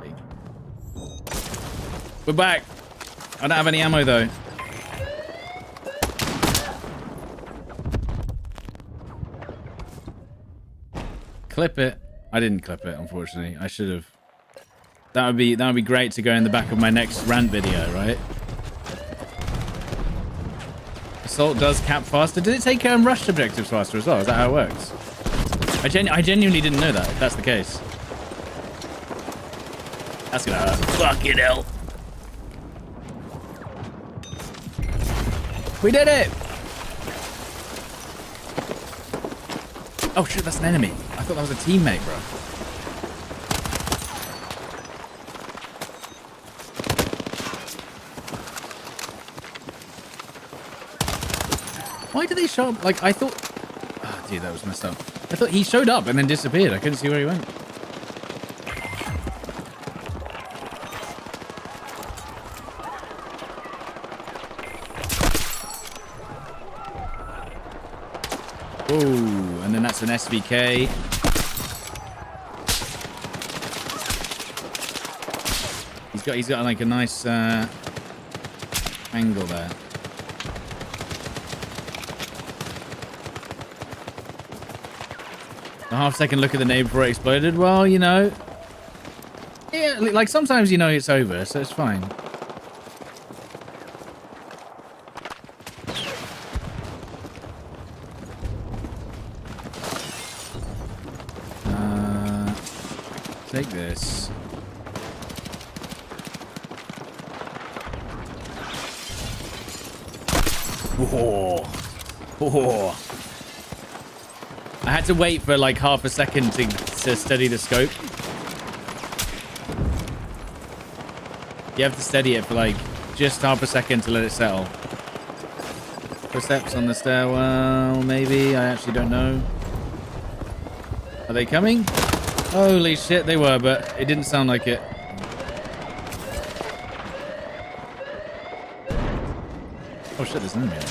We're back. I don't have any ammo though. Clip it. I didn't clip it, unfortunately. I should have. That would be great to go in the back of my next rant video, right? Assault does cap faster. Did it take rush objectives faster as well? Is that how it works? I genuinely didn't know that. If that's the case, that's gonna hurt. Fucking hell. We did it! Oh shit, that's an enemy. I thought that was a teammate, bro. Why did they show up? Like, I thought... Oh, dude, that was messed up. I thought he showed up and then disappeared. I couldn't see where he went. Oh, and then that's an SVK. He's got like a nice angle there. A half-second look at the nade before it exploded. Well, you know, yeah, like sometimes you know it's over, so it's fine. Take this. Whoa. Whoa. I had to wait for like half a second to steady the scope. You have to steady it for like just half a second to let it settle. Footsteps on the stairwell, maybe. I actually don't know. Are they coming? Holy shit, they were, but it didn't sound like it. Oh shit, there's an enemy there.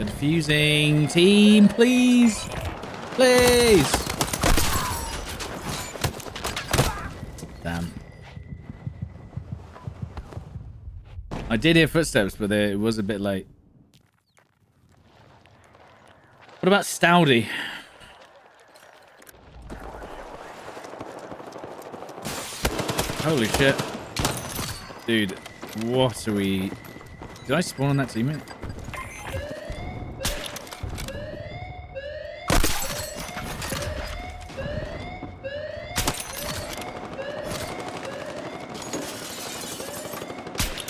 Defusing. Team, please. Please. Damn. I did hear footsteps, but it was a bit late. What about Stoudy? Holy shit. Dude, what are we... Did I spawn on that teammate?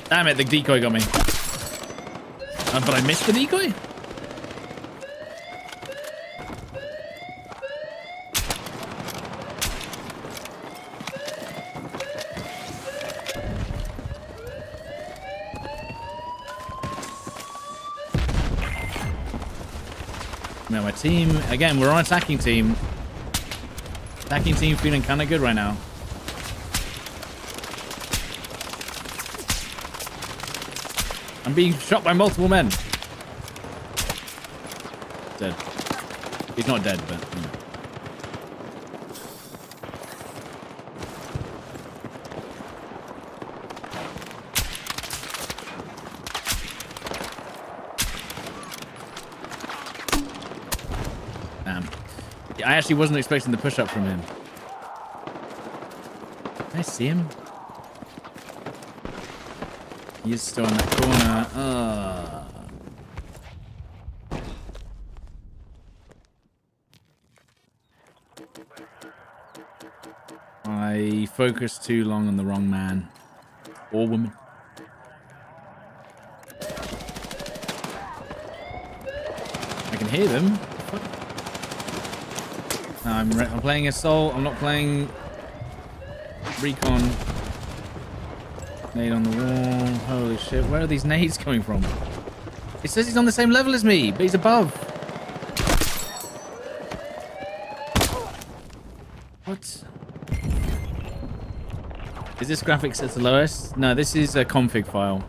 Damn it, the decoy got me. But I missed the decoy? Man, my team, again, we're on attacking team. Attacking team feeling kind of good right now. I'm being shot by multiple men. Dead. He's not dead, but... You know. Damn. I actually wasn't expecting the push-up from him. Can I see him? He is still in that corner. I focused too long on the wrong man. Or woman. I can hear them. No, I'm playing Assault. I'm not playing Recon. Nade on the wall. Holy shit. Where are these nades coming from? It says he's on the same level as me, but he's above. What? Is this graphics set to lowest? No, this is a config file.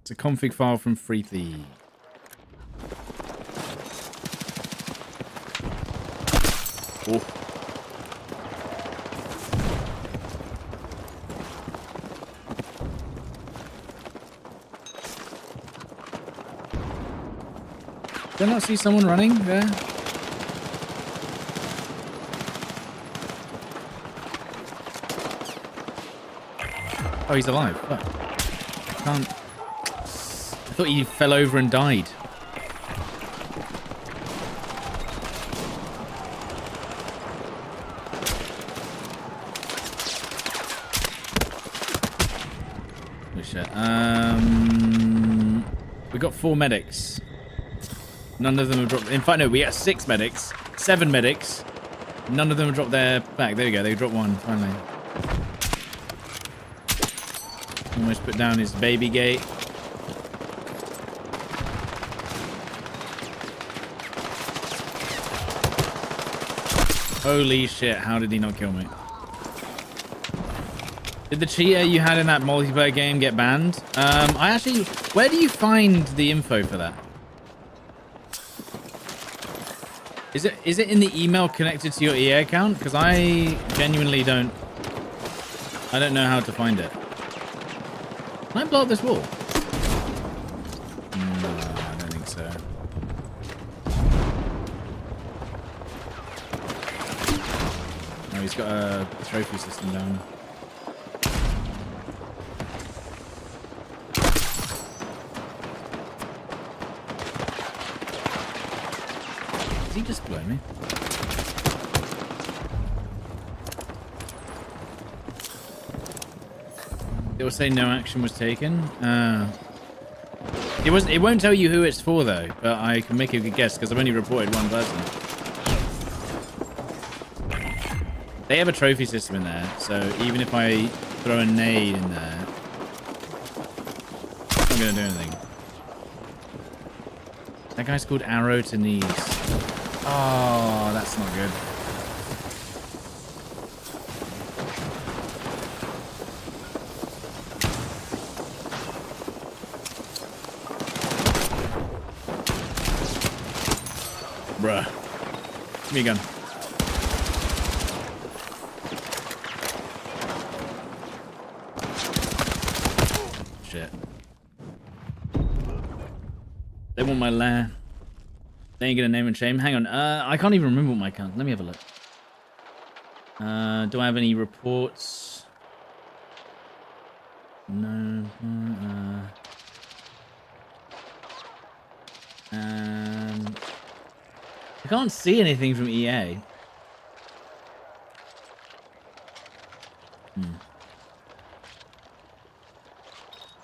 It's a config file from Freethy. Oh. Did I not see someone running there? Oh, he's alive. What? Can't... I thought he fell over and died. Oh, shit. We got 4 medics. None of them have dropped... In fact, no, we got 6 medics. 7 medics. None of them have dropped their back. There we go. They dropped one, finally. Almost put down his baby gate. Holy shit, how did he not kill me? Did the cheater you had in that multiplayer game get banned? I actually... Where do you find the info for that? Is it in the email connected to your EA account? Because I genuinely don't... I don't know how to find it. Can I blow up this wall? No, I don't think so. No, he's got a trophy system down. Did he just blow me? It will say no action was taken. It won't tell you who it's for though, but I can make a good guess because I've only reported one person. They have a trophy system in there, so even if I throw a nade in there, it's not gonna do anything. That guy's called Arrow to Knees. Oh, that's not good. me a gun. Shit. They want my lair. They ain't gonna name and shame. Hang on. I can't even remember what my account. Let me have a look. Do I have any reports? No. I can't see anything from EA.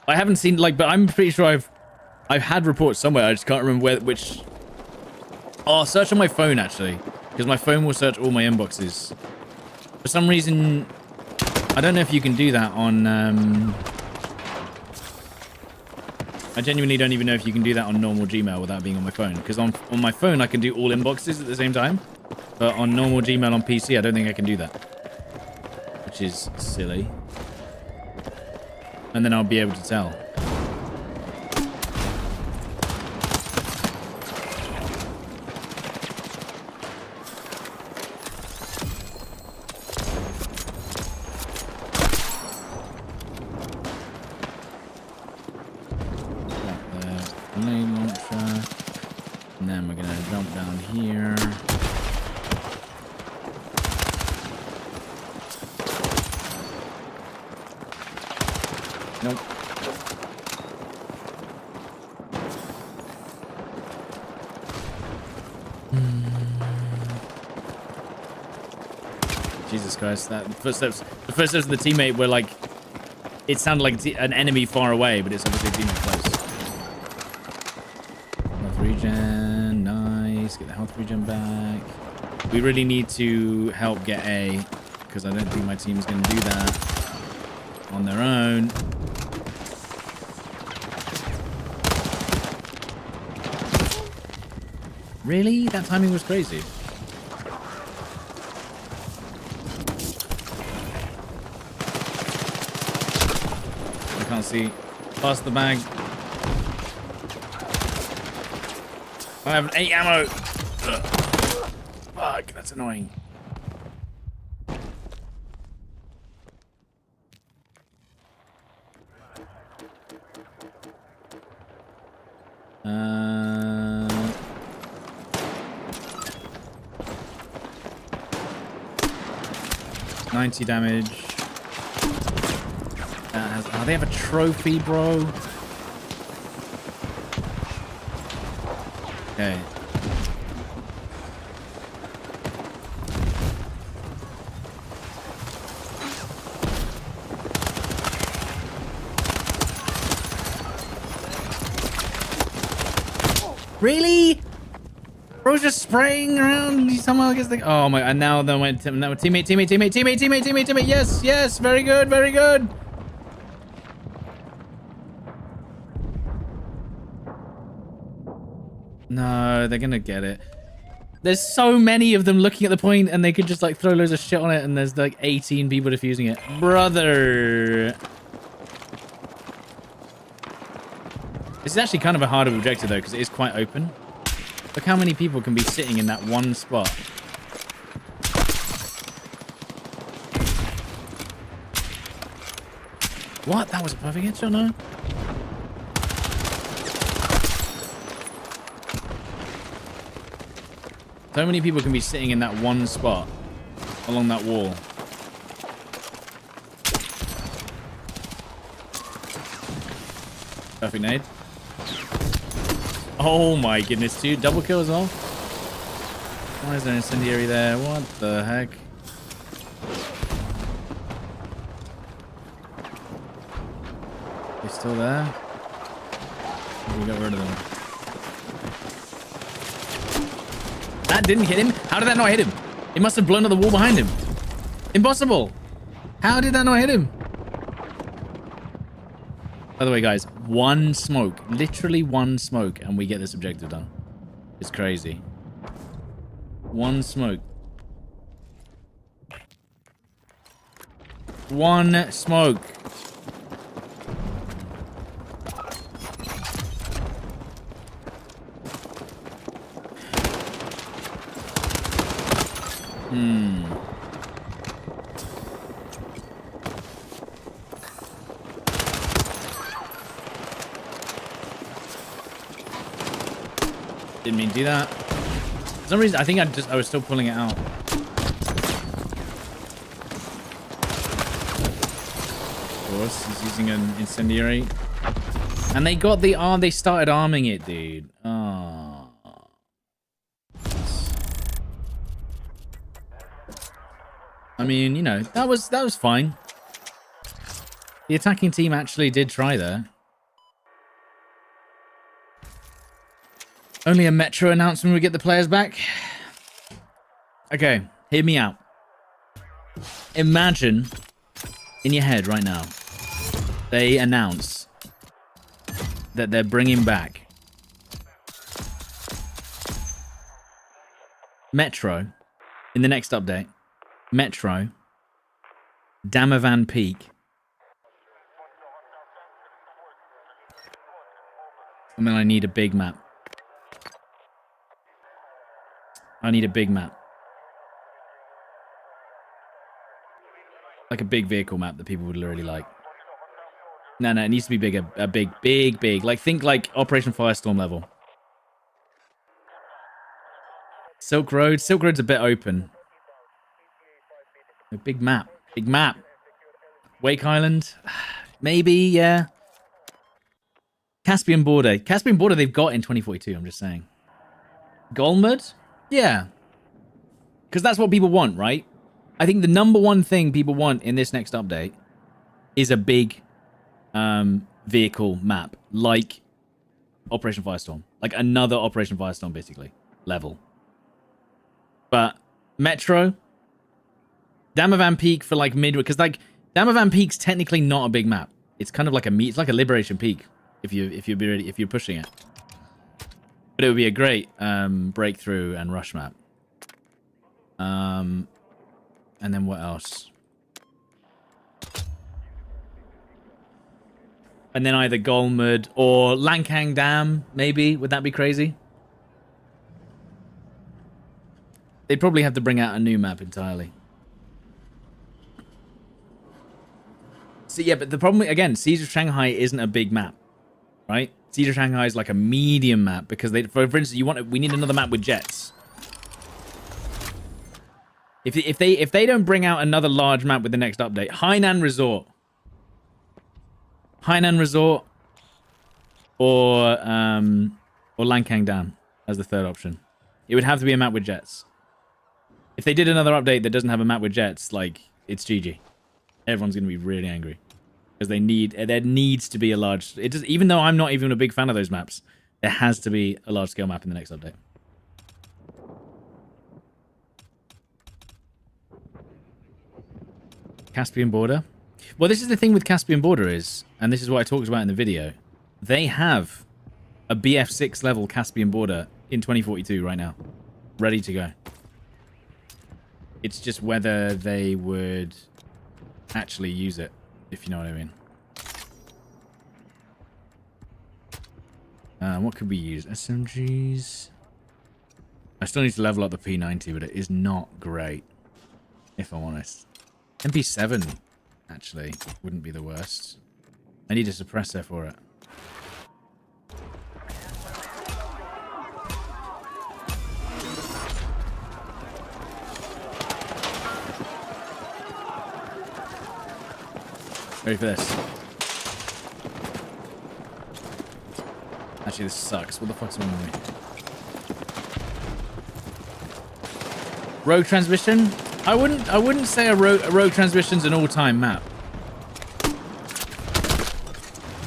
I haven't seen but I'm pretty sure I've had reports somewhere. I just can't remember which. Oh, I'll search on my phone actually, because my phone will search all my inboxes. For some reason, I don't know if you can do that on. I genuinely don't even know if you can do that on normal Gmail without being on my phone. Because on my phone, I can do all inboxes at the same time. But on normal Gmail on PC, I don't think I can do that. Which is silly. And then I'll be able to tell. Jesus Christ, that the footsteps of the teammate were like, it sounded like an enemy far away, but it's obviously a teammate close. Health regen, nice. Get the health regen back. We really need to help get A, because I don't think my team's going to do that on their own. Really? That timing was crazy. I can't see. Pass the bag. I have 8 ammo. Ugh. Fuck, that's annoying. $90 damage. Oh, they have a trophy, bro. Okay. Really? Bro's just spraying around. He somehow gets the. Oh my! And now they went. Now teammate. Yes, yes. Very good. Very good. No, they're gonna get it. There's so many of them looking at the point, and they could just like throw loads of shit on it, and there's like 18 people defusing it. Brother. This is actually kind of a harder objective though, because it is quite open. Look how many people can be sitting in that one spot. What? That was a perfect headshot, no? So many people can be sitting in that one spot along that wall. Perfect nade. Oh my goodness, dude. Double kill as well? Why is there an incendiary there? What the heck? They still there? We got rid of them. That didn't hit him? How did that not hit him? It must have blown up the wall behind him. Impossible. How did that not hit him? By the way, guys, one smoke, literally one smoke, and we get this objective done. It's crazy. One smoke. One smoke. Didn't mean to do that. For some reason, I think I was still pulling it out. Of course, he's using an incendiary. And they got the arm. They started arming it, dude. Oh. I mean, you know, that was fine. The attacking team actually did try there. Only a Metro announcement when we get the players back. Okay, hear me out. Imagine in your head right now, they announce that they're bringing back Metro in the next update. Metro, Damavan Peak, and then I need a big map. I need a big map. Like a big vehicle map that people would really like. No, it needs to be bigger. A big. Like, think like Operation Firestorm level. Silk Road. Silk Road's a bit open. A big map. Big map. Wake Island. Maybe, yeah. Caspian Border. Caspian Border they've got in 2042, I'm just saying. Golmud? Yeah. Because that's what people want, right? I think the number one thing people want in this next update is a big vehicle map. Like Operation Firestorm. Like another Operation Firestorm, basically. Level. But Metro... Damavan Peak for like mid, because like Damavan Peak's technically not a big map. It's kind of like it's like a Liberation Peak if you're pushing it. But it would be a great breakthrough and rush map. And then what else? And then either Golmud or Lankang Dam, maybe. Would that be crazy? They'd probably have to bring out a new map entirely. So yeah, but the problem, again, Siege of Shanghai isn't a big map, right? Siege of Shanghai is like a medium map because they, for instance, we need another map with jets. If they don't bring out another large map with the next update, Hainan Resort, or Lankang Dam as the third option. It would have to be a map with jets. If they did another update that doesn't have a map with jets, like, it's GG. Everyone's going to be really angry. Because there needs to be a large... even though I'm not even a big fan of those maps, there has to be a large-scale map in the next update. Caspian Border. Well, this is the thing with Caspian Border is, and this is what I talked about in the video, they have a BF6 level Caspian Border in 2042 right now. Ready to go. It's just whether they would actually use it, if you know what I mean. What could we use? SMGs? I still need to level up the P90, but it is not great, if I'm honest. MP7, actually, wouldn't be the worst. I need a suppressor for it. Ready for this? Actually, this sucks. What the fuck's wrong with me? Rogue Transmission? I wouldn't say a Rogue Transmission's an all-time map.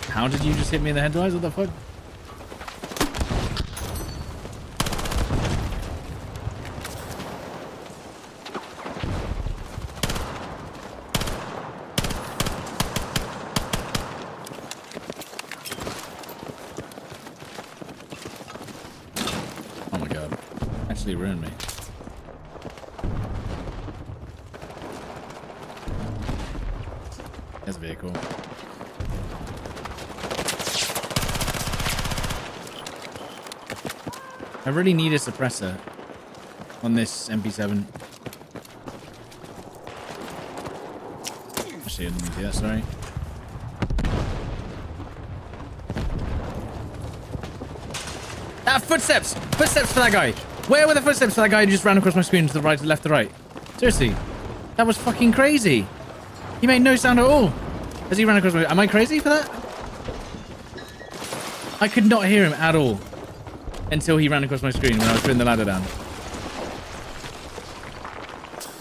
How did you just hit me in the head, guys? What the fuck? Oh my god. Actually ruined me. There's a vehicle. I really need a suppressor on this MP7. Actually, I didn't mean to do that, sorry. That Footsteps! Footsteps for that guy! Where were the footsteps for that guy who just ran across my screen to the right, to the left, to the right? Seriously. That was fucking crazy. He made no sound at all as he ran across my... Am I crazy for that? I could not hear him at all until he ran across my screen when I was putting the ladder down.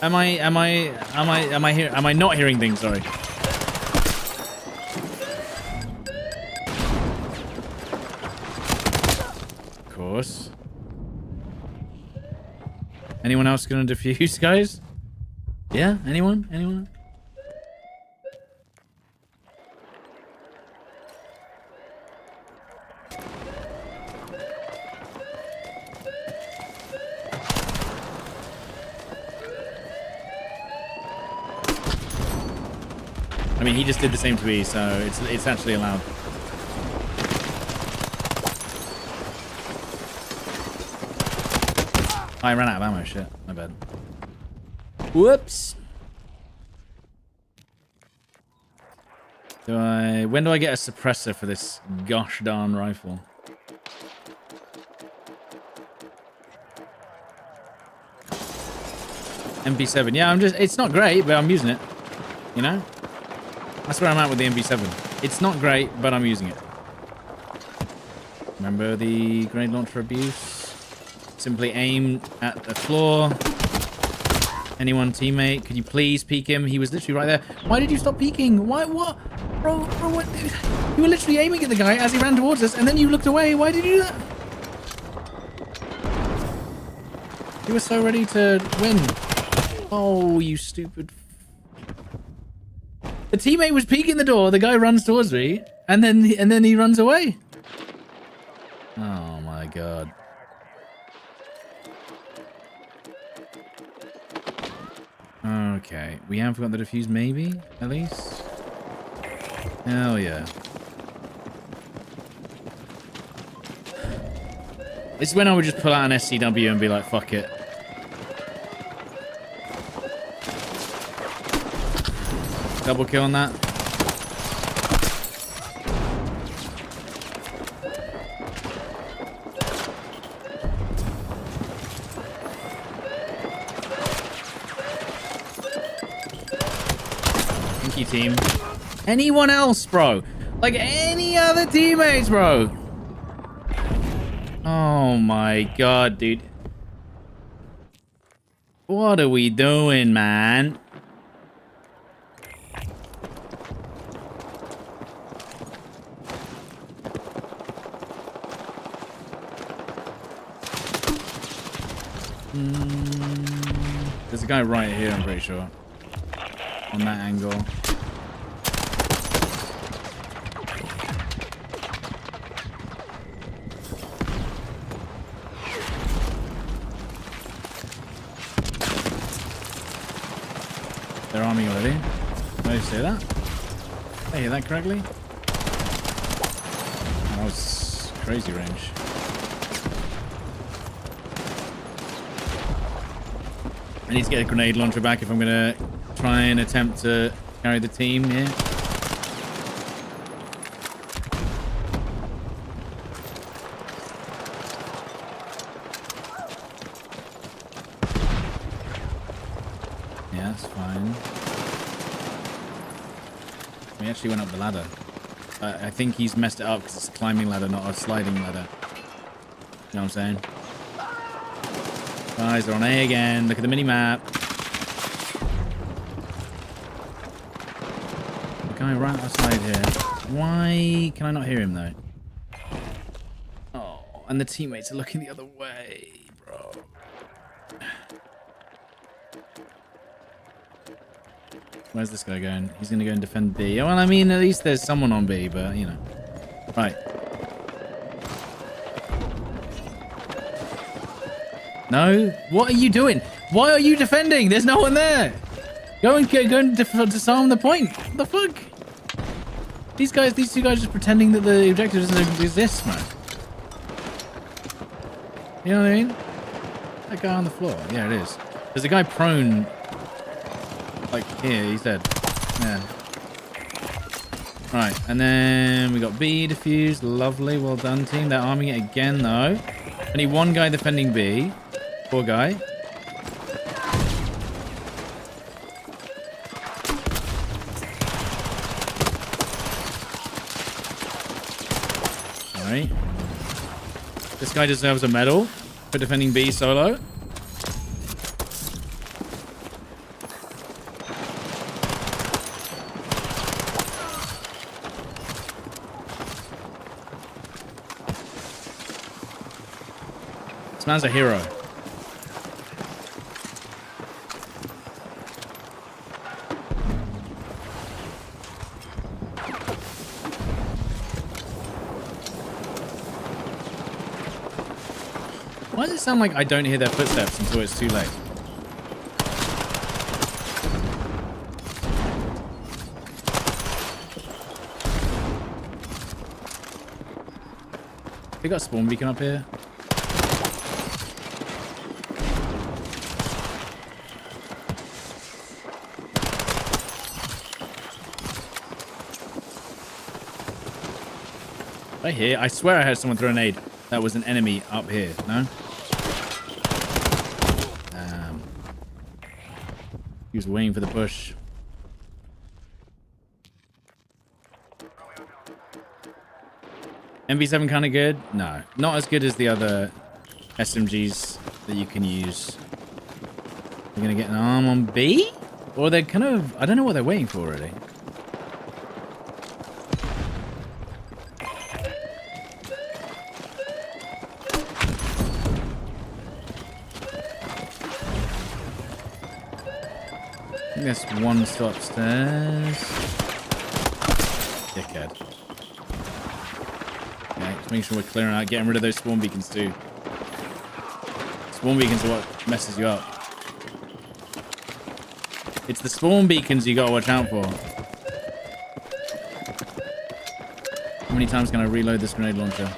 Am I not hearing things? Sorry. Of course. Anyone else gonna defuse, guys? Yeah? Anyone? Anyone? I mean, he just did the same to me, so it's actually allowed. Oh, I ran out of ammo. Shit, my bad. Whoops. When do I get a suppressor for this gosh darn rifle? MP7. Yeah, it's not great, but I'm using it. You know? That's where I'm at with the MP7. It's not great, but I'm using it. Remember the grenade launcher abuse? Simply aim at the floor. Anyone, teammate, could you please peek him? He was literally right there. Why did you stop peeking? Why? What? Bro, what? You were literally aiming at the guy as he ran towards us, and then you looked away. Why did you do that? You were so ready to win. Oh, you stupid. The teammate was peeking the door. The guy runs towards me, and then he runs away. Oh my god. Okay, we have got the defuse, maybe at least. Hell yeah. This is when I would just pull out an SCW and be like, fuck it. Double kill on that. Thank you, team. Anyone else, bro? Like any other teammates, bro? Oh my god, dude. What are we doing, man? There's a guy right here, I'm pretty sure. On that angle. They're arming already. Did I say that? Did I hear that correctly? That was crazy range. I need to get a grenade launcher back if I'm gonna try and attempt to carry the team here. Yeah, that's fine. We actually went up the ladder. I think he's messed it up because it's a climbing ladder, not a sliding ladder. You know what I'm saying? Guys, they're on A again. Look at the mini-map. The guy right outside here. Why can I not hear him, though? Oh, and the teammates are looking the other way, bro. Where's this guy going? He's going to go and defend B. Well, I mean, at least there's someone on B, but, you know. Right. No? What are you doing? Why are you defending? There's no one there. Go and disarm the point. What the fuck? These two guys just pretending that the objective doesn't exist, man. You know what I mean? That guy on the floor. Yeah, it is. There's a guy prone. Like here, he's dead. Yeah. Right, and then we got B defused. Lovely. Well done, team. They're arming it again, though. Only one guy defending B. Poor guy. Alright. This guy deserves a medal for defending B solo. This man's a hero. Why does it sound like I don't hear their footsteps until it's too late? They got a spawn beacon up here. I swear I heard someone throw a nade. That was an enemy up here, no? He was waiting for the push. MV7 kind of good? No. Not as good as the other SMGs that you can use. They're going to get an arm on B? Or they're kind of... I don't know what they're waiting for, really. I think there's one still upstairs. Dickhead. Okay, just making sure we're clearing out, getting rid of those spawn beacons too. Spawn beacons are what messes you up. It's the spawn beacons you gotta watch out for. How many times can I reload this grenade launcher?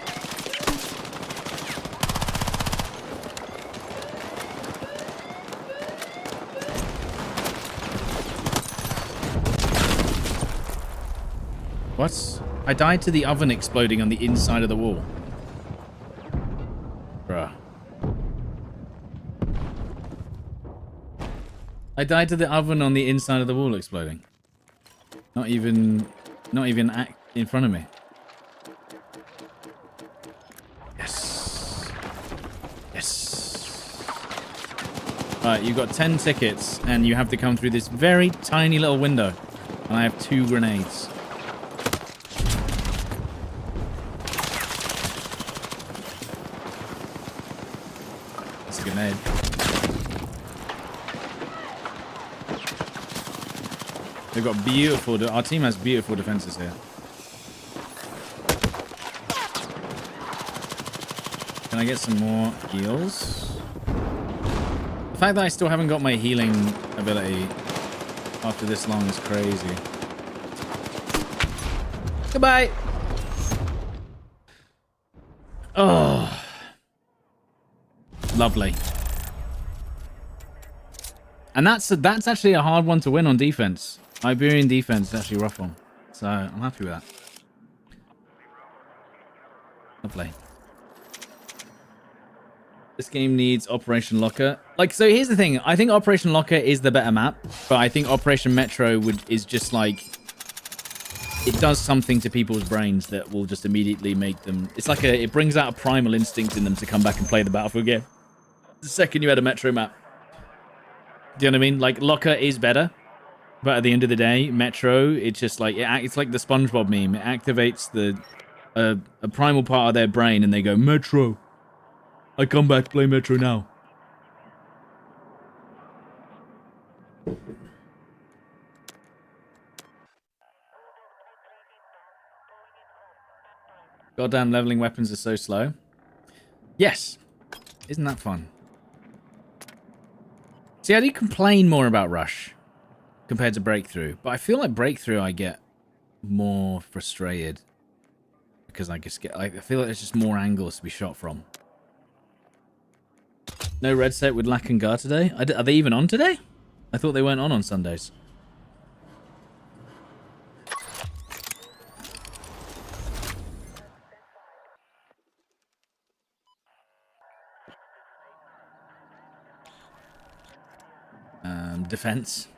What? I died to the oven exploding on the inside of the wall. Bruh. I died to the oven on the inside of the wall exploding. Not even in front of me. Yes. Yes. Alright, you've got 10 tickets and you have to come through this very tiny little window. And I have 2 grenades. Grenade. They've got beautiful... Our team has beautiful defenses here. Can I get some more heals? The fact that I still haven't got my healing ability after this long is crazy. Goodbye! Oh... Lovely. And that's actually a hard one to win on defense. Iberian defense is actually a rough one. So I'm happy with that. Lovely. This game needs Operation Locker. Like, so here's the thing. I think Operation Locker is the better map. But I think Operation Metro is just like... It does something to people's brains that will just immediately make them... It's like it brings out a primal instinct in them to come back and play the Battlefield game. The second you had a Metro map. Do you know what I mean? Like, Locker is better. But at the end of the day, Metro, it's just like... It's like the SpongeBob meme. It activates a primal part of their brain and they go, Metro. I come back, play Metro now. Goddamn, leveling weapons are so slow. Yes. Isn't that fun? See, I do complain more about Rush compared to Breakthrough. But I feel like Breakthrough I get more frustrated. Because I feel like there's just more angles to be shot from. No RedSec with Lack and Gar today? Are they even on today? I thought they weren't on Sundays. defense.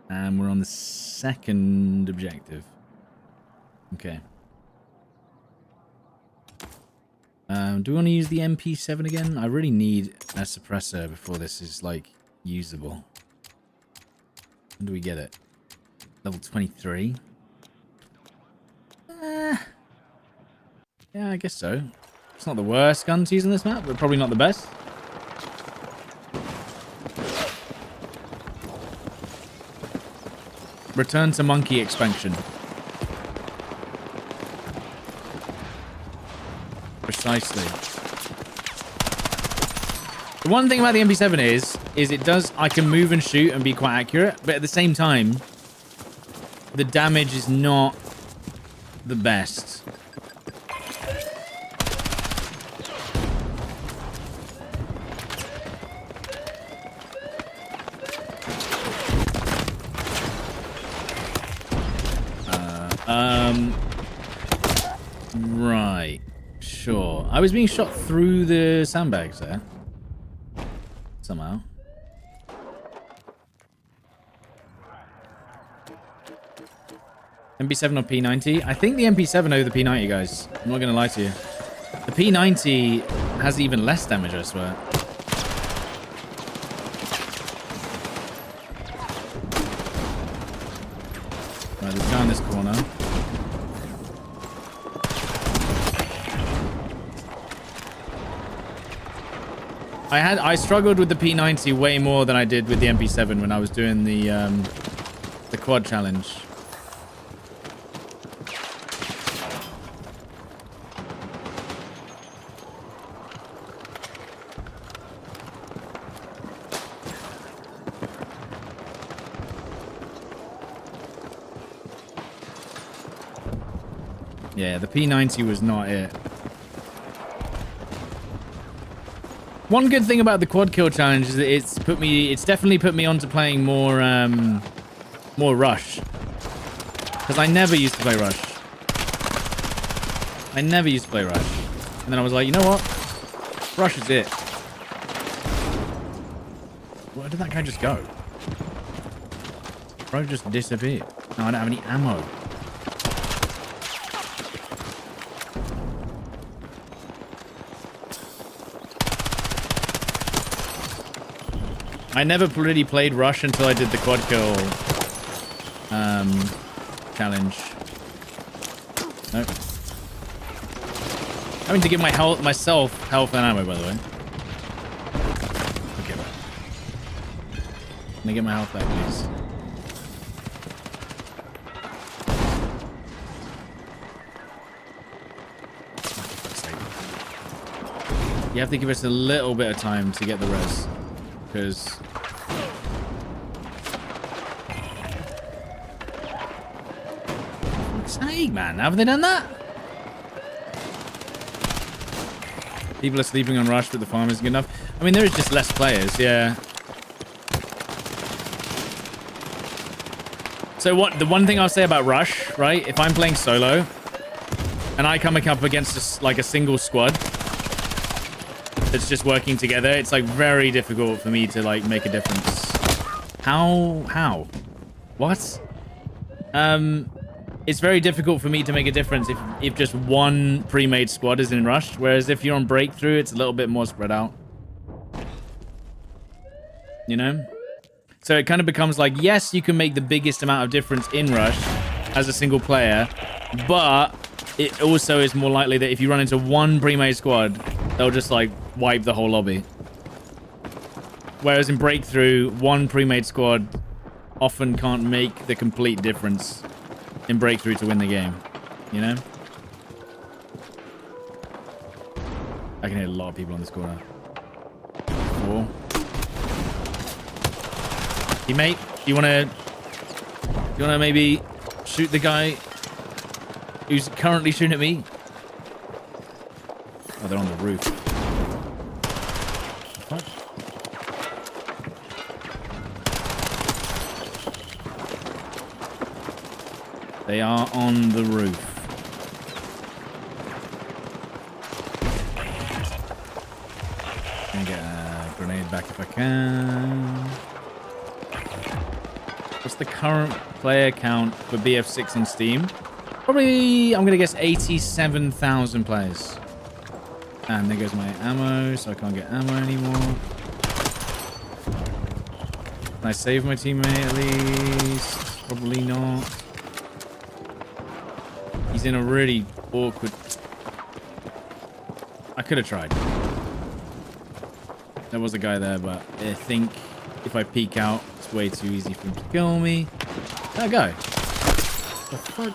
And we're on the second objective. Okay. Do we want to use the MP7 again? I really need a suppressor before this is, like, usable. When do we get it? Level 23? Yeah, I guess so. It's not the worst gun to use on this map, but probably not the best. Return to Monkey expansion. Precisely. The one thing about the MP7 is it does, I can move and shoot and be quite accurate, but at the same time, the damage is not the best. Right. Sure. I was being shot through the sandbags there. Somehow. MP7 or P90? I think the MP7 over the P90, guys. I'm not going to lie to you. The P90 has even less damage, I swear. Right, there's a guy in this corner. I struggled with the P90 way more than I did with the MP7 when I was doing the quad challenge. Yeah, the P90 was not it. One good thing about the quad kill challenge is that it's definitely put me onto playing more Rush. Because I never used to play Rush. And then I was like, you know what? Rush is it. Where did that guy just go? Bro just disappeared. No, I don't have any ammo. I never really played Rush until I did the quad kill challenge. Nope. Having to give myself health and ammo, by the way. Okay, right. Can I get my health back, please? Oh, for fuck's sake. You have to give us a little bit of time to get the res. Because... Hey, man, haven't they done that? People are sleeping on Rush, but the farm isn't good enough. I mean, there is just less players, yeah. So the one thing I'll say about Rush, right? If I'm playing solo and I come up against like a single squad that's just working together, it's like very difficult for me to like make a difference. How? What? It's very difficult for me to make a difference if just one pre-made squad is in Rush, whereas if you're on Breakthrough, it's a little bit more spread out. You know? So it kind of becomes like, yes, you can make the biggest amount of difference in Rush as a single player, but it also is more likely that if you run into one pre-made squad, they'll just like wipe the whole lobby. Whereas in Breakthrough, one pre-made squad often can't make the complete difference in Breakthrough to win the game, you know? I can hit a lot of people on this corner. 4. Teammate, you wanna maybe shoot the guy who's currently shooting at me? Oh, they're on the roof. What? They are on the roof. Gonna get a grenade back if I can. the current player count for BF6 on Steam? Probably, I'm going to guess 87,000 players. And there goes my ammo, so I can't get ammo anymore. Can I save my teammate at least? Probably not. He's in a really awkward... I could have tried. There was a guy there, but I think if I peek out, it's way too easy for him to kill me. That guy. The fuck?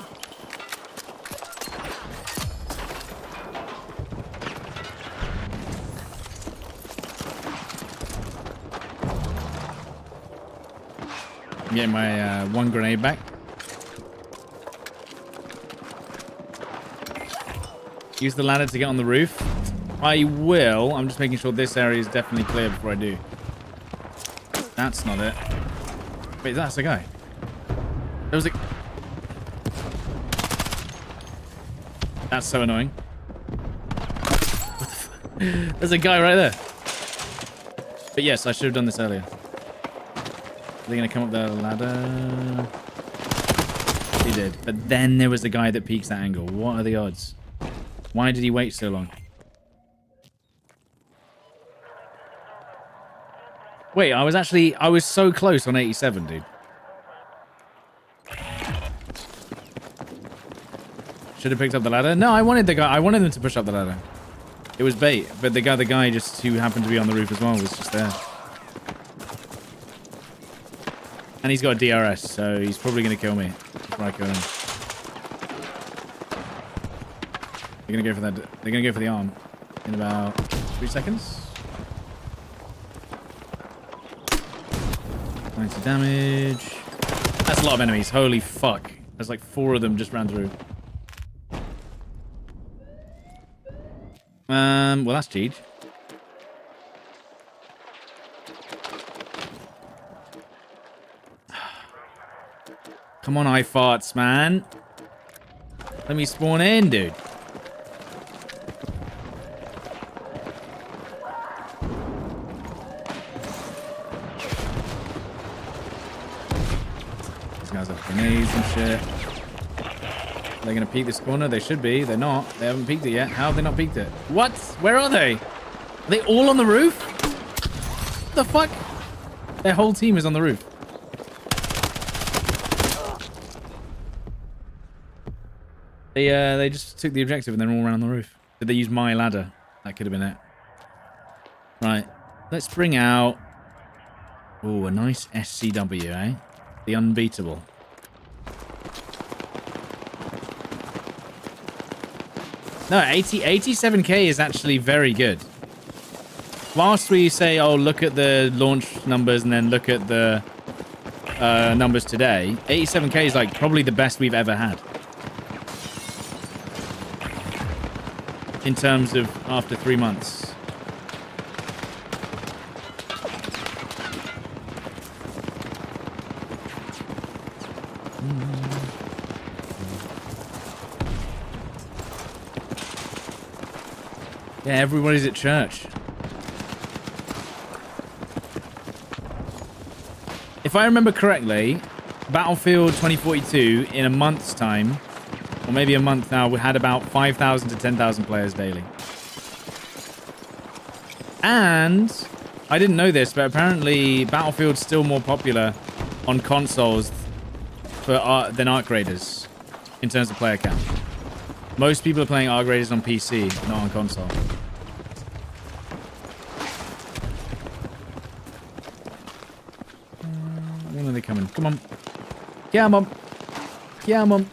I'm getting my one grenade back. Use the ladder to get on the roof. I will. I'm just making sure this area is definitely clear before I do. That's not it. Wait, that's the guy. There was a... That's so annoying. What the fuck? There's a guy right there. But yes, I should have done this earlier. Are they going to come up the ladder? He did. But then there was the guy that peeks that angle. What are the odds? Why did he wait so long? Wait, I was so close on 87, dude. Should have picked up the ladder. No, I wanted them to push up the ladder. It was bait, but the guy just who happened to be on the roof as well was just there. And he's got a DRS, so he's probably going to kill me before I kill him. They're going to go for that. They're going to go for the arm in about 3 seconds. 90 damage. That's a lot of enemies. Holy fuck. There's like 4 of them just ran through. Well, that's cheat. Come on, iFarts, man. Let me spawn in, dude. These guys have grenades and shit. They're gonna peek this corner. They should be. They're not. They haven't peeked it yet. How have they not peeked it? What? Where are they? Are they all on the roof? What the fuck? Their whole team is on the roof. They just took the objective and they're all around the roof. Did they use my ladder? That could have been it. Right. Let's bring out... Oh, a nice SCW, eh? The unbeatable. No, 87k is actually very good. Whilst we say, oh, look at the launch numbers and then look at the numbers today, 87k is like probably the best we've ever had. In terms of after 3 months. Yeah, everybody's at church. If I remember correctly, Battlefield 2042 in a month's time, or maybe a month now, we had about 5,000 to 10,000 players daily. And I didn't know this, but apparently Battlefield's still more popular on consoles than Arc Raiders in terms of player count. Most people are playing Arc Raiders on PC, not on console. When are they coming? Come on. Yeah, Mom. Yeah, Mom.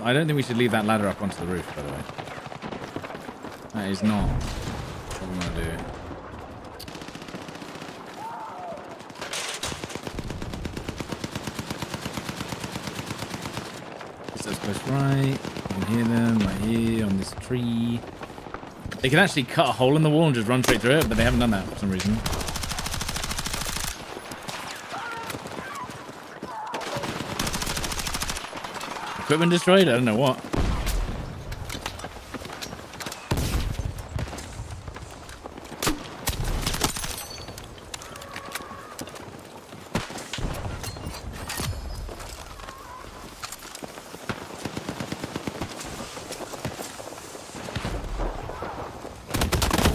I don't think we should leave that ladder up onto the roof, by the way. That is not what we want to do. Let's push right. You can hear them right here on this tree. They can actually cut a hole in the wall and just run straight through it, but they haven't done that for some reason. Equipment destroyed? I don't know what.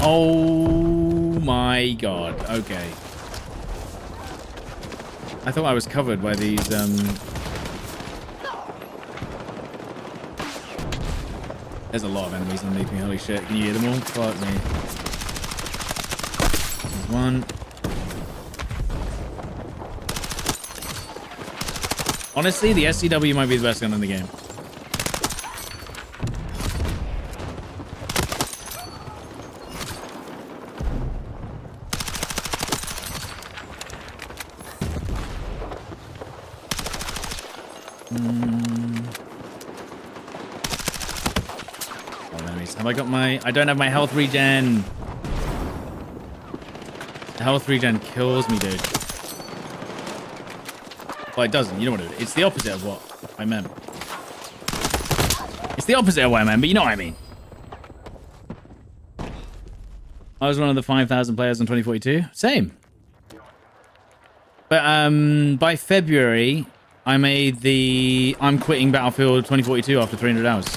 Oh my god. Okay. I thought I was covered by these, There's a lot of enemies underneath me. Holy shit. Can you hear them all? Fuck me. There's one. Honestly, the SCW might be the best gun in the game. Have I got my... I don't have my health regen. The health regen kills me, dude. Well, it doesn't. You know what it is. It's the opposite of what I meant. It's the opposite of what I meant, but you know what I mean. I was one of the 5,000 players on 2042. Same. But by February, I made the... I'm quitting Battlefield 2042 after 300 hours.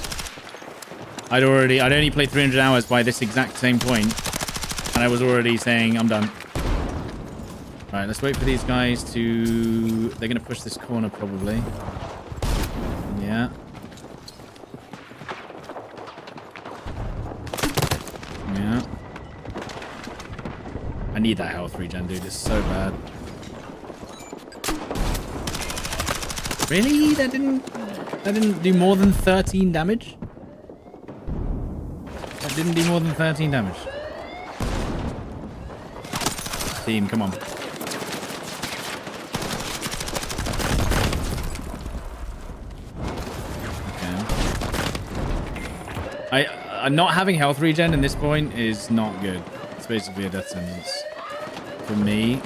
I'd only played 300 hours by this exact same point, and I was already saying, I'm done. Alright, let's wait for these guys to... They're going to push this corner, probably. Yeah. Yeah. I need that health regen, dude. It's so bad. Really? That didn't do more than 13 damage? That didn't do more than 13 damage. Team, come on. Okay. Not having health regen in this point is not good. It's basically a death sentence for me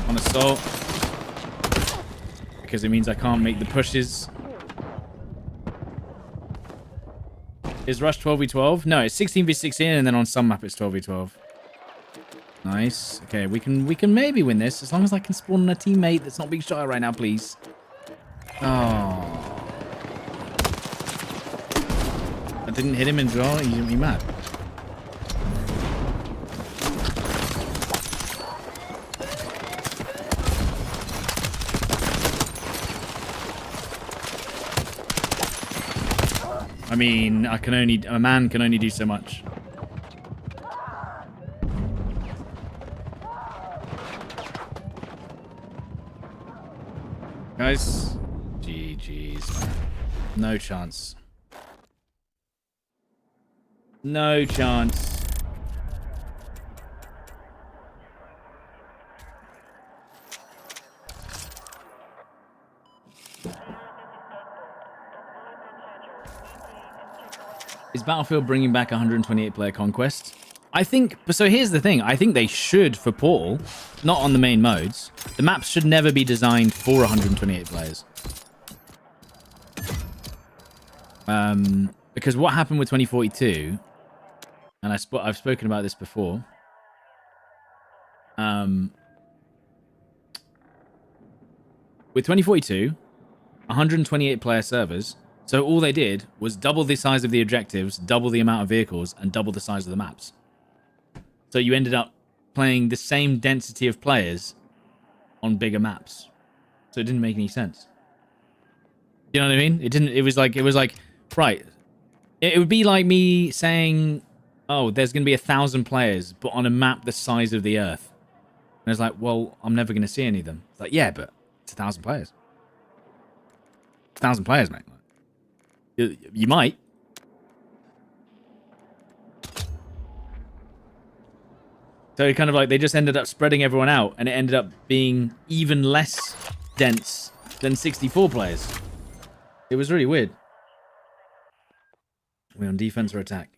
on assault, because it means I can't make the pushes. Is Rush 12v12? No, it's 16v16, and then on some map it's 12v12. Nice. Okay, we can maybe win this as long as I can spawn a teammate that's not being shot at right now, please. Oh. I didn't hit him in draw. He mad. I mean, a man can only do so much. Guys, GG's. No chance. No chance. Is Battlefield bringing back 128 player conquest? I think, so here's the thing. I think they should for Portal, not on the main modes. The maps should never be designed for 128 players. Because what happened with 2042, and I've spoken about this before. With 2042, 128 player servers. So all they did was double the size of the objectives, double the amount of vehicles, and double the size of the maps. So you ended up playing the same density of players on bigger maps. So it didn't make any sense. You know what I mean? It didn't. It was like right. It would be like me saying, "Oh, there's going to be 1,000 players, but on a map the size of the Earth." And it's like, well, I'm never going to see any of them. It's like, yeah, but it's 1,000 players. 1,000 players, mate. You might. So it kind of like they just ended up spreading everyone out, and it ended up being even less dense than 64 players. It was really weird. We're on defense or attack?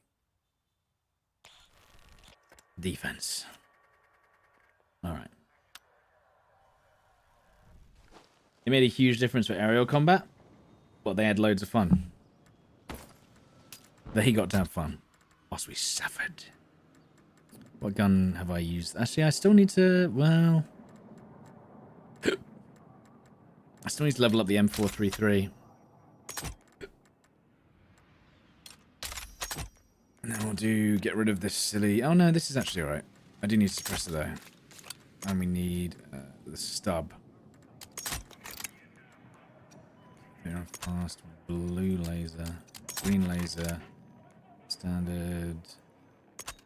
Defense. All right. It made a huge difference for aerial combat, but they had loads of fun. They got to have fun. Whilst we suffered. What gun have I used? Actually, I still need to... Well... I still need to level up the M433. Now, do get rid of this silly... Oh, no, this is actually alright. I do need a suppressor, though. And we need the stub. Very fast. Blue laser. Green laser. Standard.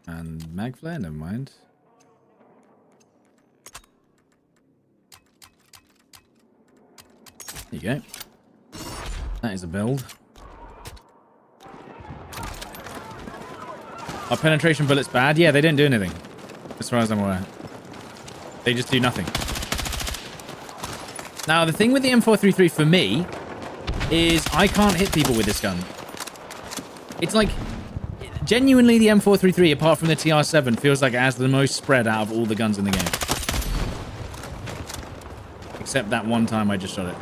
And mag flare? Never mind. There you go. That is a build. Are penetration bullets bad? Yeah, they didn't do anything. As far as I'm aware. They just do nothing. Now, the thing with the M433 for me is I can't hit people with this gun. It's like, genuinely the M433, apart from the TR7, feels like it has the most spread out of all the guns in the game. Except that one time I just shot it.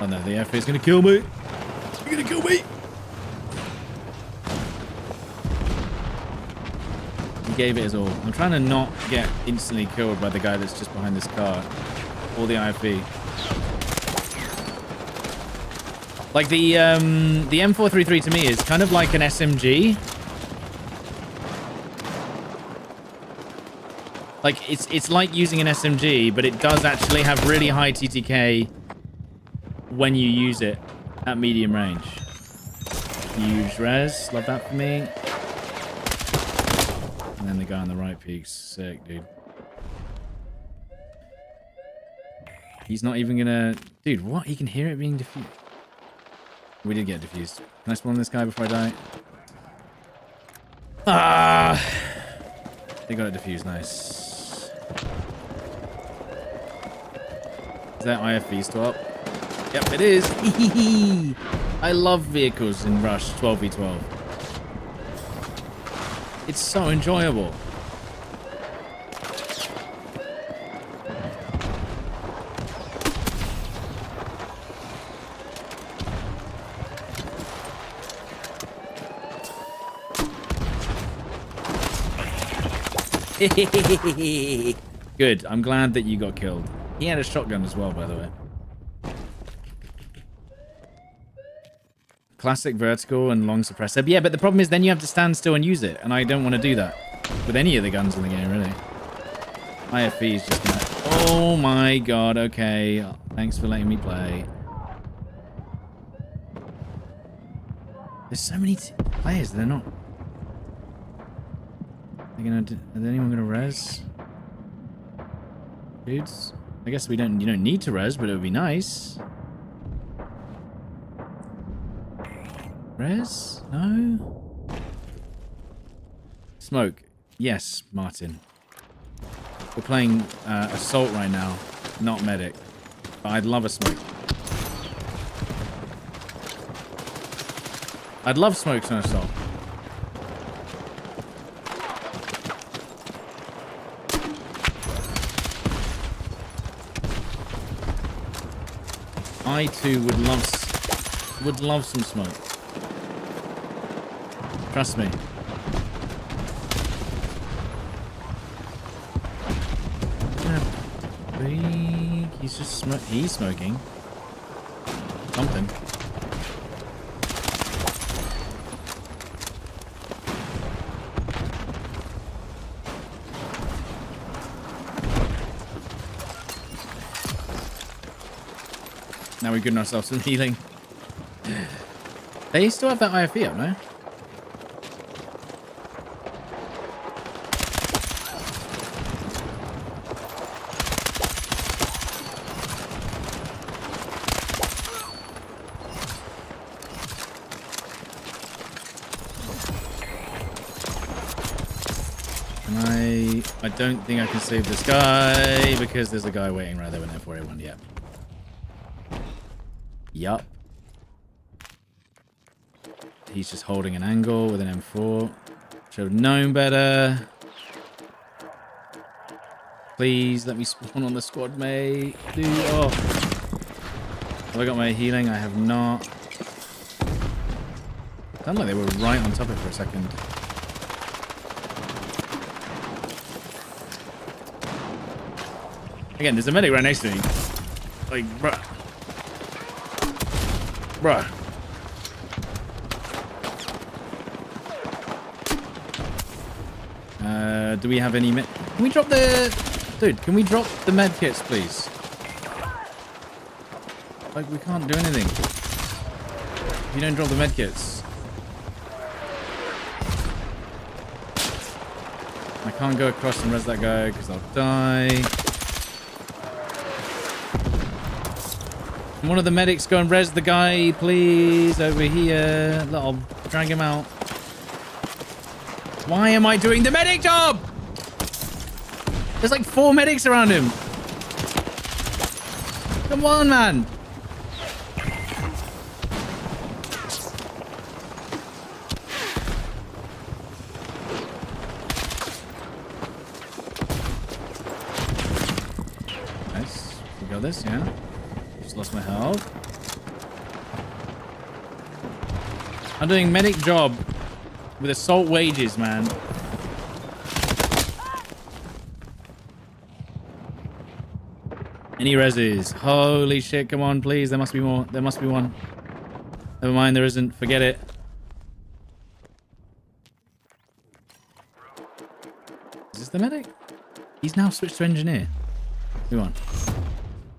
Oh no, the FA is gonna kill me. You're gonna kill me. He gave it his all. I'm trying to not get instantly killed by the guy that's just behind this car. Or the IFV. Like the M433 to me is kind of like an SMG. Like it's like using an SMG, but it does actually have really high TTK when you use it at medium range. Huge res, love that for me. And then the guy on the right peak's sick, dude. He's not even gonna... Dude, what? He can hear it being diffused. We did get diffused. Can I spawn this guy before I die? Ah! They got it diffused, nice. Is that IFV still up? Yep, it is. I love vehicles in Rush 12v12. It's so enjoyable. Good. I'm glad that you got killed. He had a shotgun as well, by the way. Classic vertical and long suppressor. Yeah, but the problem is then you have to stand still and use it, and I don't want to do that with any of the guns in the game, really. IFV is just gonna... Oh my god, okay. Thanks for letting me play. There's so many players, they're not... They're gonna... Is anyone gonna res? Dudes? I guess you don't need to res, but it would be nice. Res? No? Smoke. Yes, Martin. We're playing Assault right now, not Medic. But I'd love a smoke. I'd love smokes on Assault. I too would love some smoke. Trust me. He's just he's smoking something. Now we're giving ourselves some healing. They still have that IFV up, no? I don't think I can save this guy because there's a guy waiting right there with an F4A1. Yep. Yup. He's just holding an angle with an M4. Should have known better. Please let me spawn on the squad, mate. Dude, oh. Have I got my healing? I have not. Sounded like they were right on top of it for a second. Again, there's a medic right next to me. Like, bruh. Bruh. Do we have any med... Can we drop the... Dude, can we drop the med kits, please? Like, we can't do anything. If you don't drop the med kits. I can't go across and res that guy because I'll die. Can one of the medics go and res the guy, please? Over here. Look, I'll drag him out. Why am I doing the medic job? There's like 4 medics around him. Come on, man. Nice. We got this, yeah. Just lost my health. I'm doing medic job with assault wages, man. Any reses? Holy shit, come on, please. There must be more. There must be one. Never mind, there isn't. Forget it. Is this the medic? He's now switched to engineer. Who won?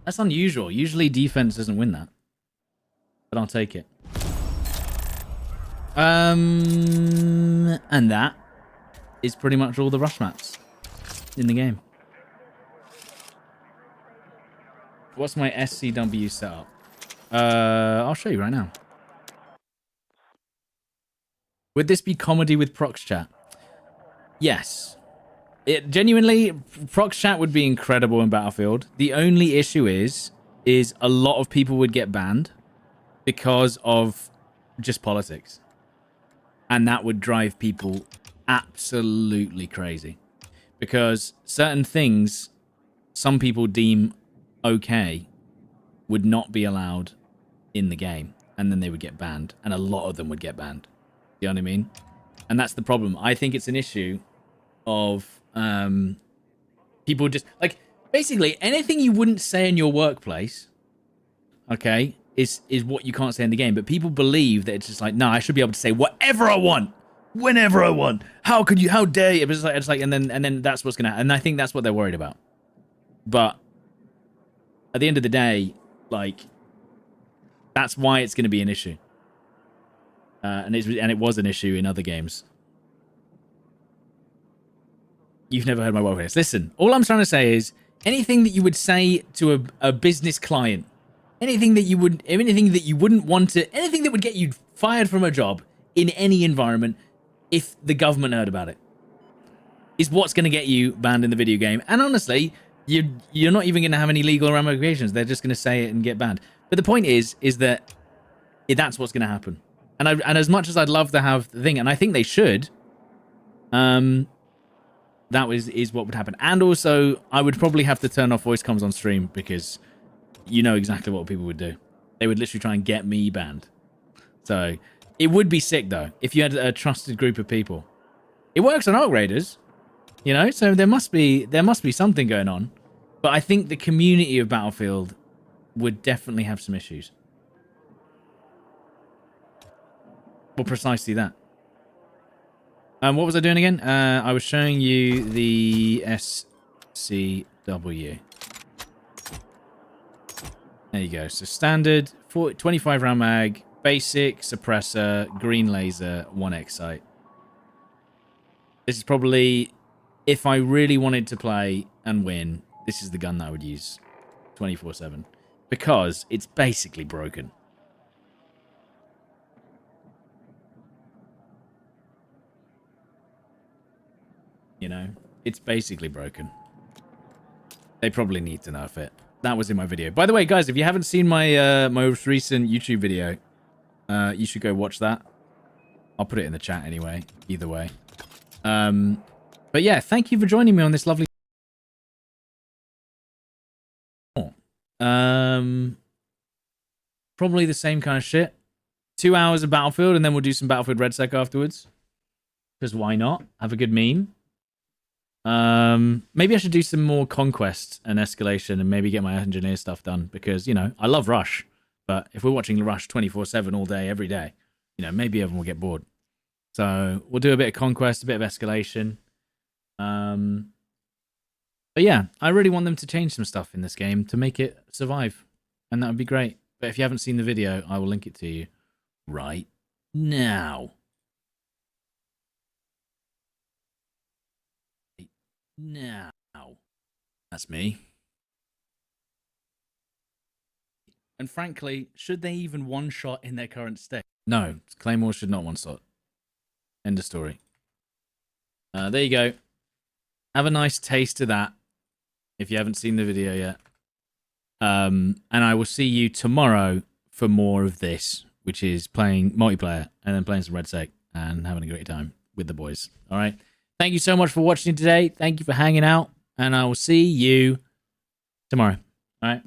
That's unusual. Usually defense doesn't win that. But I'll take it. And that is pretty much all the rush maps in the game. What's my SCW setup? I'll show you right now. Would this be comedy with prox chat? Yes. It genuinely, prox chat would be incredible in Battlefield. The only issue is a lot of people would get banned because of just politics. And that would drive people absolutely crazy. Because certain things some people deem okay would not be allowed in the game. And then they would get banned. And a lot of them would get banned. You know what I mean? And that's the problem. I think it's an issue of people just... Like, basically, anything you wouldn't say in your workplace, okay, is what you can't say in the game. But people believe that it's just like, no, I should be able to say whatever I want, whenever I want. How could you? How dare you? It's like, and then that's what's gonna happen. And I think that's what they're worried about. But at the end of the day, like, that's why it's gonna be an issue. And it was an issue in other games. You've never heard my workplace. Listen, all I'm trying to say is anything that you would say to a business client. Anything that you wouldn't want to, anything that would get you fired from a job in any environment if the government heard about it is what's going to get you banned in the video game. And honestly, you're not even going to have any legal ramifications. They're just going to say it and get banned. But the point is that that's what's going to happen. And as much as I'd love to have the thing, and I think they should, that is what would happen. And also, I would probably have to turn off voice comms on stream because you know exactly what people would do. They would literally try and get me banned. So it would be sick though if you had a trusted group of people. It works on Arc Raiders, you know, so there must be something going on. But I think the community of Battlefield would definitely have some issues. Well, precisely that. What was I doing again? I was showing you the SCW. There you go. So standard, 25 round mag, basic, suppressor, green laser, 1x sight. This is probably, if I really wanted to play and win, this is the gun that I would use 24/7. Because it's basically broken. You know, it's basically broken. They probably need to nerf it. That was in my video. By the way, guys, if you haven't seen my most recent YouTube video, you should go watch that. I'll put it in the chat anyway, either way. But yeah, thank you for joining me on this lovely... Probably the same kind of shit. 2 hours of Battlefield, and then we'll do some Battlefield RedSec afterwards. Because why not? Have a good meme. Maybe I should do some more conquest and escalation and maybe get my engineer stuff done because, you know, I love Rush, but if we're watching Rush 24/7 all day, every day, you know, maybe everyone will get bored. So we'll do a bit of conquest, a bit of escalation. But yeah, I really want them to change some stuff in this game to make it survive. And that would be great. But if you haven't seen the video, I will link it to you right now. Now. That's me. And frankly, should they even one-shot in their current state? No, Claymore should not one-shot. End of story. There you go. Have a nice taste of that if you haven't seen the video yet. And I will see you tomorrow for more of this, which is playing multiplayer and then playing some RedSec and having a great time with the boys. All right. Thank you so much for watching today. Thank you for hanging out. And I will see you tomorrow. All right.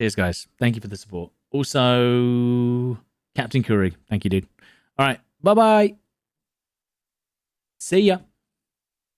Cheers, guys. Thank you for the support. Also, Captain Curry. Thank you, dude. All right. Bye-bye. See ya.